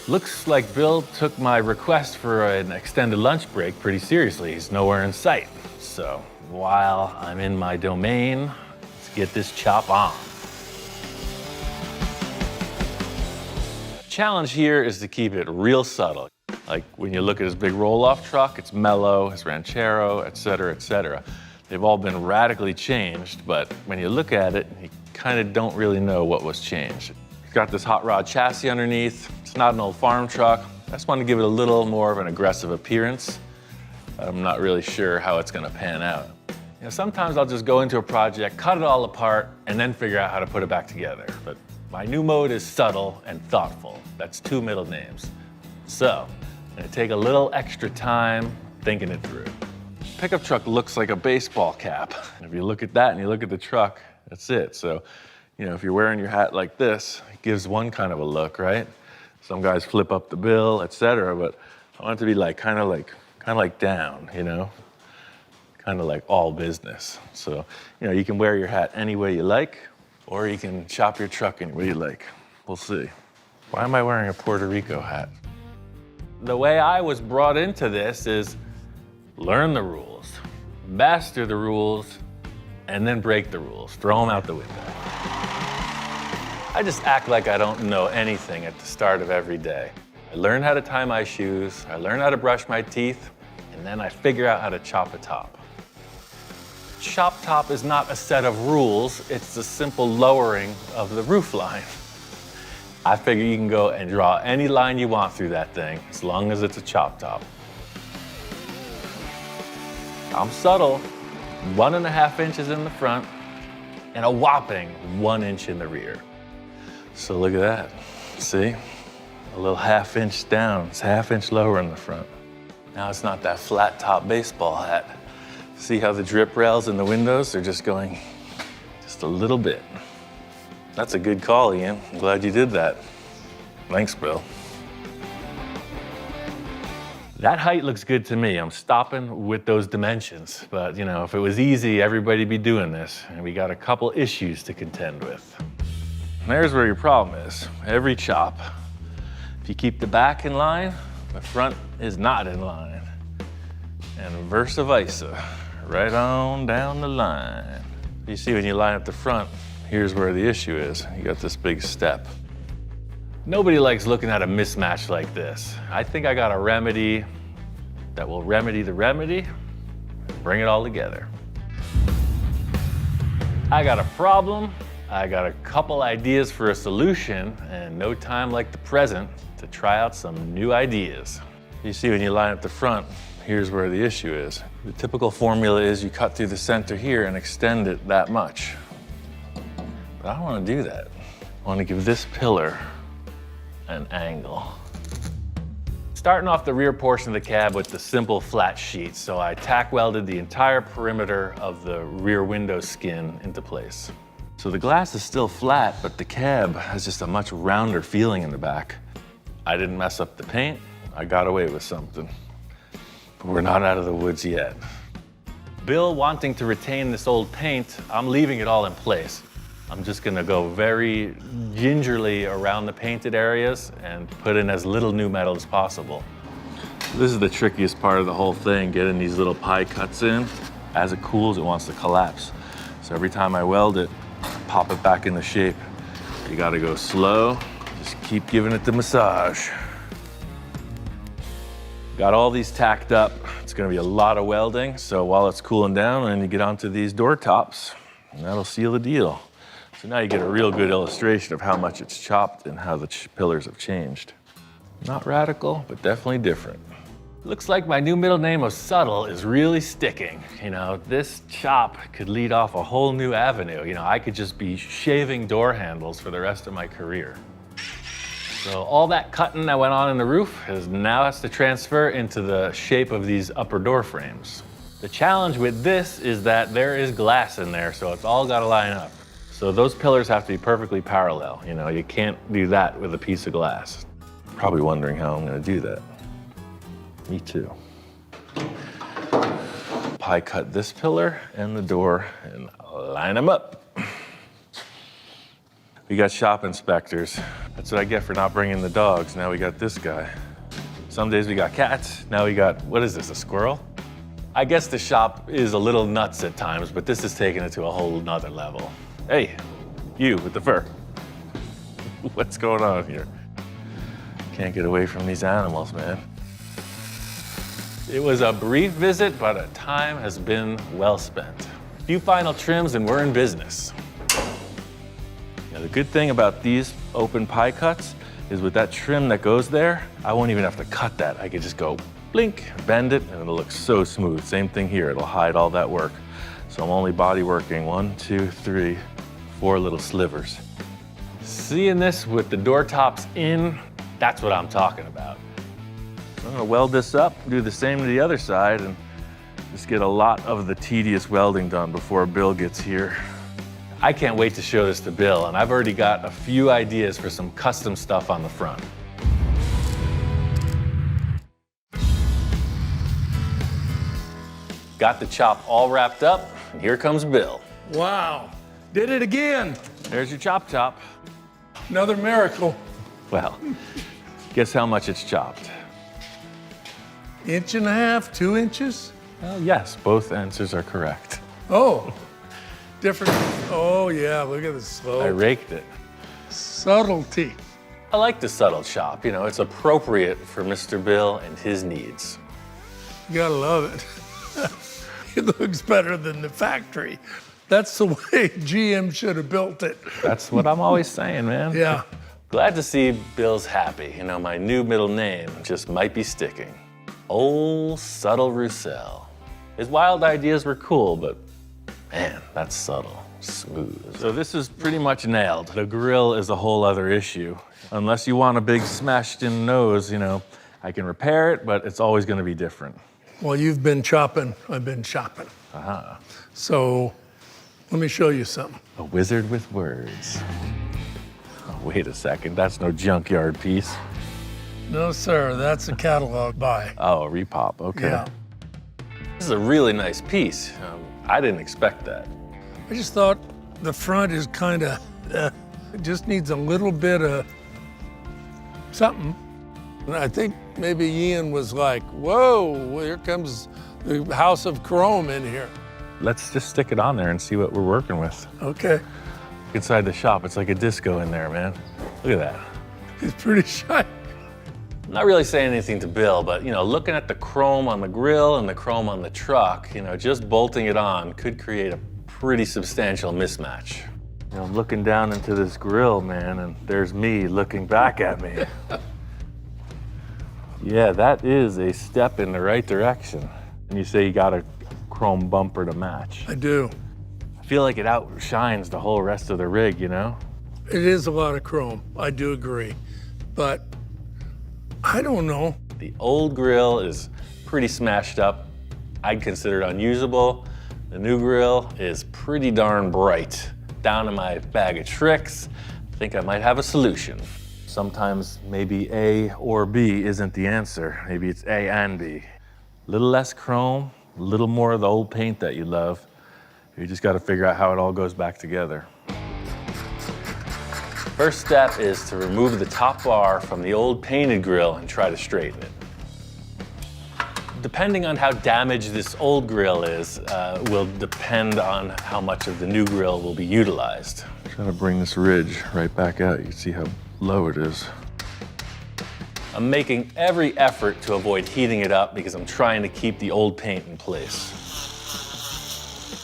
Looks like Bill took my request for an extended lunch break pretty seriously. He's nowhere in sight. So while I'm in my domain, let's get this chop on. Challenge here is to keep it real subtle. Like when you look at his big roll-off truck, it's mellow, his Ranchero, et cetera, et cetera. They've all been radically changed, but when you look at it, you kind of don't really know what was changed. It's got this hot rod chassis underneath. It's not an old farm truck. I just want to give it a little more of an aggressive appearance. I'm not really sure how it's gonna pan out. You know, sometimes I'll just go into a project, cut it all apart, and then figure out how to put it back together. But my new mode is subtle and thoughtful. That's 2 middle names. So, I'm gonna take a little extra time thinking it through. Pickup truck looks like a baseball cap. And if you look at that and you look at the truck, that's it. So, you know, if you're wearing your hat like this, it gives one kind of a look, right? Some guys flip up the bill, et cetera, but I want it to be like kind of like down, you know? Kind of like all business. So, you know, you can wear your hat any way you like, or you can chop your truck any way you like. We'll see. Why am I wearing a Puerto Rico hat? The way I was brought into this is learn the rules, master the rules, and then break the rules. Throw them out the window. I just act like I don't know anything at the start of every day. I learn how to tie my shoes, I learn how to brush my teeth, and then I figure out how to chop a top. Chop top is not a set of rules, it's the simple lowering of the roof line. I figure you can go and draw any line you want through that thing, as long as it's a chop top. I'm subtle, 1.5 inches in the front and a whopping 1 inch in the rear. So look at that, see? A little 1/2 inch down, it's 1/2 inch lower in the front. Now it's not that flat top baseball hat. See how the drip rails in the windows are just going just a little bit. That's a good call, Ian. I'm glad you did that. Thanks, Bill. That height looks good to me. I'm stopping with those dimensions. But, you know, if it was easy, everybody'd be doing this. And we got a couple issues to contend with. And there's where your problem is. Every chop. If you keep the back in line, the front is not in line. And versa versa, right on down the line. You see, when you line up the front, here's where the issue is. You got this big step. Nobody likes looking at a mismatch like this. I think I got a remedy that will remedy the remedy, bring it all together. I got a problem, I got a couple ideas for a solution, and no time like the present to try out some new ideas. You see, when you line up the front, here's where the issue is. The typical formula is you cut through the center here and extend it that much. But I don't want to do that. I want to give this pillar an angle. Starting off the rear portion of the cab with the simple flat sheet, so I tack welded the entire perimeter of the rear window skin into place. So the glass is still flat, but the cab has just a much rounder feeling in the back. I didn't mess up the paint, I got away with something. But we're not out of the woods yet. Bill wanting to retain this old paint, I'm leaving it all in place. I'm just gonna go very gingerly around the painted areas and put in as little new metal as possible. This is the trickiest part of the whole thing, getting these little pie cuts in. As it cools, it wants to collapse. So every time I weld it, pop it back into shape. You gotta go slow, just keep giving it the massage. Got all these tacked up. It's gonna be a lot of welding, so while it's cooling down, then you get onto these door tops, and that'll seal the deal. So now you get a real good illustration of how much it's chopped and how the pillars have changed. Not radical, but definitely different. Looks like my new middle name of Subtle is really sticking. You know, this chop could lead off a whole new avenue. You know, I could just be shaving door handles for the rest of my career. So all that cutting that went on in the roof now has to transfer into the shape of these upper door frames. The challenge with this is that there is glass in there, so it's all gotta line up. So those pillars have to be perfectly parallel. You know, you can't do that with a piece of glass. Probably wondering how I'm gonna do that. Me too. Pie cut this pillar and the door and line them up. We got shop inspectors. That's what I get for not bringing the dogs. Now we got this guy. Some days we got cats. Now we got, what is this, a squirrel? I guess the shop is a little nuts at times, but this is taking it to a whole nother level. Hey, you with the fur. What's going on here? Can't get away from these animals, man. It was a brief visit, but a time has been well spent. A few final trims and we're in business. Now, the good thing about these open pie cuts is with that trim that goes there, I won't even have to cut that. I could just go blink, bend it, and it'll look so smooth. Same thing here, it'll hide all that work. So I'm only body working 1, 2, 3, 4 little slivers. Seeing this with the door tops in, that's what I'm talking about. I'm gonna weld this up, do the same to the other side, and just get a lot of the tedious welding done before Bill gets here. I can't wait to show this to Bill, and I've already got a few ideas for some custom stuff on the front. Got the chop all wrapped up, and here comes Bill. Wow, did it again. There's your chop. Another miracle. Well, guess how much it's chopped? 1.5 inches, 2 inches? Yes, both answers are correct. Oh, different. Oh yeah, look at the slope. I raked it. Subtlety. I like the subtle chop. You know, it's appropriate for Mr. Bill and his needs. You gotta love it. It looks better than the factory. That's the way GM should have built it. That's what I'm always saying, man. Yeah. Glad to see Bill's happy. You know, my new middle name just might be sticking. Old Subtle Roussel. His wild ideas were cool, but man, that's subtle, smooth. So this is pretty much nailed. The grill is a whole other issue. Unless you want a big smashed in nose, you know, I can repair it, but it's always gonna be different. While you've been chopping, I've been shopping. So let me show you something. A wizard with words. Oh, wait a second, that's no junkyard piece. No, sir, that's a catalog buy. Oh, a repop, okay. Yeah. This is a really nice piece. I didn't expect that. I just thought the front is kind of, it just needs a little bit of something. And I think maybe Ian was like, whoa, here comes the house of chrome in here. Let's just stick it on there and see what we're working with. Okay. Inside the shop, it's like a disco in there, man. Look at that. It's pretty shy. I'm not really saying anything to Bill, but you know, looking at the chrome on the grill and the chrome on the truck, you know, just bolting it on could create a pretty substantial mismatch. You know, I'm looking down into this grill, man, and there's me looking back at me. Yeah, that is a step in the right direction. And you say you got a chrome bumper to match. I do. I feel like it outshines the whole rest of the rig, you know? It is a lot of chrome, I do agree. But I don't know. The old grill is pretty smashed up. I'd consider it unusable. The new grill is pretty darn bright. Down in my bag of tricks, I think I might have a solution. Sometimes maybe A or B isn't the answer. Maybe it's A and B. A little less chrome, a little more of the old paint that you love. You just gotta figure out how it all goes back together. First step is to remove the top bar from the old painted grill and try to straighten it. Depending on how damaged this old grill is, will depend on how much of the new grill will be utilized. I'm trying to bring this ridge right back out. You can see how low it is. I'm making every effort to avoid heating it up because I'm trying to keep the old paint in place.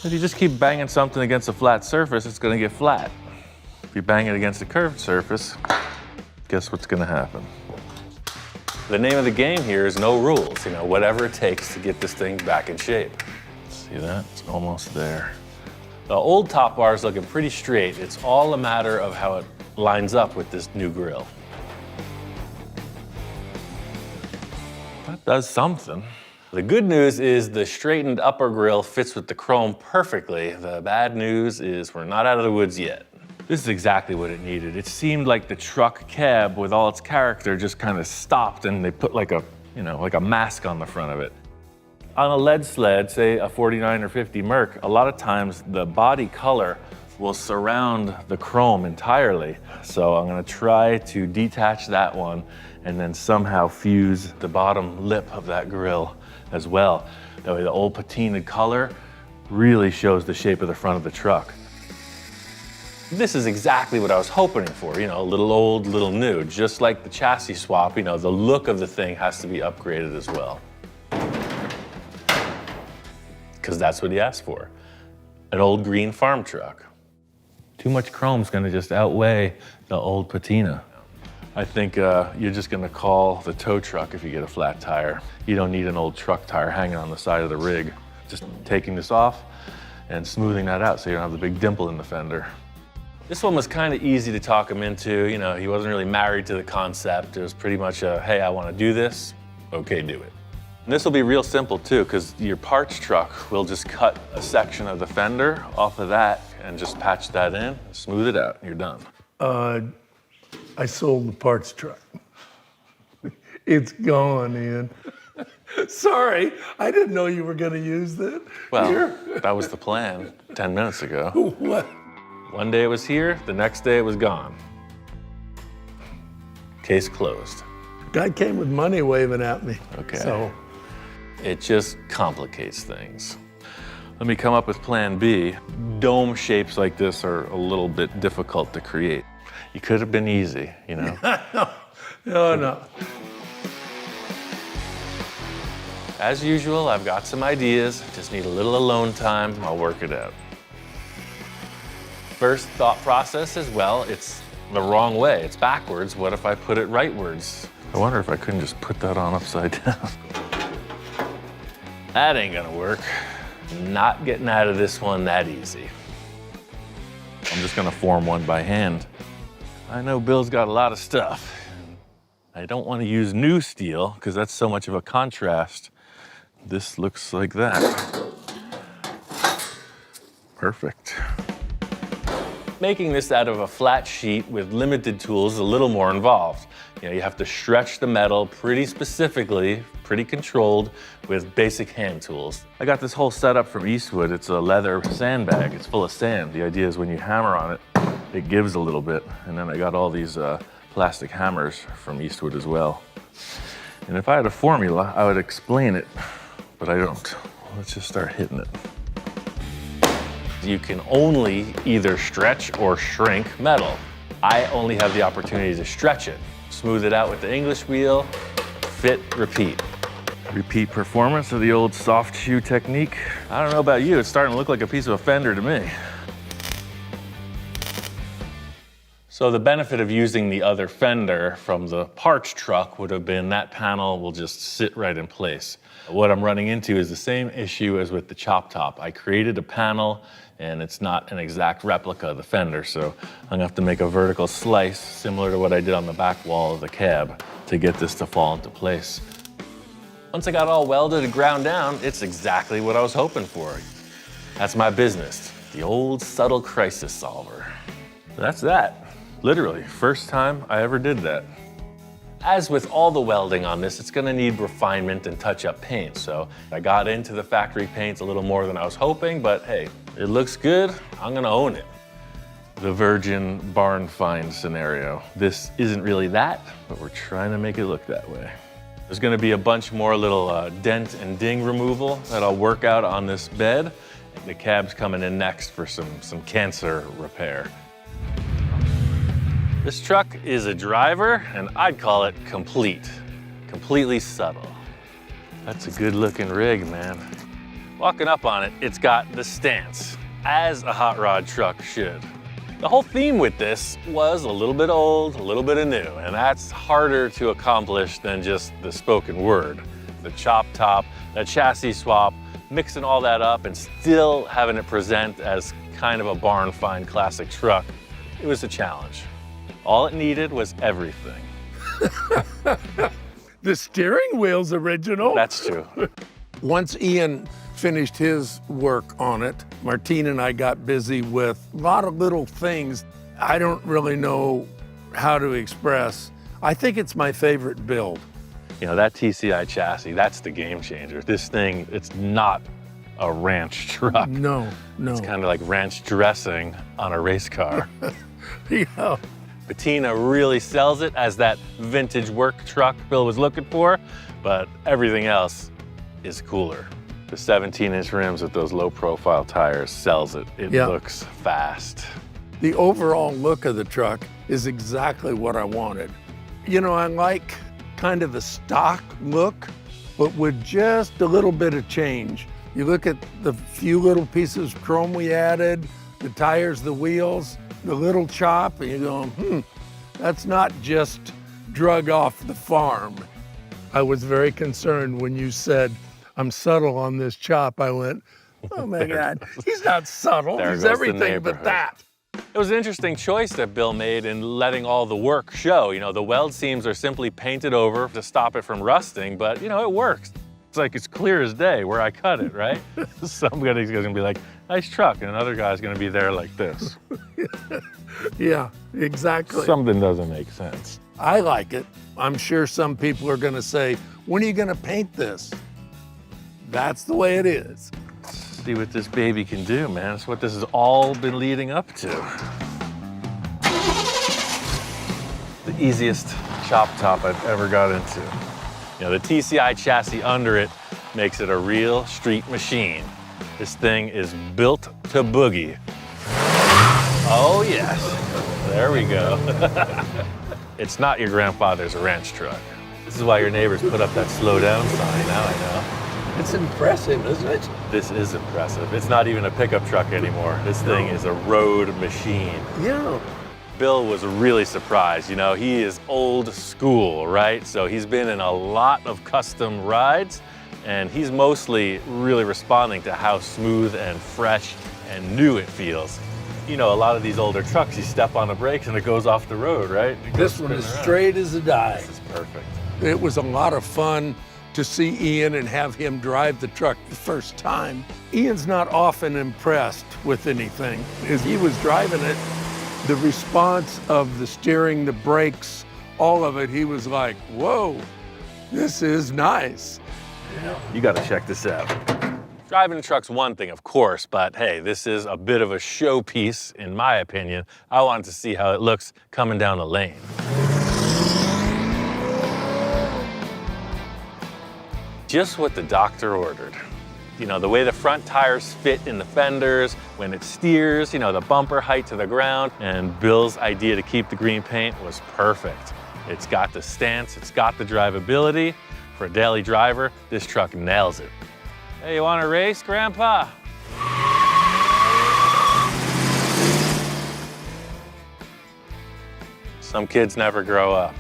If you just keep banging something against a flat surface, it's gonna get flat. If you bang it against a curved surface, guess what's gonna happen? The name of the game here is no rules, you know, whatever it takes to get this thing back in shape. See that? It's almost there. The old top bar is looking pretty straight. It's all a matter of how it lines up with this new grill. That does something. The good news is the straightened upper grill fits with the chrome perfectly. The bad news is we're not out of the woods yet. This is exactly what it needed. It seemed like the truck cab with all its character just kind of stopped and they put like a, you know, like a mask on the front of it. On a lead sled, say a 49 or 50 Merc, a lot of times the body color will surround the chrome entirely. So I'm gonna try to detach that one and then somehow fuse the bottom lip of that grill as well. That way the old patinaed color really shows the shape of the front of the truck. This is exactly what I was hoping for, you know, a little old, little new. Just like the chassis swap, you know, the look of the thing has to be upgraded as well. Because that's what he asked for, an old green farm truck. Too much chrome's gonna just outweigh the old patina. I think you're just gonna call the tow truck if you get a flat tire. You don't need an old truck tire hanging on the side of the rig. Just taking this off and smoothing that out so you don't have the big dimple in the fender. This one was kind of easy to talk him into. You know, he wasn't really married to the concept. It was pretty much a, hey, I want to do this. Okay, do it. And this will be real simple too, because your parts truck will just cut a section of the fender off of that and just patch that in, smooth it out, and you're done. I sold the parts truck. It's gone, Ian. Sorry, I didn't know you were going to use that. Well, Here. that was the plan 10 minutes ago. What? One day it was here, the next day it was gone. Case closed. Guy came with money waving at me. Okay. So it just complicates things. Let me come up with plan B. Dome shapes like this are a little bit difficult to create. You could have been easy, you know? No. As usual, I've got some ideas. Just need a little alone time. I'll work it out. First thought process is, well, it's the wrong way. It's backwards. What if I put it rightwards? I wonder if I couldn't just put that on upside down. That ain't gonna work. Not getting out of this one that easy. I'm just gonna form one by hand. I know Bill's got a lot of stuff. I don't want to use new steel because that's so much of a contrast. This looks like that. Perfect. Making this out of a flat sheet with limited tools is a little more involved. You have to stretch the metal pretty specifically, pretty controlled, with basic hand tools. I got this whole setup from Eastwood. It's a leather sandbag. It's full of sand. The idea is when you hammer on it, it gives a little bit. And then I got all these plastic hammers from Eastwood as well. And if I had a formula, I would explain it, but I don't. Let's just start hitting it. You can only either stretch or shrink metal. I only have the opportunity to stretch it. Smooth it out with the English wheel, fit, repeat. Repeat performance of the old soft shoe technique. I don't know about you, it's starting to look like a piece of a fender to me. So the benefit of using the other fender from the parts truck would have been that panel will just sit right in place. What I'm running into is the same issue as with the chop top. I created a panel and it's not an exact replica of the fender, so I'm gonna have to make a vertical slice similar to what I did on the back wall of the cab to get this to fall into place. Once I got all welded and ground down, it's exactly what I was hoping for. That's my business, the old subtle crisis solver. That's that. Literally, first time I ever did that. As with all the welding on this, it's gonna need refinement and touch-up paint. So I got into the factory paints a little more than I was hoping, but hey, it looks good, I'm gonna own it. The virgin barn find scenario. This isn't really that, but we're trying to make it look that way. There's gonna be a bunch more little dent and ding removal that I'll work out on this bed. The cab's coming in next for some cancer repair. This truck is a driver, and I'd call it complete. Completely subtle. That's a good looking rig, man. Walking up on it, it's got the stance, as a hot rod truck should. The whole theme with this was a little bit old, a little bit of new, and that's harder to accomplish than just the spoken word. The chop top, the chassis swap, mixing all that up and still having it present as kind of a barn find classic truck, it was a challenge. All it needed was everything. The steering wheel's original. That's true. Once Ian finished his work on it, Martine and I got busy with a lot of little things I don't really know how to express. I think it's my favorite build. You know, that TCI chassis, that's the game changer. This thing, it's not a ranch truck. No. It's kind of like ranch dressing on a race car. Yeah. Patina really sells it as that vintage work truck Bill was looking for, but everything else is cooler. The 17-inch rims with those low-profile tires sells it. It looks fast. The overall look of the truck is exactly what I wanted. You know, I like kind of the stock look, but with just a little bit of change. You look at the few little pieces of chrome we added, the tires, the wheels, the little chop, and you go, that's not just drug off the farm. I was very concerned when you said, I'm subtle on this chop. I went, oh my God, he's not subtle. He's everything but that. It was an interesting choice that Bill made in letting all the work show. You know, the weld seams are simply painted over to stop it from rusting, but you know, it works. It's like it's clear as day where I cut it, right? Somebody's gonna be like, nice truck, and another guy's gonna be there like this. Yeah, exactly. Something doesn't make sense. I like it. I'm sure some people are gonna say, when are you gonna paint this? That's the way it is. Let's see what this baby can do, man. It's what this has all been leading up to. The easiest chop top I've ever got into. You know, the TCI chassis under it makes it a real street machine. This thing is built to boogie. Oh yes, there we go. It's not your grandfather's ranch truck. This is why your neighbors put up that slow down sign, now I know. It's impressive, isn't it? This is impressive. It's not even a pickup truck anymore. This thing is a road machine. Yeah. Bill was really surprised. You know, he is old school, right? So he's been in a lot of custom rides, And he's mostly really responding to how smooth and fresh and new it feels. You know, a lot of these older trucks, you step on the brakes and it goes off the road, right? This one is straight as a die. This is perfect. It was a lot of fun to see Ian and have him drive the truck the first time. Ian's not often impressed with anything. As he was driving it, the response of the steering, the brakes, all of it, he was like, whoa, this is nice. You got to check this out. Driving a truck's one thing, of course, but hey, this is a bit of a showpiece, in my opinion. I wanted to see how it looks coming down the lane. Just what the doctor ordered. You know, the way the front tires fit in the fenders, when it steers, you know, the bumper height to the ground, and Bill's idea to keep the green paint was perfect. It's got the stance, it's got the drivability. For a daily driver, this truck nails it. Hey, you want to race, Grandpa? Some kids never grow up.